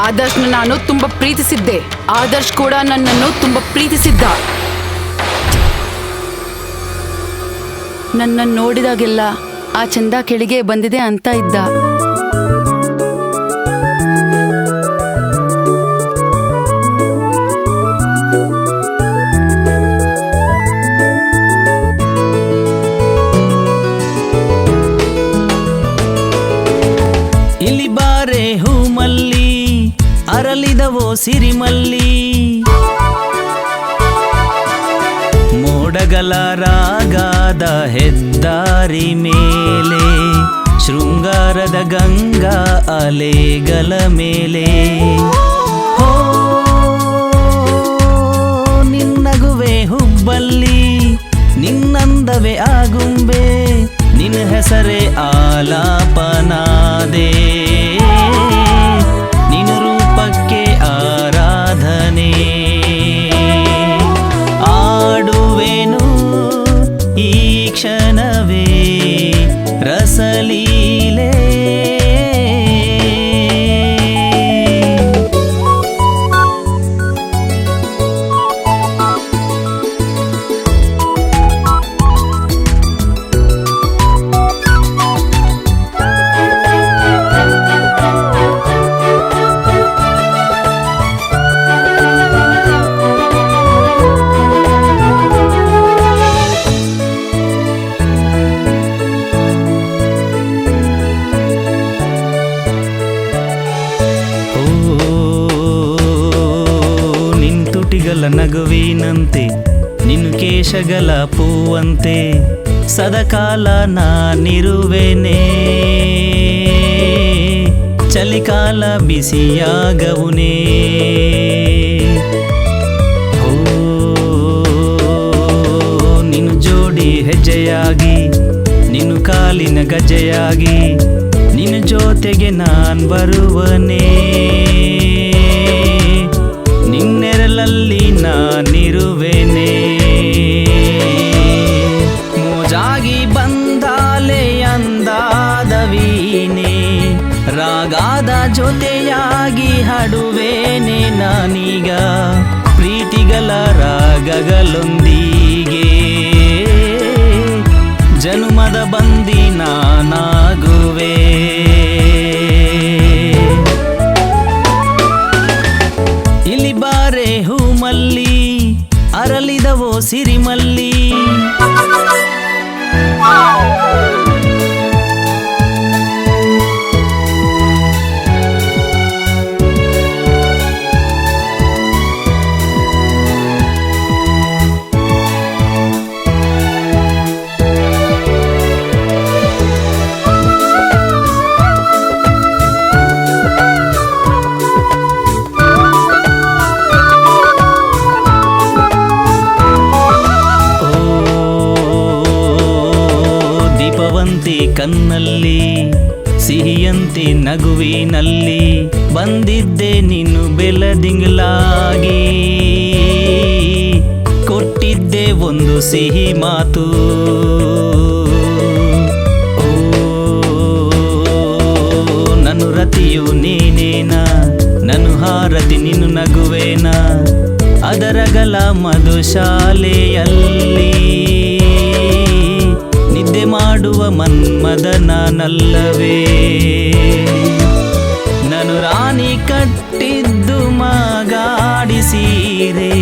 ಆದರ್ಶ್ನ ನಾನು ತುಂಬಾ ಪ್ರೀತಿಸಿದ್ದೆ, ಆದರ್ಶ್ ಕೂಡ ನನ್ನನ್ನು ತುಂಬಾ ಪ್ರೀತಿಸಿದ್ದ. ನನ್ನನ್ನು ನೋಡಿದಾಗೆಲ್ಲ ಆ ಚಂದ ಕೆಳಗೆ ಬಂದಿದೆ ಅಂತ ಇದ್ದ. ಇಲ್ಲಿ ಬಾರೆ ಹೂಮಲ್ಲಿ ಅರಳಿದವೋ ಸಿರಿಮಲ್ಲಿ, ಮೋಡಗಲ ರಾಗದ ಹೆದ್ದಾರಿ ಮೇಲೆ, ಶೃಂಗಾರದ ಗಂಗಾ ಅಲೆಗಳ ಮೇಲೆ. ಹೋ ನಿನ್ನಗುವೆ ಹುಬ್ಬಲ್ಲಿ, ನಿನ್ನಂದವೇ ಆಗುಂಬೆ, ನಿನ್ನ ಹೆಸರೇ ಆಲಾಪನಾದೆ, ನಿನ್ನ ರೂಪಕ್ಕೆ ಆರಾಧನೆ. ಆಡುವೆನು ಈ ಕ್ಷಣವೇ ರಸಲೀಲೆ. ಪ್ರೀತಿಗಳ ನಗುವಿನಂತೆ ನಿನ್ನು ಕೇಶಗಳ ಪೂವಂತೆ ಸದಾಕಾಲ ನಾನಿರುವೆನೆ ಚಳಿಕಾಲ ಬಿಸಿಯಾಗವುನೇ ಓ ನಿನ್ನು ಜೋಡಿ ಹೆಜ್ಜೆಯಾಗಿ ನಿನ್ನು ಕಾಲಿನ ಗಜ್ಜೆಯಾಗಿ ನಿನ್ನ ಜೊತೆಗೆ ನಾನ್ ಬರುವನೇ ನಿನ್ನೆರಳಲ್ಲಿ ನಾನಿರುವೆನೆ ಮೋಜಾಗಿ ಬಂದಾಲೆ ಅಂದಾದ ವೀಣೆ ರಾಗದ ಜೊತೆಯಾಗಿ ಹಾಡುವೇನೆ ನಾನೀಗ ಪ್ರೀತಿಗಳ ರಾಗಗಳೊಂದಿಗೆ ಜನುಮದ ಬಂದಿ ನಾನಾಗುವೆ ಇಲ್ಲಿ ಬಾರೆ ಹೂಮಲ್ಲಿ ಅರಳಿದವೋ ಸಿರಿಮಲ್ಲಿ ಕನ್ನಲ್ಲಿ ಸಿಹಿಯಂತೆ ನಗುವಿನಲ್ಲಿ ಬಂದಿದ್ದೆ ನೀನು ಬೆಳದಿಂಗಳಾಗಿ ಕೊಟ್ಟಿದ್ದೆ ಒಂದು ಸಿಹಿ ಮಾತು ಓ ನನ್ನ ರತಿಯು ನೀನೇನ ನನ್ನ ಹಾರತಿ ನೀನು ನಗುವೇನ ಅದರಗಲ ಮಧುಶಾಲೆಯಲ್ಲಿ ನಿದ್ದೆ ಮಾಡುವ ಮನ್ಮದ ನಾನಲ್ಲವೇ ನಾನು ರಾಣಿ ಕಟ್ಟಿದ್ದು ಮಾಗಾಡಿ ಸೀರೆ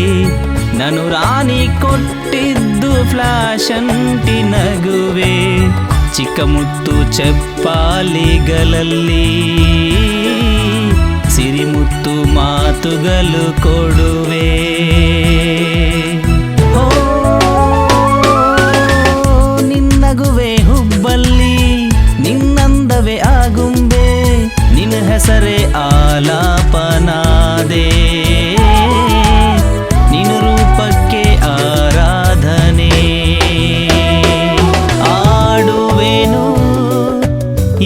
ನಾನು ರಾಣಿ ಕೊಟ್ಟಿದ್ದು ಫ್ಲಾಶಂಟಿ ನಗುವೆ ಚಿಕ್ಕ ಮುತ್ತು ಚಪ್ಪಾಲಿಗಳಲ್ಲಿ ಸಿರಿಮುತ್ತು ಮಾತುಗಳು ಕೊಡುವೆ ನಗುವೆ ಹುಬ್ಬಲ್ಲಿ ನಿನ್ನಂದವೇ ಆಗುಂಬೆ ನಿನ್ನ ಹೆಸರೇ ಆಲಾಪನಾದೆ ನಿನ್ನ ರೂಪಕ್ಕೆ ಆರಾಧನೆ ಆಡುವೆನು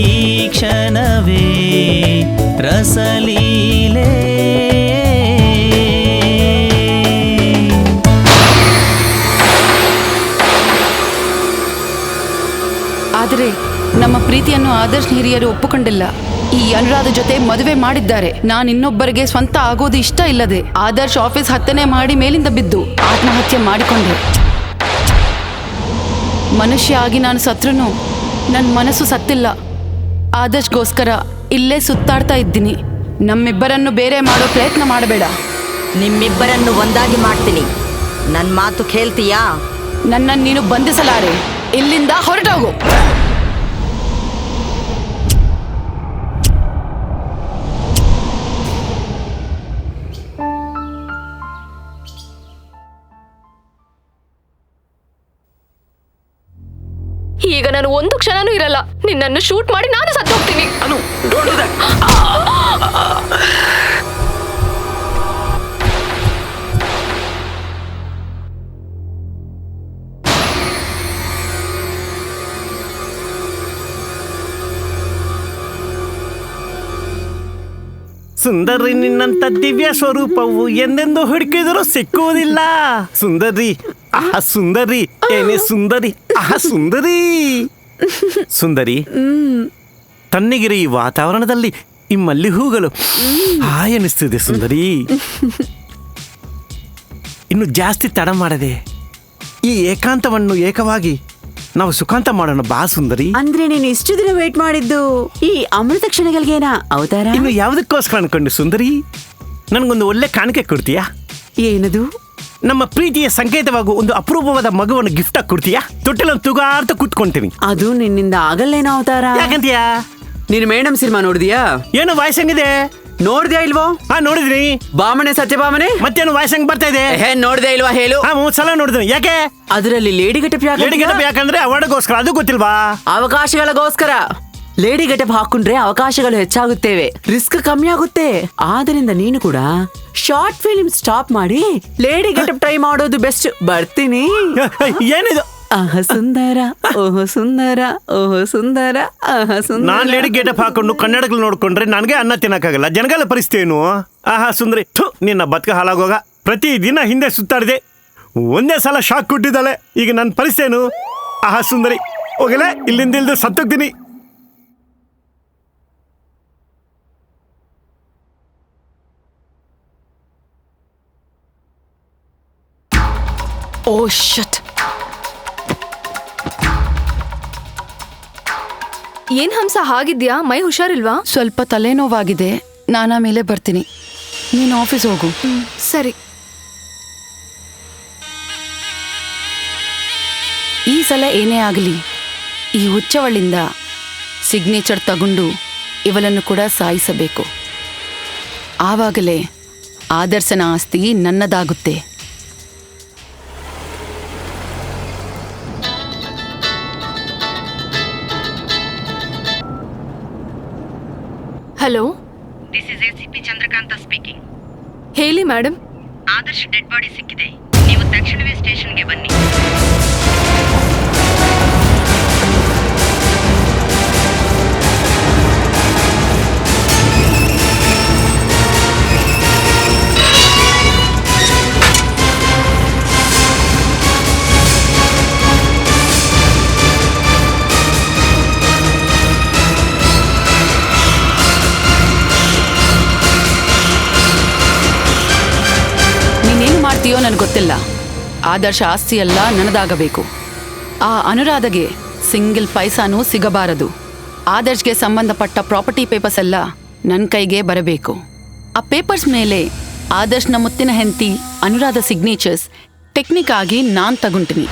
ಈ ಕ್ಷಣವೇ ರಸಲೀಲೆ ಆದರೆ ನಮ್ಮ ಪ್ರೀತಿಯನ್ನು ಆದರ್ಶ್ ಹಿರಿಯರು ಒಪ್ಪುಕೊಂಡಿಲ್ಲ. ಈ ಅನುರಾಧ ಜೊತೆ ಮದುವೆ ಮಾಡಿದ್ದಾರೆ. ನಾನು ಇನ್ನೊಬ್ಬರಿಗೆ ಸ್ವಂತ ಆಗೋದು ಇಷ್ಟ ಇಲ್ಲದೆ ಆದರ್ಶ್ ಆಫೀಸ್ 10ನೇ ಮಾಡಿ ಮೇಲಿಂದ ಬಿದ್ದು ಆತ್ಮಹತ್ಯೆ ಮಾಡಿಕೊಂಡೆ. ಮನುಷ್ಯ ಆಗಿ ನಾನು ಸತ್ರುನು ನನ್ನ ಮನಸ್ಸು ಸತ್ತಿಲ್ಲ. ಆದರ್ಶ್ಗೋಸ್ಕರ ಇಲ್ಲೇ ಸುತ್ತಾಡ್ತಾ ಇದ್ದೀನಿ. ನಮ್ಮಿಬ್ಬರನ್ನು ಬೇರೆ ಮಾಡೋ ಪ್ರಯತ್ನ ಮಾಡಬೇಡ. ನಿಮ್ಮಿಬ್ಬರನ್ನು ಒಂದಾಗಿ ಮಾಡ್ತೀನಿ. ನನ್ನ ಮಾತು ಕೇಳ್ತೀಯಾ? ನನ್ನನ್ನು ನೀನು ಬಂಧಿಸಲಾರೆ. ಇಲ್ಲಿಂದ ಹೊರಟೋಗು. ಈಗ ನಾನು ಒಂದು ಕ್ಷಣನೂ ಇರಲ್ಲ. ನಿನ್ನನ್ನು ಶೂಟ್ ಮಾಡಿ ನಾನು ಸತ್ತೋಗ್ತೀನಿ. ಸುಂದರಿ ನಿನ್ನಂತ ದಿವ್ಯ ಸ್ವರೂಪವು ಎಂದೆಂದು ಹುಡುಕಿದರೂ ಸಿಕ್ಕುವುದಿಲ್ಲ. ಸುಂದರಿ ಆಹ ಸುಂದರಿ, ಏನೇ ಸುಂದರಿ, ಆಹ ಸುಂದರಿ. ಸುಂದರಿ, ತಣ್ಣಗಿರಿ ಈ ವಾತಾವರಣದಲ್ಲಿ ಈ ಮಲ್ಲಿ ಹೂಗಳು ಹಾಯ್ ಅನಿಸ್ತಿದೆ ಸುಂದರಿ. ಇನ್ನು ಜಾಸ್ತಿ ತಡ ಮಾಡದೆ ಈ ಏಕಾಂತವನ್ನು ಏಕವಾಗಿ ನಾವು ಸುಖಾಂತ ಮಾಡೋಣ ಬಾ ಸುಂದರಿ. ಅಂದ್ರೆ ನೀನು ಇಷ್ಟು ದಿನ ವೇಟ್ ಮಾಡಿದ್ದು ಈ ಅಮೃತ ಕ್ಷಣಗಳಿಗೇನಾ ಅವತಾರ? ಇನ್ನು ಯಾವುದಕ್ಕೋಸ್ಕರ ಅನ್ಕೊಂಡು ಸುಂದರಿ, ನನಗೊಂದು ಒಳ್ಳೆ ಕಾಣಿಕೆ ಕೊಡ್ತೀಯಾ? ಏನದು? ನಮ್ಮ ಪ್ರೀತಿಯ ಸಂಕೇತವಾಗೂ ಒಂದು ಅಪರೂಪವಾದ ಮಗುವನ್ನು ಗಿಫ್ಟ್ ಆಗಿ ಕೊಡ್ತೀಯಾ? ತೊಟ್ಟಿಲನ್ನು ತುಗಾರ್ತ ಕೂತ್ಕೊಂತೀನಿ. ಅದು ನಿನ್ನಿಂದ ಆಗಲ್ಲೇನೋ ಅವತಾರ. ಯಾಕಂತೀಯಾ? ನೀನು ಮೇಡಮ್ ಸಿನಿಮಾ ನೋಡಿದ್ಯಾ? ಏನು ವಾಯ್ಸ್ ಹೆಂಗಿದೆ? ನೋಡ್ದ್ಯಾ ಇಲ್ವೋ? ಹಾ ನೋಡಿದ್ರಿ. ಬಾಮನೆ ಸತ್ಯಭಾಮನೆ ಮತ್ತೇನು ವಾಯ್ಸ್ ಹಂಗ್ ಬರ್ತಾ ಇದೆ? ನೋಡ್ದ್ಯಾ ಇಲ್ವಾ ಹೇಳು? ಹಾ 3 ಸಲ ನೋಡಿದ್ರಿ. ಯಾಕೆ? ಅದರಲ್ಲಿ ಲೇಡಿ ಗೆಟಪ್ ಲೇಡಿ ಗೆಟಪ್ ಯಾಕಂದ್ರೆ ಅವಾರ್ಡ್ಗೋಸ್ಕರ, ಅದು ಗೊತ್ತಿಲ್ವಾ? ಅವಕಾಶಗಳಿಗೋಸ್ಕರ. ಲೇಡಿ ಗೆಟಪ್ ಹಾಕೊಂಡ್ರೆ ಅವಕಾಶಗಳು ಹೆಚ್ಚಾಗುತ್ತೇವೆ, ರಿಸ್ಕ್ ಕಮ್ಮಿ ಆಗುತ್ತೆ. ಆದ್ರಿಂದ ನೀನು ಕೂಡ ಶಾರ್ಟ್ ಫಿಲ್ಮ್ ಸ್ಟಾಪ್ ಮಾಡಿ ಲೇಡಿ ಗೆಟಪ್ ಟ್ರೈ ಮಾಡೋದು ಬೆಸ್ಟ್. ಬರ್ತೀನಿ. ಏನಿದು? ಆಹ ಸುಂದರ, ಓಹೋ ಸುಂದರ, ಓಹೋ ಸುಂದರ, ಆಹ ಸುಂದರ. ನಾನ್ ಲೇಡಿ ಗೆಟಪ್ ಹಾಕೊಂಡು ಕನ್ನಡಗಳು ನೋಡ್ಕೊಂಡ್ರೆ ನನಗೆ ಅನ್ನ ತಿನ್ನಕ್ಕಾಗಲ್ಲ. ಜನಗಳ ಪರಿಸ್ಥಿತಿ ಏನು? ಆಹಾ ಸುಂದರಿ, ನಿನ್ನ ಬದುಕ ಹಾಳಾಗೋಗ. ಪ್ರತಿ ದಿನ ಹಿಂದೆ ಸುತ್ತಾಡಿದೆ, ಒಂದೇ ಸಲ ಶಾಕ್ ಕೊಟ್ಟಿದ್ದಾಳೆ. ಈಗ ನನ್ನ ಪರಿಸ್ಥಿತಿ ಏನು? ಆಹಾ ಸುಂದರಿ, ಹೋಗಲೇ ಇಲ್ಲಿಂದ ಇಲ್ದು ಸತ್ತೋಗ್ತೀನಿ. ಓ ಶಟ್. ಏನ್ ಹಂಸ ಹಾಗಿದ್ಯಾ? ಮೈ ಹುಷಾರಿಲ್ವಾ? ಸ್ವಲ್ಪ ತಲೆನೋವಾಗಿದೆ, ನಾನು ಆಮೇಲೆ ಬರ್ತೀನಿ. ನೀನು ಆಫೀಸ್ ಹೋಗು. ಸರಿ. ಈ ಸಲ ಏನೇ ಆಗಲಿ ಈ ಹುಚ್ಚವಳಿಂದ ಸಿಗ್ನೇಚರ್ ತಗೊಂಡು ಇವಳನ್ನು ಕೂಡ ಸಾಯಿಸಬೇಕು. ಆವಾಗಲೇ ಆದರ್ಶನ ಆಸ್ತಿ ನನ್ನದಾಗುತ್ತೆ. Hello, this is ACP Chandrakanta speaking. ಹೇಳಿ ಮೇಡಮ್. ಆದರ್ಶ್ ಡೆಡ್ ಬಾಡಿ ಸಿಕ್ಕಿದೆ, ನೀವು ತಕ್ಷಣವೇ ಸ್ಟೇಷನ್ಗೆ ಬನ್ನಿ. ಮಾಡ್ತೀಯೋ ನನಗೆ ಗೊತ್ತಿಲ್ಲ. ಆದರ್ಶ ಆಸ್ತಿ ಎಲ್ಲ ನನ್ನದಾಗಬೇಕು. ಆ ಅನುರಾಧಗೆ ಸಿಂಗಲ್ ಪೈಸಾನೂ ಸಿಗಬಾರದು. ಆದರ್ಶ್ಗೆ ಸಂಬಂಧಪಟ್ಟ ಪ್ರಾಪರ್ಟಿ ಪೇಪರ್ಸ್ ಎಲ್ಲ ನನ್ನ ಕೈಗೆ ಬರಬೇಕು. ಆ ಪೇಪರ್ಸ್ ಮೇಲೆ ಆದರ್ಶ್ನ ಮುತ್ತಿನ ಹೆಂಡತಿ ಅನುರಾಧ ಸಿಗ್ನೇಚರ್ಸ್ ಟೆಕ್ನಿಕ್ ಆಗಿ ನಾನು ತಗೊಂತೀನಿ.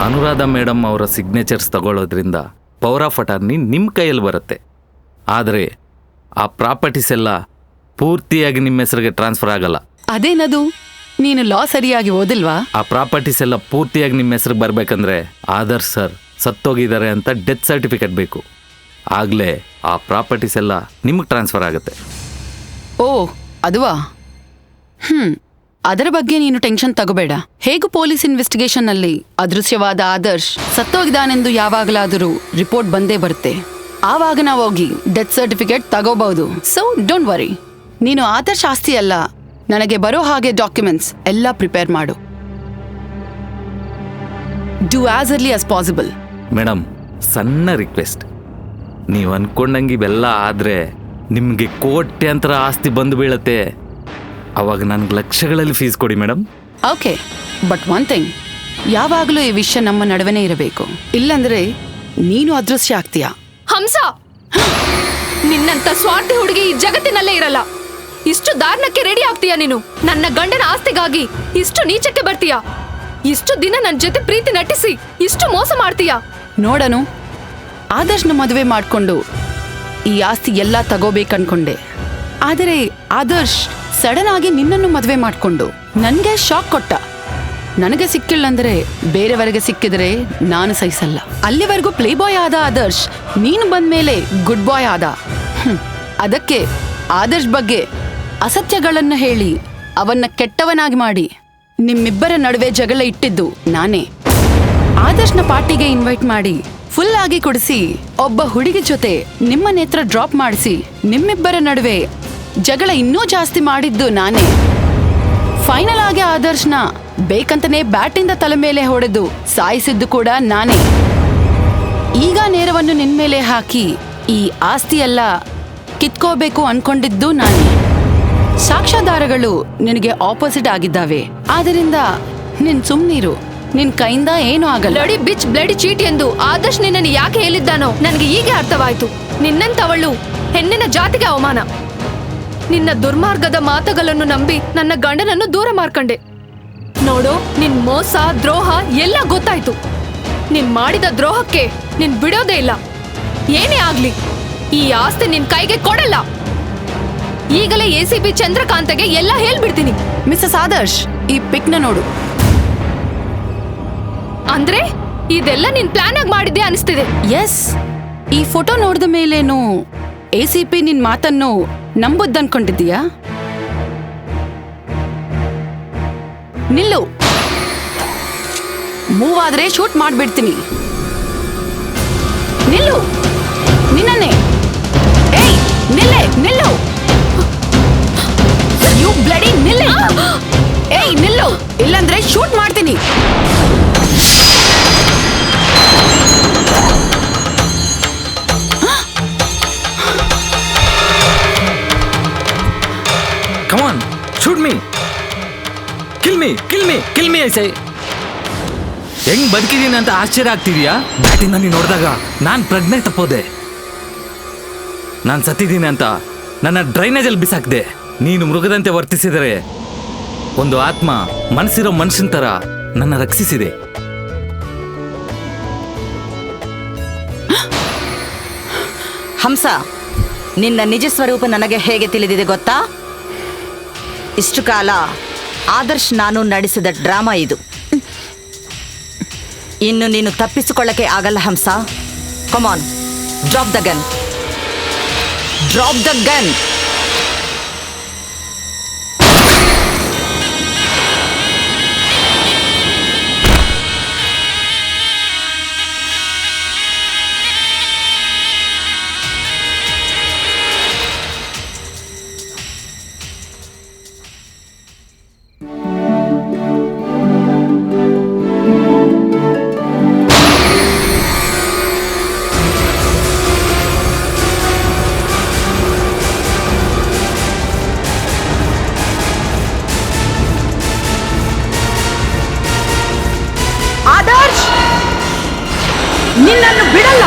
ಅನುರಾಧ ಮೇಡಮ್ ಅವರ ಸಿಗ್ನೇಚರ್ಸ್ ತಗೊಳ್ಳೋದ್ರಿಂದ ಪವರ್ ಆಫ್ ಅಟಾರ್ನಿ ನಿಮ್ಮ ಕೈಯಲ್ಲಿ ಬರುತ್ತೆ. ಆದರೆ ಆ ಪ್ರಾಪರ್ಟೀಸ್ ಎಲ್ಲ ಪೂರ್ತಿಯಾಗಿ ನಿಮ್ಮ ಹೆಸರಿಗೆ ಟ್ರಾನ್ಸ್ಫರ್ ಆಗಲ್ಲ. ಅದೇನದು? ನೀನು ಲಾ ಸರಿಯಾಗಿ ಓದಿಲ್ವಾ? ಆ ಪ್ರಾಪರ್ಟೀಸ್ ಎಲ್ಲ ಪೂರ್ತಿಯಾಗಿ ನಿಮ್ಮ ಹೆಸರಿಗೆ ಬರಬೇಕಂದ್ರೆ ಆದರ್ಶ್ ಸರ್ ಸತ್ತೋಗಿದ್ದಾರೆ ಅಂತ ಡೆತ್ ಸರ್ಟಿಫಿಕೇಟ್ ಬೇಕು. ಆಗಲೇ ಆ ಪ್ರಾಪರ್ಟೀಸ್ ಎಲ್ಲ ನಿಮಗೆ ಟ್ರಾನ್ಸ್ಫರ್ ಆಗುತ್ತೆ. ಓ ಅದುವಾ? ಅದರ ಬಗ್ಗೆ ನೀನು ಟೆನ್ಷನ್ ತಗೋಬೇಡ. ಹೇಗೂ ಪೊಲೀಸ್ ಇನ್ವೆಸ್ಟಿಗೇಷನ್ನಲ್ಲಿ ಅದೃಶ್ಯವಾದ ಆದರ್ಶ್ ಸತ್ತೋಗಿದ್ದಾನೆಂದು ಯಾವಾಗಲಾದರೂ ರಿಪೋರ್ಟ್ ಬಂದೇ ಬರುತ್ತೆ. ಆವಾಗ ನಾವು ಹೋಗಿ ಡೆತ್ ಸರ್ಟಿಫಿಕೇಟ್ ತಗೋಬಹುದು. So don't worry. ನೀನು ಆದರ್ಶ್ ಆಸ್ತಿ ಅಲ್ಲ, ನನಗೆ ಬರೋ ಹಾಗೆ ಡಾಕ್ಯುಮೆಂಟ್ಸ್ ಎಲ್ಲ ಪ್ರಿಪೇರ್ ಮಾಡು. Do as early as possible. Madam, ಸಣ್ಣ ರಿಕ್ವೆಸ್ಟ್. ನೀವು ಅನ್ಕೊಂಡಂಗೆ ಇವೆಲ್ಲ ಆದರೆ ನಿಮಗೆ ಕೋಟ್ಯಾಂತರ ಆಸ್ತಿ ಬಂದು ಬೀಳತ್ತೆ. ಅವಾಗ ನನಗೆ ಲಕ್ಷಗಳಲ್ಲಿ ಫೀಸ್ ಕೊಡಿ madam. Okay, but one thing, ಯಾವಾಗಲೂ ಈ ವಿಷಯ ನಮ್ಮ ನಡುವೆನೇ ಇರಬೇಕು. ಇಲ್ಲಾಂದ್ರೆ ನೀನು ಅದೃಶ್ಯ ಆಗ್ತೀಯಾ. ಹಂಸ, ನಿನ್ನಂತ ಸ್ವಾರ್ಥಿ ಹುಡುಗಿ ಈ ಜಗತ್ತಿನಲ್ಲೇ ಇರಲ್ಲ. ಇಷ್ಟು ದಾರುಣಕ್ಕೆ ರೆಡಿ ಆಗ್ತೀಯಾ ನೀನು? ನನ್ನ ಗಂಡನ ಆಸ್ತಿಗಾಗಿ ಇಷ್ಟು ನೀಚಕ್ಕೆ ಬರ್ತೀಯಾ? ಇಷ್ಟು ದಿನ ನನ್ನ ಜೊತೆ ಪ್ರೀತಿ ನಟಿಸಿ ಇಷ್ಟು ಮೋಸ ಮಾಡ್ತೀಯಾ? ನೋಡನು, ಆದರ್ಶ್ನ ಮದುವೆ ಮಾಡ್ಕೊಂಡು ಈ ಆಸ್ತಿ ಎಲ್ಲ ತಗೋಬೇಕನ್ಕೊಂಡೆ. ಆದರೆ ಆದರ್ಶ್ ಸಡನ್ ಆಗಿ ನಿನ್ನನ್ನು ಮದುವೆ ಮಾಡ್ಕೊಂಡು ನನಗೆ ಶಾಕ್ ಕೊಟ್ಟ. ನನಗೆ ಸಿಕ್ಕಿಲ್ಲಂದ್ರೆ ಬೇರೆಯವರಿಗೆ ಸಿಕ್ಕಿದ್ರೆ ನಾನು ಸಹಿಸಲ್ಲ. ಅಲ್ಲಿವರೆಗೂ ಪ್ಲೇ ಬಾಯ್ ಆದ ಆದರ್ಶ್ ನೀನು ಬಂದ್ಮೇಲೆ ಗುಡ್ ಬಾಯ್ ಆದ. ಅದಕ್ಕೆ ಆದರ್ಶ್ ಬಗ್ಗೆ ಅಸತ್ಯಗಳನ್ನು ಹೇಳಿ ಅವನ್ನ ಕೆಟ್ಟವನಾಗಿ ಮಾಡಿ ನಿಮ್ಮಿಬ್ಬರ ನಡುವೆ ಜಗಳ ಇಟ್ಟಿದ್ದು ನಾನೇ. ಆದರ್ಶ್ನ ಪಾರ್ಟಿಗೆ ಇನ್ವೈಟ್ ಮಾಡಿ ಫುಲ್ ಆಗಿ ಕುಡಿಸಿ ಒಬ್ಬ ಹುಡುಗಿ ಜೊತೆ ನಿಮ್ಮ ನೇತ್ರ ಡ್ರಾಪ್ ಮಾಡಿಸಿ ನಿಮ್ಮಿಬ್ಬರ ನಡುವೆ ಜಗಳ ಇನ್ನೂ ಜಾಸ್ತಿ ಮಾಡಿದ್ದು ನಾನೇ. ಫೈನಲ್ ಆಗಿ ಆದರ್ಶ್ನ ಬೇಕಂತನೇ ಬ್ಯಾಟಿಂದ ತಲೆ ಮೇಲೆ ಹೊಡೆದು ಸಾಯಿಸಿದ್ದು ಕೂಡ ನಾನೇ. ಈಗ ನೇರವನ್ನು ನಿನ್ಮೇಲೆ ಹಾಕಿ ಈ ಆಸ್ತಿ ಎಲ್ಲ ಕಿತ್ಕೋಬೇಕು ಅನ್ಕೊಂಡಿದ್ದು ನಾನೇ. ಸಾಕ್ಷ್ಯಾಧಾರಗಳು ನಿನಗೆ ಆಪೋಸಿಟ್ ಆಗಿದ್ದಾವೆ. ಆದ್ದರಿಂದ ನಿನ್ ಸುಮ್ನೀರು, ನಿನ್ ಕೈಯಿಂದ ಏನೂ ಆಗಲ್ಲ. ಬ್ಲಡಿ ಬಿಚ್, ಬ್ಲಡಿ ಚೀಟ್ ಎಂದು ಆದರ್ಶ್ ನಿನ್ನನ್ನು ಯಾಕೆ ಹೇಳಿದ್ದಾನೋ ನನಗೆ ಈಗ ಅರ್ಥವಾಯ್ತು. ನಿನ್ನಂತವಳು ಹೆಣ್ಣಿನ ಜಾತಿಗೆ ಅವಮಾನ. ನಿನ್ನ ದುರ್ಮಾರ್ಗದ ಮಾತುಗಳನ್ನು ನಂಬಿ ನನ್ನ ಗಂಡನನ್ನು ದೂರ ಮಾಡ್ಕೊಂಡೆ. ನೋಡು, ನಿನ್ ಮೋಸ ದ್ರೋಹ ಎಲ್ಲ ಗೊತ್ತಾಯ್ತು. ನೀನ್ ಮಾಡಿದ ದ್ರೋಹಕ್ಕೆ ನೀನ್ ಬಿಡೋದೇ ಇಲ್ಲ. ಏನೇ ಆಗ್ಲಿ ಈ ಆಸ್ತಿ ನಿನ್ ಕೈಗೆ ಕೊಡಲ್ಲ. ಈಗಲೇ ACP ಚಂದ್ರಕಾಂತಗೆ ಎಲ್ಲ ಹೇಳ್ಬಿಡ್ತೀನಿ. ಮಿಸಸ್ ಆದರ್ಶ್, ಈ ಪಿಕ್ನ ನೋಡು. ಅಂದ್ರೆ ಇದೆಲ್ಲ ನಿನ್ ಪ್ಲಾನ್ ಆಗಿ ಮಾಡಿದ್ದೆ ಅನಿಸ್ತಿದೆ. ಎಸ್, ಈ ಫೋಟೋ ನೋಡಿದ ಮೇಲೇನು ACP ನಿನ್ ಮಾತನ್ನು ನಂಬುದನ್ಕೊಂಡಿದ್ದೀಯಾ? ನಿಲ್ಲು, ಮೂವ್ ಆದ್ರೆ ಶೂಟ್ ಮಾಡ್ಬಿಡ್ತೀನಿ. ನಿಲ್ಲು, ನಿನ್ನನ್ನೇ. ಏಯ್, ನಿಲ್ಲು. ಯು ಬ್ಲಡಿ ನಿಲ್ಲೆ. ಏಯ್, ನಿಲ್ಲು, ಇಲ್ಲಂದ್ರೆ ಶೂಟ್ ಮಾಡ್ತೀನಿ. Come on, shoot me. Kill me, I say. ಹೆಂಗ್ ಬದುಕಿದೀನಿ ಅಂತ ಆಶ್ಚರ್ಯ ಆಗ್ತಿದ್ಯಾ? ಬ್ಯಾಟಿಂದ ನೀನು ನೋಡಿದಾಗ ನಾನು ಪ್ರಜ್ಞೆ ತಪ್ಪೋದೆ. ನಾನು ಸತ್ತಿದ್ದೀನಿ ಅಂತ ನನ್ನ ಡ್ರೈನೇಜಲ್ಲಿ ಬಿಸಾಕ್ದೆ. ನೀನು ಮೃಗದಂತೆ ವರ್ತಿಸಿದರೆ ಒಂದು ಆತ್ಮ ಮನಸ್ಸಿರೋ ಮನುಷ್ಯನ ಥರ ನನ್ನ ರಕ್ಷಿಸಿದೆ. ಹಂಸ, ನಿನ್ನ ನಿಜ ಸ್ವರೂಪ ನನಗೆ ಹೇಗೆ ತಿಳಿದಿದೆ ಗೊತ್ತಾ? ಇಷ್ಟು ಕಾಲ ಆದರ್ಶ್ ನಾನು ನಡೆಸಿದ ಡ್ರಾಮಾ ಇದು. ಇನ್ನು ನೀನು ತಪ್ಪಿಸಿಕೊಳ್ಳಕ್ಕೆ ಆಗಲ್ಲ Hamsa. Come on, drop the gun. Adarsh, ನಿನ್ನನ್ನು ಬಿಡಲ್ಲ.